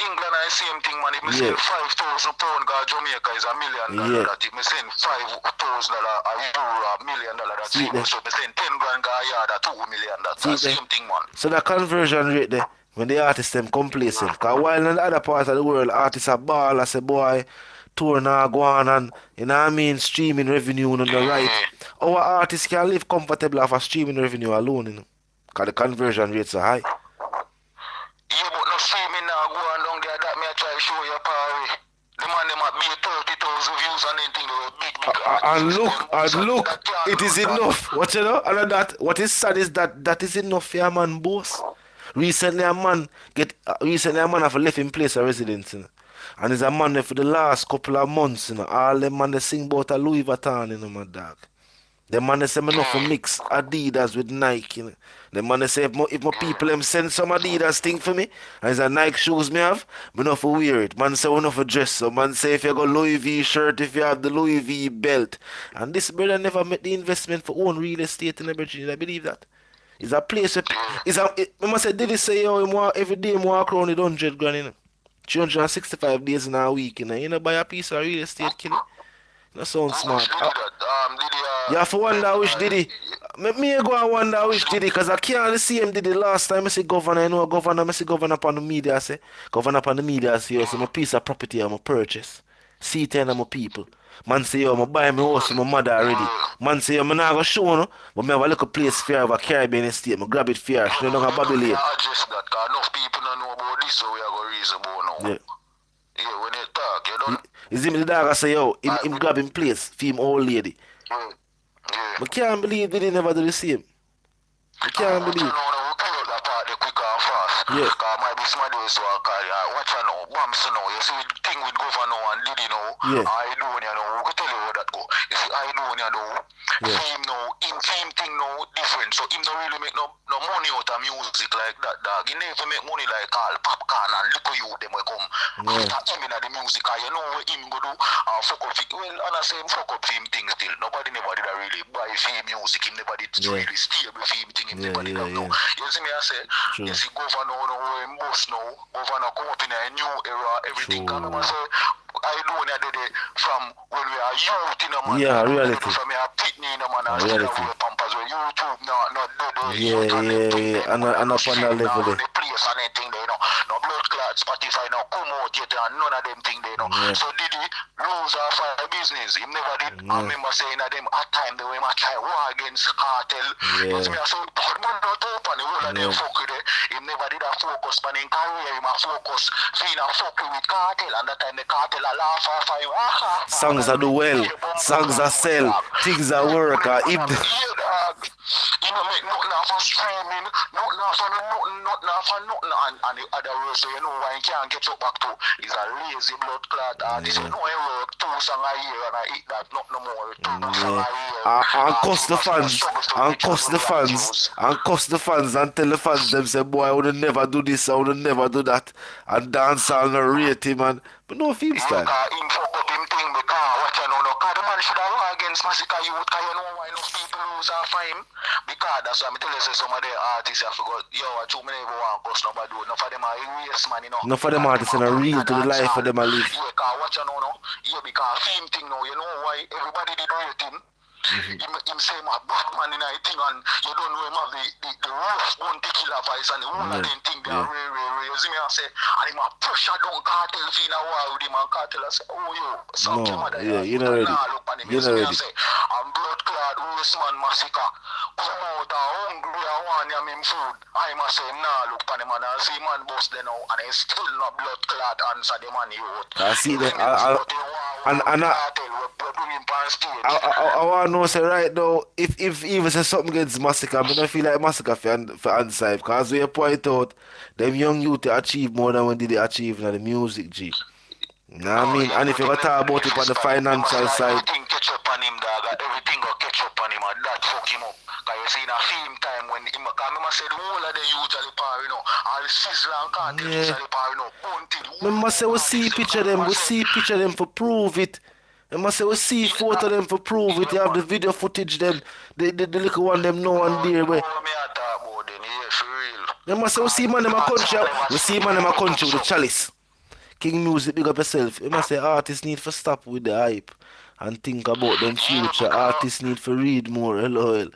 England are the same thing, man. If me send £5,000 because Jamaica is $1 million, that if me send $5,000 a euro, $1 million, that's equal. So me send 10 grand a yard, that's $2 million. That's the same thing, man. So the conversion rate there, when the artists them complacent, because while in the other part of the world, artists are ball, I say, boy, tour now go on and, you know what I mean, streaming revenue on the right. Our artists can live comfortable off of streaming revenue alone, you know, because the conversion rates are high. Yeah, but no streaming now go on down there, that me I try to show you power. The man them at me 30,000 views and anything, and look, it is enough. What you know? And that, what is sad is that is enough for a man boss. Recently a man have left in place of residence, you know? And is a man there for the last couple of months, you know. All them man they sing about a Louis Vuitton, you know, my dog. The man they say me enough to mix Adidas with Nike, you know. The man they say if my people them send some Adidas thing for me, and it's a Nike shoes me have, me enough to wear it. Man say we enough to dress so. Man say if you got Louis V shirt, if you have the Louis V belt. And this brother never made the investment for own real estate in everything. I believe that. It's a place where I must say, did he say yo, every day him walk around with 100 grand, you know? 365 days in a week, you know. You know, buy a piece of real estate, kill it. That sounds smart. You have to wonder which did he. Me go and wonder which did he, because I can't see him did it last time. I say governor, you know, governor, I say governor upon the media, I say. Governor upon the media, I say, yo, so my piece of property I'm a purchase. See 10 of my people. Man say, yo, I buy my house for my mother already. Man say, yo, I'm not going to show no, but I have a little place for her of a Caribbean estate. I grab it for her. She don't have a Babylon. I address that, because enough people don't know about this, so we are going to reason about now. Yeah. Yeah, when you talk, you don't... Is him the dog I say, yo, him grab him place for him old lady. Yeah. I can't believe they never do the same. I can't believe. Yeah. Because might be somebody else who are carry watch you know, Bams now. You see the thing with governor and Diddy now. Yeah. Aidonia now. We can tell you how that go. You see Aidonia now. Yeah. Him now, him thing now different. So him don't really make no money out of music like that, dog. He never make money like all Popcaan and little you them will come. After him in the music, you know what him go do? Fuck up. Well, and I say him fuck up him thing still. Nobody never did really buy him music. Him never did really stable for him thing. Him never did that now. You see me I say, you see governor now him boss now. Governor come up in a new era, everything. Can I say Aidonia did it from when we are youth in a man. Yeah, reality. From a pitney in a man and still have pampers where YouTube not do Yeah. And up on that level there. The place and anything there, you know. No blood clot, Spotify now come out yet and none of them thing there, you know. So did he lose off a business? He never did. I remember saying that them at time they were try war against Kartel. You see me I say, but man not open the whole of them fuck with it. He never did a focus on in career, he must focus. Seeing a fuck with Kartel and that time the Kartel a laugh off of him. Songs are do well, songs are sell, things are work. If the... You know, make nothing off of streaming, nothing off of nothing, and the other words, so you know why you can't get you back to is a lazy blood clot artist. You know I work 2 songs a year and I eat that not no more. 2 songs a year. And cost the fans, and cost the fans, and tell the fans them say, boy, I would never do this, I would never do that, and dance all and rate him, man. But no film style. Him fuck up him thing because what you know, the man should have war against Massacre Youth, because you know why enough people lose off of him. Because that's why I tell you, say some of the artists have forgot, yo, I too many people want cuss nobody do. Enough of them are erased, man, you know. Enough of them artists are real to the life of them I live. Yeah, because what you know, yeah, because film thing now, you know why everybody did rate him. Him say my Batman in a thing and you don't know him have the rough one tequila voice and the whole of them thing they are rare. You see me I say, and him a pressure down Kartel feel a war with him and Kartel I say, oh yo, some mother you know already. You know already. I'm blood clad race man massacre. Come out and hungry and want him food. I must say nah look on him and I see man boss there now and he still not blood clad answer the man youth. I see that I want to know say right now if even say something against Massacre, I don't feel like Massacre for answer because we point out them young youth achieve more than when did they achieve in the music G. You know what I mean? And if you talk about it on the financial side, everything catch up on him, dog. Everything go catch up on him and that fuck him up. Because you see in a film time when him, because I say the whole of the usually power, you know, all the sizzle and Kartel usually power, you know, until... I must say we see picture them for prove it. I must say we see photo them for prove it. You have the video footage them, the little one them know and there where... They must say, we see man in my country. We see man in my country with the chalice. King Music, big up yourself. You must say artists need to stop with the hype and think about them future. Artists need to read more. LOL.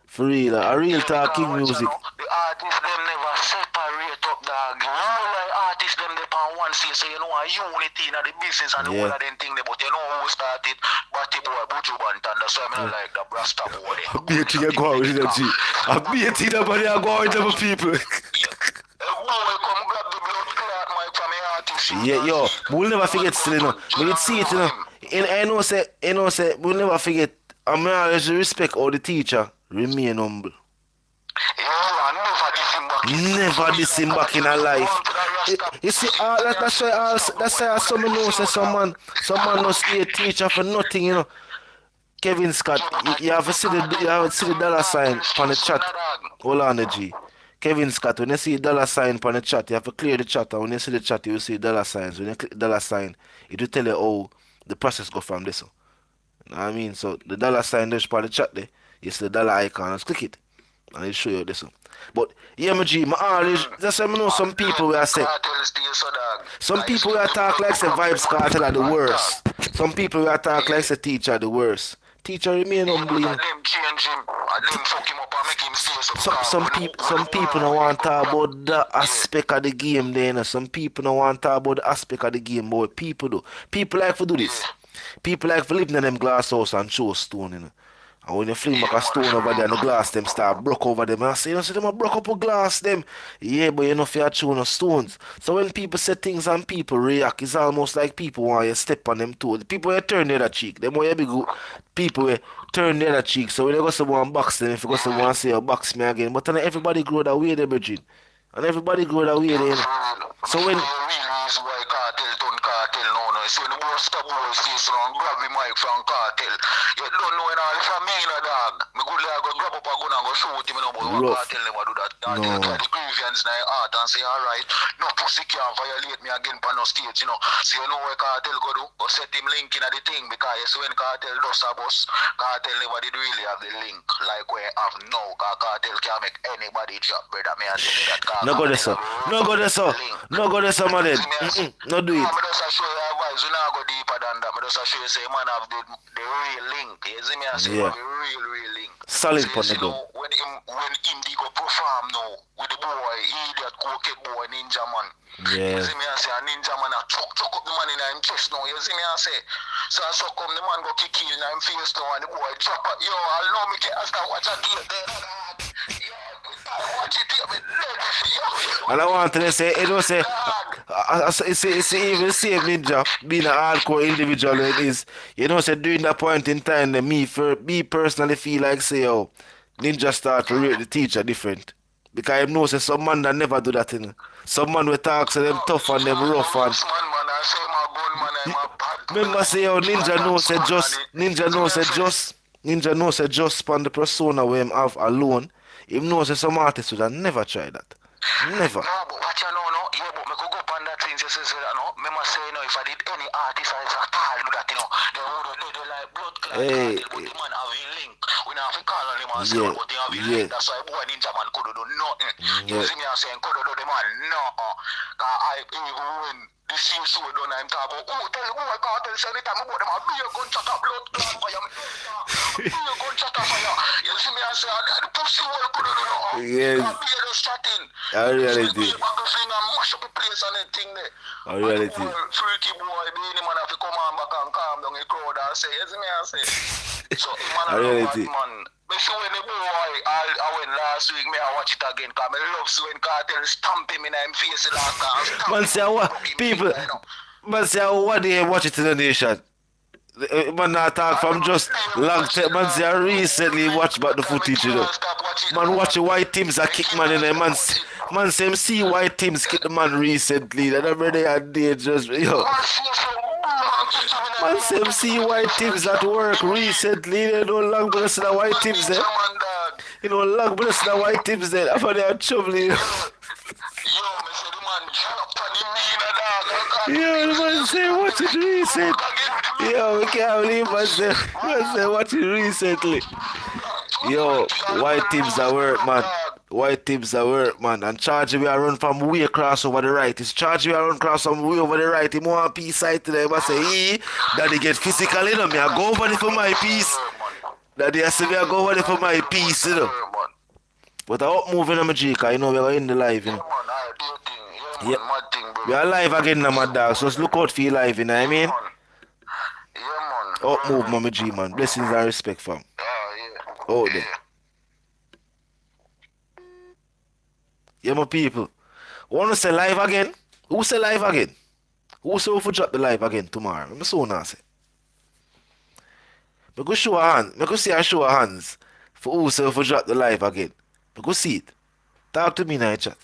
For real, a real talk King Music. The artists them never separate up, dog. You like artists them they on one stage, so you know a unity in the business and the whole of them thing there, but you know who started Batty Boy, Buju Bantan, that's why I like the Brasta boy there. I bet you go out with them, G. I bet you nobody go out with them people. Yeah, yo, we'll never forget still, you know. We need see it, you know. And I know say, we'll never forget. I mean, I always respect all the teacher. Remain humble. Never diss him back in our life. You see, that's why some know say some man must be a teacher for nothing, you know. Kevin Scott, you have to see the dollar sign on the chat. Hold on, G. Kevin Scott, when you see dollar sign on the chat, you have to clear the chat, and when you see the chat, you will see dollar signs. When you click dollar sign, it will tell you how the process go from this. You know what I mean? So the dollar sign there's part of the chat there. You see the dollar icon, just click it, and it'll show you this. But yeah, my G, my always, that's why I know some people where I say, some people where talk like say Vybz Kartel are the worst. Some people where talk like say teacher are the worst. Teacher remain humble. Some people don't want to talk about the aspect of the game there, you know. Some people don't want to talk about the aspect of the game, but what people do. People like to do this. People like to live in them glass house and show stone, you know. And when you fling back a stone over there and the glass them start broke over them, and I say, you know, see them a broke up a glass them. Yeah, but you know if you chew no stones. So when people say things and people react, it's almost like people want you to step on them toes. People you turn the other cheek. Them want you be good. People you turn the other cheek. So when you go to one box them, if you go to one say, oh, box me again. But then everybody grow that way, they virgin. And everybody grow that way, they, you know. So when so when the worst of boys face around, grab the mic from Kartel. You don't know all if I'm mean a dog. Me good like go grab up a gun and go shoot him, you know, but Kartel never do that. Kartel try the grievance in the heart and say, alright, no pussy can't violate me again on no stage, you know. So you know where Kartel go do? Go set him link in the thing, because you see when Kartel does a bus, Kartel never did really have the link like where I have now, because Kartel can't make anybody drop, brother. Me and tell you that Kartel. No go there, sir. No go there, sir. No go there, sir, man. No do it. You now go deeper than that. But just show you say man have the real link. You see me? I say the real link. Solid so, on the go. When him go perform now with the boy, idiot cocaine boy, ninja man. Yeah. You see me? I say a ninja man a chuck up the man in him chest now. You see me? I say so come the man go kick in him face now and the boy drop it. Yo, I know me can't start watch a game there. And I want to say, you know, say, it's even same ninja being an hardcore individual it is. You know, say during that point in time, me personally feel like say, oh, ninja start to rate the teacher different. Because I know say some man that never do that, you know. Some man will talk to them tough and them rough and remember say, oh, ninja knows say just on the persona where him have alone. Him knows that some artists would have never tried that. Never. No, but what you know, no? Yeah, but me could go up on that thing, you say, no? Remember say, you know, if I did any artist I at all do that, you know, they would like blood clot, but the man have a link. We don't have to call on him and say, but they have a link. That's why boy ninja man could do nothing. You see me saying, could do the man? No. Because I even when the same show done, I'm talking about, oh, tell the boy Kartel say anytime about them, I'll be a gunshot of blood clot fire. Be a gunshot of fire. You see me say, the pussy boy could do nothing. Yes. Be a chatting. I really do. Mash up the place and everything there. I really do. Freaky boy, being man have to come on back and calm down the crowd and say, you see me I say. So man I really do. Man. Me show when the boy I went last week, me I watch it again, because I love so when Kartel stamp him in his face last time. Man say what people man say what they watch it in the nation. Man not talk from just long time. Man say I recently watch back the footage, you know. Man watch the white teams that kick man in there. Man say him see white teams kick the man recently. That every day and day just yo. Man say him see white teams at work recently. They don't long but see the white teams there. You know long but see the white teams there. After they are troubling. Yo, the man say watch it recent. Yo, we can't believe man say watch it recently. Yo, white teams at work, man. White teams are work, man. And charge we are run from way across over the right. It's charge we are run across from way over the right. He want peace side to them. I say, daddy get physical, you know. Me, I go over there for my peace. Daddy, I say, me, I go over there for my peace, you know. But I up moving on my Jamaica, you know, we're in the live, you know. Yeah, mad thing, bro. We are live again now, my dog. So let's look out for you live, you know what I mean? Yeah, man. Up move, Mama G, man. Blessings and respect, fam. Yeah. Out there. Yeah, my people. Wanna say live again? Who say live again? Who say we for drop the live again tomorrow? I'm so nasty. Me go show a hand. Me go see a show of hands for who say we for drop the live again. Me go see it. Talk to me in the chat.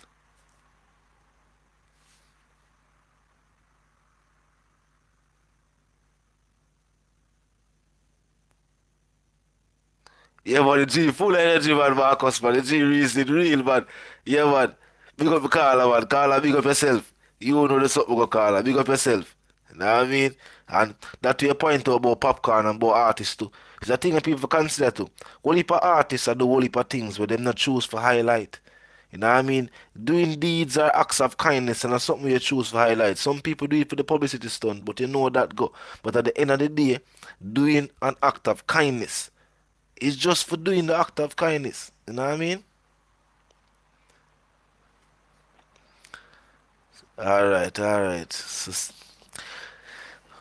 Yeah, man, the G full energy, man, Marcus, man. The G reason real, man. Yeah, man. Big up Carla, man. Carla, big up yourself. You know the something go Carla. Big up yourself. You know what I mean? And that to your point about Popcaan and about artists too. It's a thing that people consider too. Whole heap of artists are the whole heap of things where them not choose for highlight. You know what I mean? Doing deeds are acts of kindness and that's something you choose for highlight. Some people do it for the publicity stunt, but you know that go. But at the end of the day, doing an act of kindness is just for doing the act of kindness. You know what I mean? Alright. So,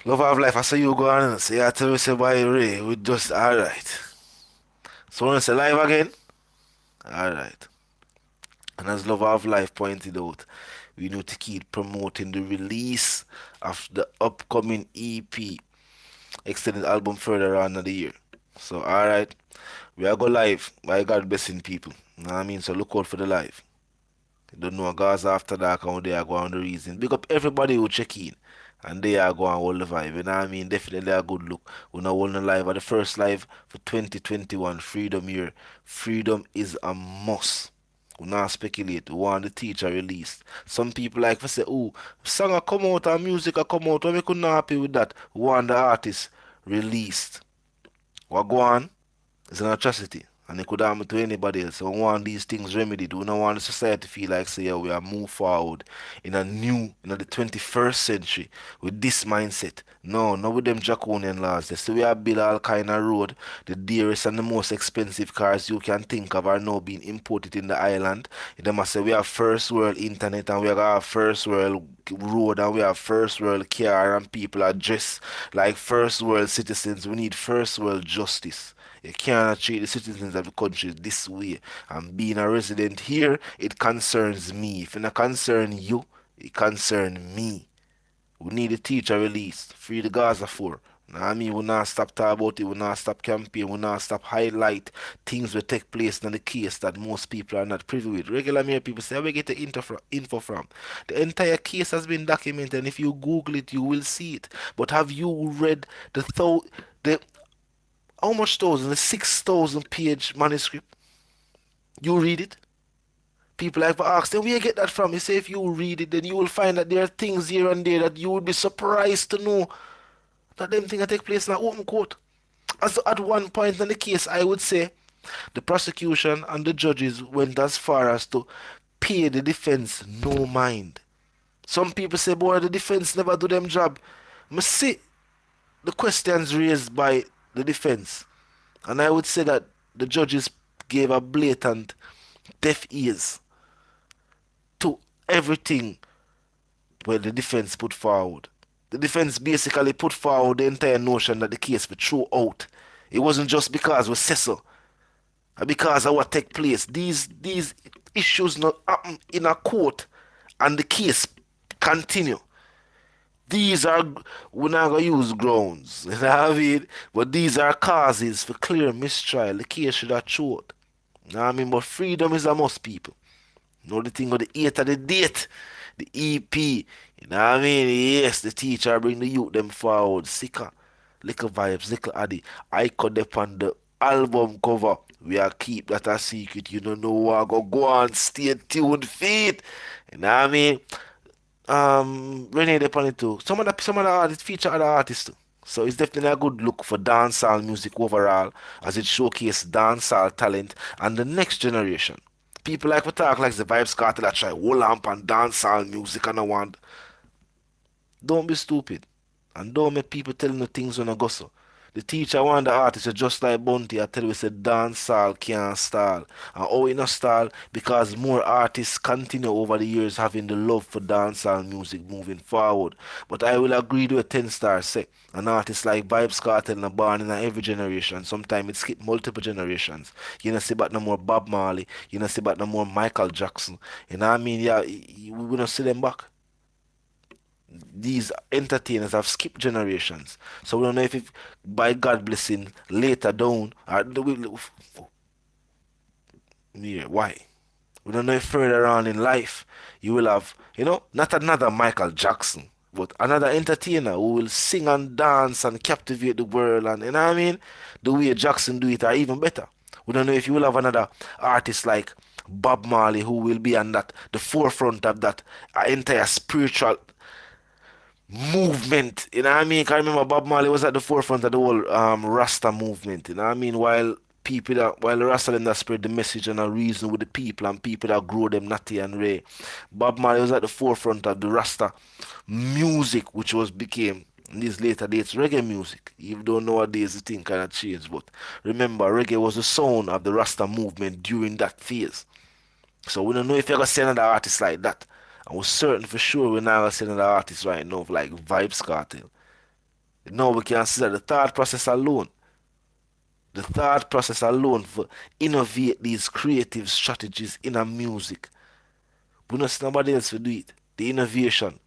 love of life, I say you go on and say, I tell you, say, by Ray, we just, alright. So, when I say live again, alright. And as Love of Life pointed out, we need to keep promoting the release of the upcoming EP, extended album further on in the year. So, alright, we are go live by God blessing people. You know what I mean? So, look out for the live. You don't know Gaza after dark and they are going the reason. Big up everybody who check in. And they are going hold the vibe. You know what I mean? Definitely a good look. We're not holding live at the first live for 2021. Freedom year. Freedom is a must. We not speculate. We want the teacher released. Some people like to say, oh, song a come out and music a come out. We could not happy with that. We want the artist released. What go on is an atrocity. And it could happen to anybody else. So we want these things remedied. We don't want the society to feel like, say, yeah, we are move forward in a new, the 21st century with this mindset. No, not with them draconian laws. They say we have built all kind of road. The dearest and the most expensive cars you can think of are now being imported in the island. They must say we have first world internet and we have first world road and we have first world car and people are dressed like first world citizens. We need first world justice. You cannot treat the citizens of the country this way. And being a resident here, it concerns me. If it not concern you, it concerns me. We need the teacher released. Free the Gaza for. Now I mean, we not stop talking about it. We not stop campaign. We not stop highlight things that take place in the case that most people are not privy with. Regular mere people say, where we get the info from? The entire case has been documented. And if you Google it, you will see it. But have you read the how much thousand? The 6,000 page manuscript. You read it. People like to ask them where you get that from. You say if you read it, then you will find that there are things here and there that you would be surprised to know that them things take place in an open court. As at one point in the case, I would say the prosecution and the judges went as far as to pay the defense no mind. Some people say, boy, the defense never do them job. I see the questions raised by the defense, and I would say that the judges gave a blatant deaf ears to everything where the defense put forward. The defense basically put forward the entire notion that the case was thrown out. It wasn't just because we say so, because of what take place. These issues not happen in a court, and the case continue. These are, we're not going to use grounds, you know what I mean? But these are causes for clear mistrial. The case should have showed. You know what I mean? But freedom is a must, people. You know the thing of the 8th of the date, the EP, you know what I mean? Yes, the teacher bring the youth them forward. Sicker, little vibes, little addy. I could on the album cover. We are keep that a secret. You don't know what go on, stay tuned, feet. You know what I mean? Renee upon it too. Some of the artists feature other artists too. So it's definitely a good look for dancehall music overall, as it showcases dancehall talent and the next generation. People like to talk like the Vybz Kartel that try hold on and dancehall music and I want. Don't be stupid. And don't make people telling you things when I go so. The teacher want the artist just like Bunty. I tell you, say dancehall can't stall. And how it not stall? Because more artists continue over the years having the love for dancehall music moving forward. But I will agree with a 10 star say. An artist like Vybz Kartel na born in every generation. Sometimes it skip multiple generations. You know see about no more Bob Marley. You know see about no more Michael Jackson. You know what I mean? Yeah, we don't see them back. These entertainers have skipped generations. So we don't know if by God blessing later down or why? We don't know if further on in life you will have, not another Michael Jackson, but another entertainer who will sing and dance and captivate the world and you know what I mean? The way Jackson do it or even better. We don't know if you will have another artist like Bob Marley who will be on the forefront of that entire spiritual movement, you know what I mean? 'Cause I remember Bob Marley was at the forefront of the whole Rasta movement, you know what I mean? While the Rasta them that spread the message and a reason with the people and people that grow them natty and ray. Bob Marley was at the forefront of the Rasta music, which became in these later dates reggae music. Even though nowadays the thing kind of changed, but remember reggae was the sound of the Rasta movement during that phase. So we don't know if you're gonna see another artist like that. And we're certain for sure we're not gonna see another artist right now like Vybz Kartel. Now we can see that the thought process alone for innovate these creative strategies in a music. We don't see nobody else to do it. The innovation.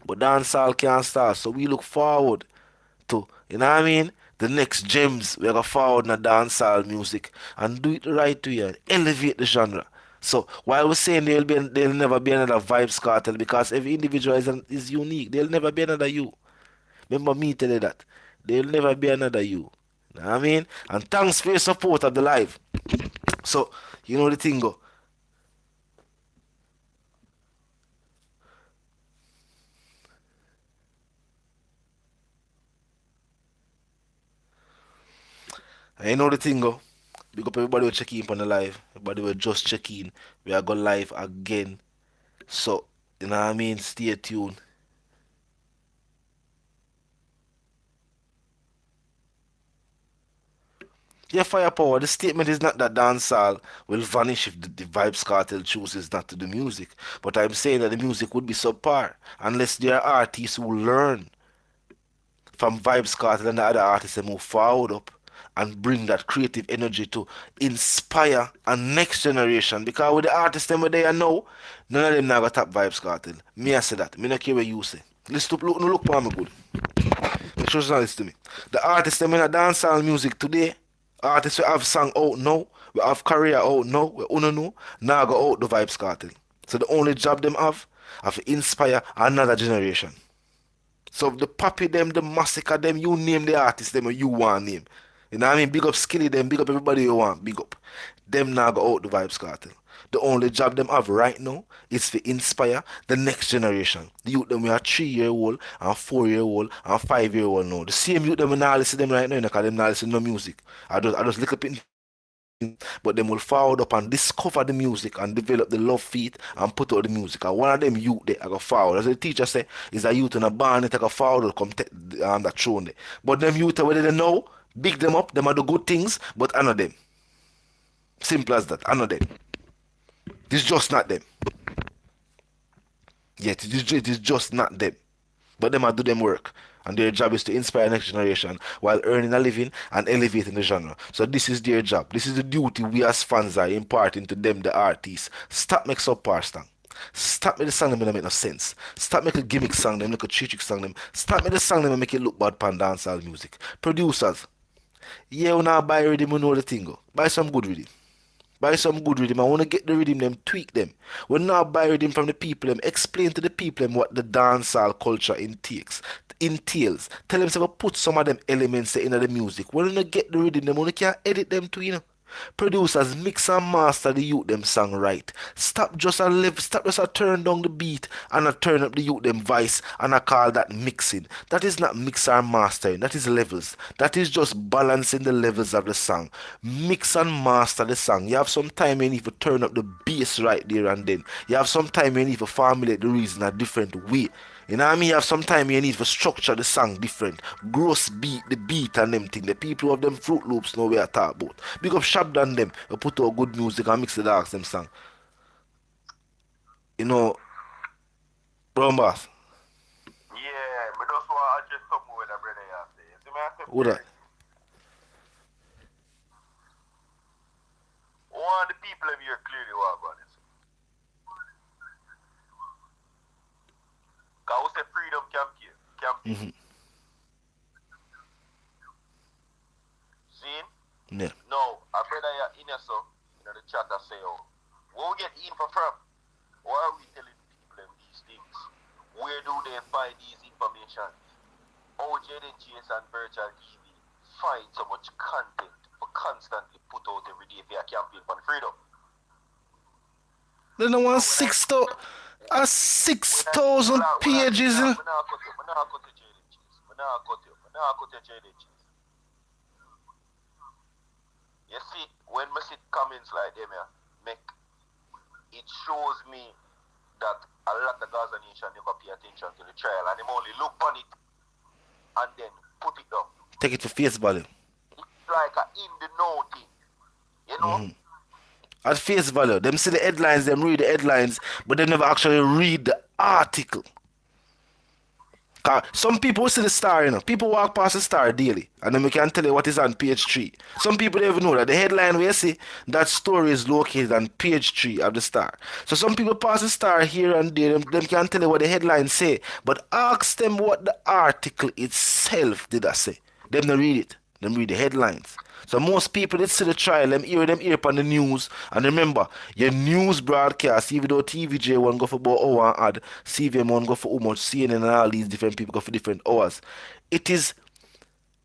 But dancehall can't start. So we look forward to, you know what I mean? The next gems we go forward in the dancehall music and do it the right way and elevate the genre. So while we're saying there'll never be another Vybz Kartel because every individual is unique. There'll never be another you. Remember me tell you that. There'll never be another you. You know what I mean? And thanks for your support of the live. So, you know the thing go. And you know the thing go. Big up everybody will check in on the live. Everybody will just check in. We are going live again. So, you know what I mean? Stay tuned. Yeah, firepower. The statement is not that dancehall will vanish if the Vybz Kartel chooses not to do music. But I'm saying that the music would be subpar unless there are artists who learn from Vybz Kartel and the other artists and move forward up and bring that creative energy to inspire a next generation. Because with the artists them where they are now, none of them now got top Vybz Kartel. Me I say that. Me not care what you say. Listen to look for me good. Make sure you listen to me. The artists them in a dancehall music today, artists who have song out now, we have career out now, we uno know, now go out the Vybz Kartel. So the only job them have to inspire another generation. So the Poppy them, the Massacre them, you name the artist them you want name. You know what I mean? Big up Skilly them, big up everybody you want, big up. Them now go out the Vybz Kartel. The only job them have right now is to inspire the next generation. The youth them we are 3-year-old and 4-year-old and 5-year-old now. The same youth them we now listen to them right now because them now listen to no music. I just look up in but them will forward up and discover the music and develop the love for it and put out the music. And one of them youth they I go forward. As the teacher say, is a youth in a band that go forward come take that throne there. But them youth whether they know, big them up, them are the good things, but I know them. Simple as that. I know them. It's just not them. Yet it is just not them. But them are do them work. And their job is to inspire the next generation while earning a living and elevating the genre. So this is their job. This is the duty we as fans are imparting to them, the artists. Stop make subpar song. Stop make the song them that make no sense. Stop make a gimmick song them, make a trick song them. Stop make the song them and make it look bad pan dancehall music. Producers, yeah, we now buy rhythm, we know the thing go. Buy some good rhythm. Buy some good rhythm. I want to get the rhythm them, tweak them. We now buy rhythm from the people them. Explain to the people them what the dancehall culture entails. Tell them to put some of them elements in the music. When you get the rhythm them, we can edit them too, Producers mix and master the youth them song right. Stop just a turn down the beat and a turn up the youth them voice and I call that mixing. That is not mix and mastering, that is levels. That is just balancing the levels of the song. Mix and master the song. You have some time you need to turn up the bass right there and then. You have some time you need to formulate the reason a different way. You know what I mean? You have some time you need to structure the song different. Gross beat, the beat and them thing. The people who have them Fruit Loops know where I talk about. Big up Shabdan them. You put out good music and mix the dogs them song. You know, Brown Bass. Yeah, but that's why I just something with a brother you say. See me I say Who that? one of the people in here clearly what about it. Cause we say freedom campaign. See? Yeah. No, a brother you in here so in the chat I say, oh, where we get info from? Why are we telling people these things? Where do they find these information? How Jaden Chase and Virtual TV find so much content for constantly put out every day for a campaign for freedom? They don't want 6,000 pages. I'm not cut to Jaden Chase. I'm not cut to Jaden Chase. You see, when I see comments like them, it shows me that a lot of Gaza Nation never pay attention to the trial and them only look on it and then put it down. Take it to face value. It's like a in the know thing. You know? At face value. Them see the headlines, them read the headlines, but they never actually read the article. Some people see the star, you know. People walk past the star daily, and then we can tell you what is on page 3. Some people don't even know that the headline where you see that story is located on page 3 of the star. So some people pass the star here and there, them can tell you what the headline say, but ask them what the article itself did I say. Them don't read it. Them read the headlines. So most people that see the trial, them hear on the news. And remember, your news broadcast, even though TVJ one go for about hour and add, CVM one go for how much, CNN and all these different people go for different hours. It is,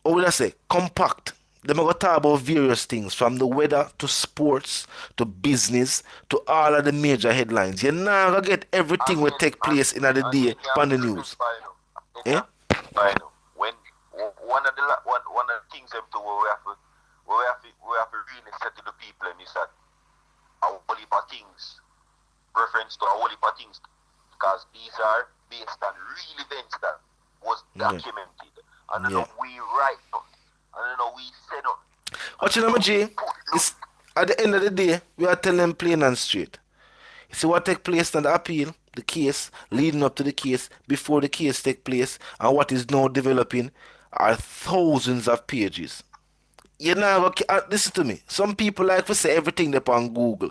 how would I say, compact. Them are going to talk about various things, from the weather to sports to business to all of the major headlines. You're not going to get everything will take place in the day on the news. Yeah? I know. When one of the things them to we have to really say to the people is that a whole heap of things, reference to a whole heap of things, because these are based on real events that was documented. And then we write them, and then we say them. What you know, G? It's at the end of the day, we are telling them plain and straight. You see what take place in the appeal, the case, leading up to the case, before the case take place, and what is now developing are thousands of pages. You know, listen to me. Some people like to say everything up on Google.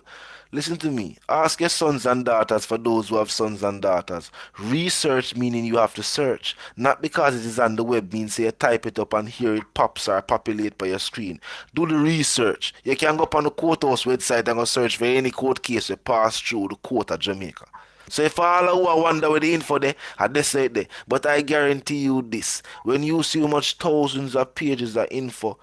Listen to me. Ask your sons and daughters, for those who have sons and daughters. Research meaning you have to search. Not because it is on the web means you type it up and here it pops or populate by your screen. Do the research. You can go up on the courthouse website and go search for any court case that pass through the court of Jamaica. So if all who are wonder where the info there, they say it there. But I guarantee you this. When you see how much thousands of pages of info,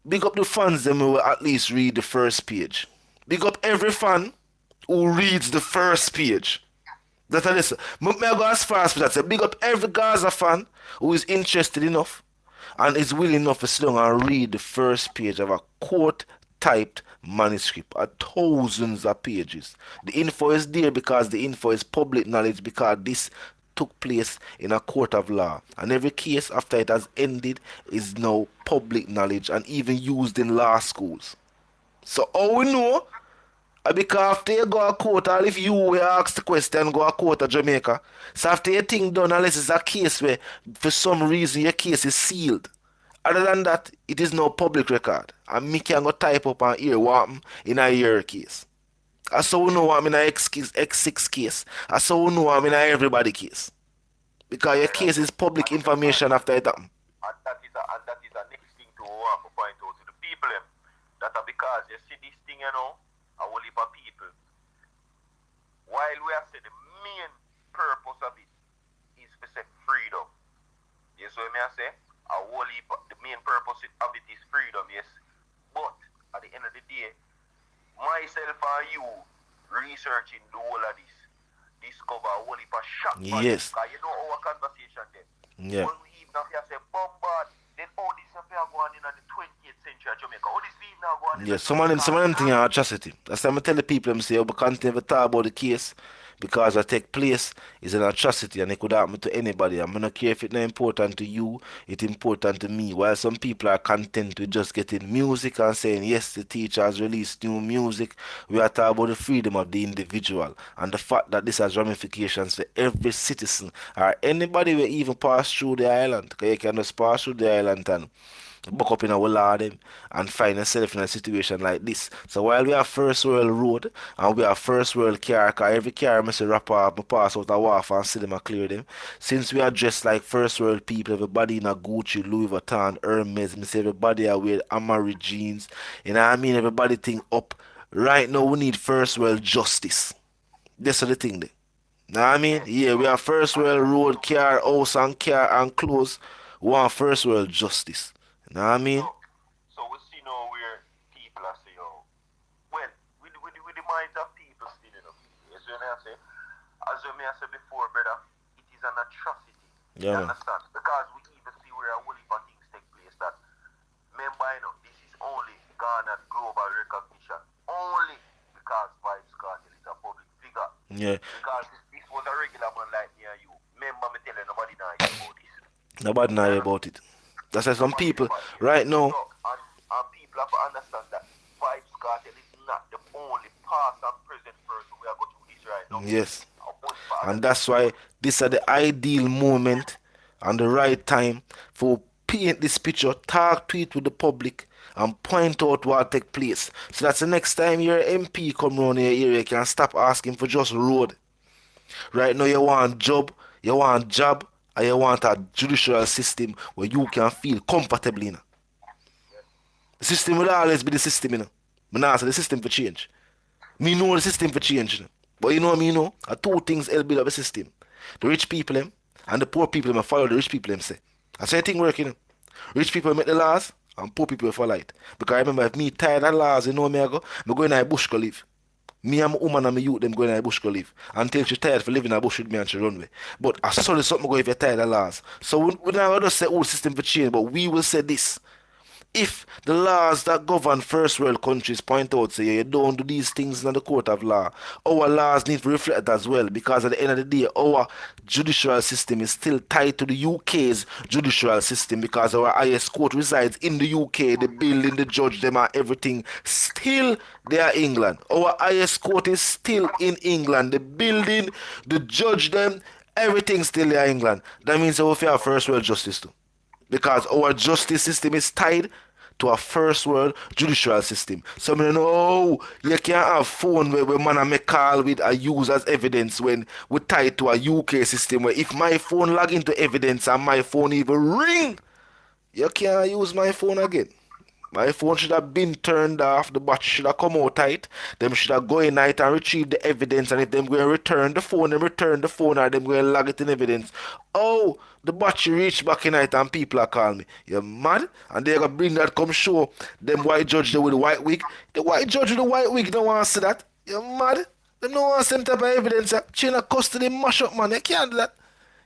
big up the fans them who will at least read the first page. Big up every fan who reads the first page. That I listen. May I go as far as that. Say, big up every Gaza fan who is interested enough and is willing enough to sit down and read the first page of a court-typed manuscript. Thousands of pages. The info is there because the info is public knowledge, because this took place in a court of law, and every case after it has ended is now public knowledge and even used in law schools. So how we know? Because after you go to court, or if you were asked the question, go to court of Jamaica, so after your thing done, unless it's a case where for some reason your case is sealed, other than that, it is no public record, and me can go type up and hear what happened in a year case. I saw know what I'm in a X6 case. I saw know what I'm in a everybody case. Because your case is public information after it happened. And that is a next thing to want to point out to the people that are, because you see this thing, you know, a whole heap of people. While we have said the main purpose of it is to say freedom. Yes, what I say? A whole heap of, the main purpose of it is freedom, yes. But at the end of the day, you researching the whole of this, discover a whole heap of shock Yes. because you know our conversation then. Yeah. When we even have to say bombard, then all this affair going in the 20th century of Jamaica. All this even now going in. Yeah, some of them things are atrocity. That's why I tell the people them say, we can't even talk about the case because what take place is an atrocity and it could happen to anybody. I'm not care if it's not important to you, it's important to me. While some people are content with just getting music and saying, yes, the teacher has released new music, we are talking about the freedom of the individual and the fact that this has ramifications for every citizen or anybody will even pass through the island. Because you can just pass through the island and buck up in our law them and find yourself in a situation like this. So while we have first world road and we have first world car, cause every car must wrap up, pass out a wharf and see them and clear them. Since we are dressed like first world people, everybody in a Gucci, Louis Vuitton, Hermes, me say everybody are wear Amari jeans. You know what I mean? Everybody think up. Right now we need first world justice. That's the thing there. Know what I mean? Yeah, we have first world road, car, house and clothes. We want first world justice. Know what I mean? So we see now where people are saying, oh, well, with the minds of people still, you know. As you may say, as you may have said before, brother, it is an atrocity. Yeah, You understand? Because we even see where a whole heap of things take place that, remember, you know, this is only garnered global recognition only because Vybz Kartel is a public figure. Yeah. Because if this was a regular man like me and you, remember me telling nobody now about this. Nobody know about it. That's why some people right now. And people have to understand that Vybz Kartel is not the only past and present person we are going through this right now. Yes. And that's why this is the ideal moment and the right time for paint this picture, talk to it with the public and point out what take place. So that's the next time your MP come around your area, you can stop asking for just road. Right now you want job, and you want a judicial system where you can feel comfortably. You know? The system will always be the system, you know. But now say the system for change. Me know the system for change, you know. But you know what I mean, you know? Two things help build up a system. The rich people them and the poor people them follow the rich people them say. That's how the thing work, you know. Rich people make the laws and poor people follow it. Because I remember if me tired of laws, you know me I go in the bush go live. Me and my woman and my youth them go in the bush go live. Until she tired for living in the bush with me and she run away. But as soon as something go if you're tired of laws. So we're not going to say all system for change, but we will say this. If the laws that govern first world countries point out, say you don't do these things in the court of law, our laws need to reflect as well, because at the end of the day, our judicial system is still tied to the UK's judicial system, because our highest court resides in the UK, the building, the judge, them and everything, still they are England. Our highest court is still in England, the building, the judge, them, everything still there in England. That means we have first world justice too. Because our justice system is tied to a first world judicial system. So I know you can't have phone where man make call with a use as evidence when we tied to a UK system where if my phone log into evidence and my phone even ring, you can't use my phone again. My phone should have been turned off, the battery should have come out tight, them should have go in night and retrieve the evidence, and if them going to return the phone, them return the phone, or them going to log it in evidence. Oh, the battery reached back in night and people are calling me. You mad? And they're going to bring that come show them white judge there with the white wig. The white judge with the white wig don't want to see that. You mad? They don't want to send type of evidence. China custody mash up, man. You can't do that.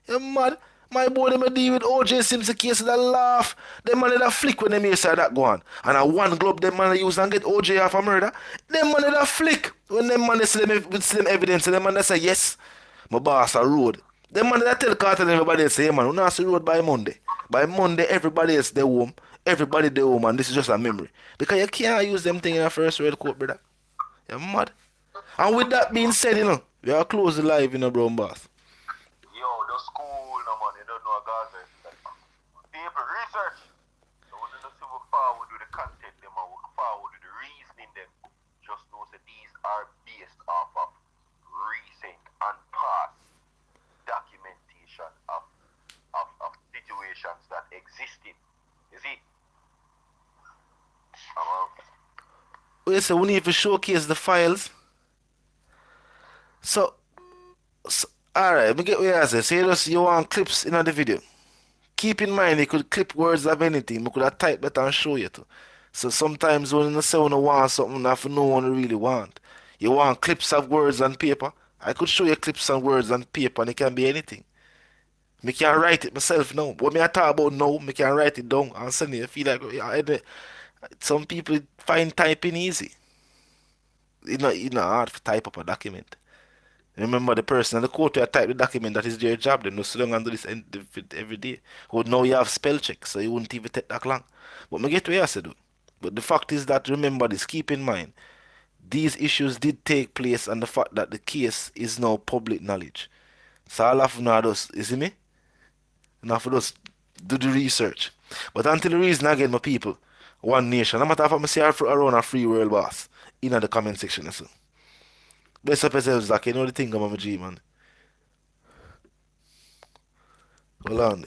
You mad? My boy, them a deal with OJ Simpson case, that laugh. Them man that flick when them hear say that go on. And a one glove them man use and get OJ off a murder. Them man that flick when them man see them with slim evidence. And them man that say, yes, my boss a road. Them man that tell Kartel and everybody else say, hey man, we not see road by Monday. By Monday, everybody else they home. Everybody they home, and this is just a memory. Because you can't use them thing in a first world court, brother. You're mad. And with that being said, you know, we are close the live in a brown bath. Yo, the school, no man, you don't know a Gaza. People research. So when you see how far we do the content, them and how far we do the reasoning, them just know that these are based off of recent and past documentation of situations that existed. You see? Wait, so we need to showcase the files. So alright, let me get what you say. Say just you want clips in the video. Keep in mind you could clip words of anything. We could have typed that and show you too. So sometimes when you say you want something that no one really want, You want clips of words on paper? I could show you clips and words on paper and it can be anything. Me can write it myself now. What me I talk about now, me can write it down and send it. I feel like some people find typing easy. It's not hard to type up a document. Remember the person and the quote who type the document, that is their job. They no sit down and do this every day. Well, now you have spell check, so you wouldn't even take that long. But me get what you have to do. But the fact is that, remember this, keep in mind, these issues did take place and the fact that the case is now public knowledge. So all of now just, you see me? Now for just do the research. But until the reason again, my people, one nation. No matter if I'm say around a free world, boss, in the comment section. Listen. Bless up yourselves, Zach. You know the thing, I'm a G, man. Hold on.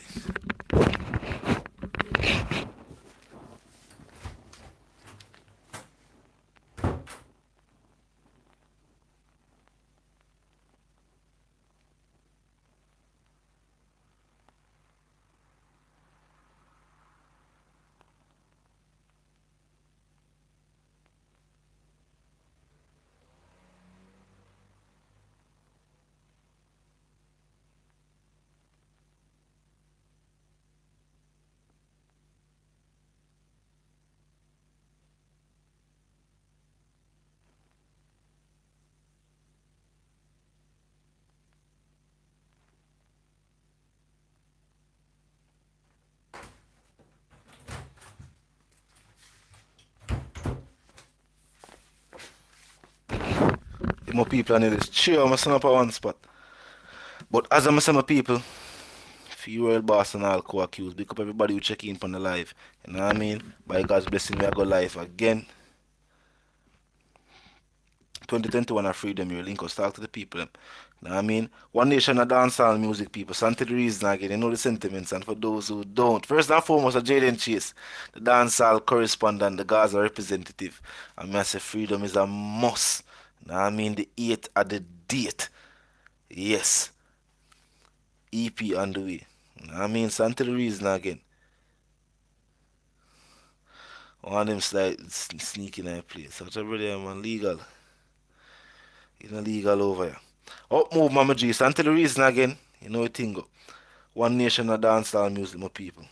More people on this. Sure, I'm up at one spot. But as I'm saying, my people, few world boss and all co-accused, pick up everybody who check in on the live. You know what I mean? By God's blessing, we are go live again. 2021 of freedom, you link us, talk to the people. You know what I mean? One nation of dancehall music, people. So until the reason again, you know the sentiments. And for those who don't, first and foremost, Jaden Chase, the dancehall correspondent, the Gaza representative. And I say freedom is a must. You know what I mean? The 8th at the date. Yes. EP on the way. You know what I mean? So until the reason again. One of them slide sneaking in a place. Such a brother, man, legal. It's not legal over here. Up move, Mama G. So until the reason again, you know the thing go. One nation of dancehall music, my people.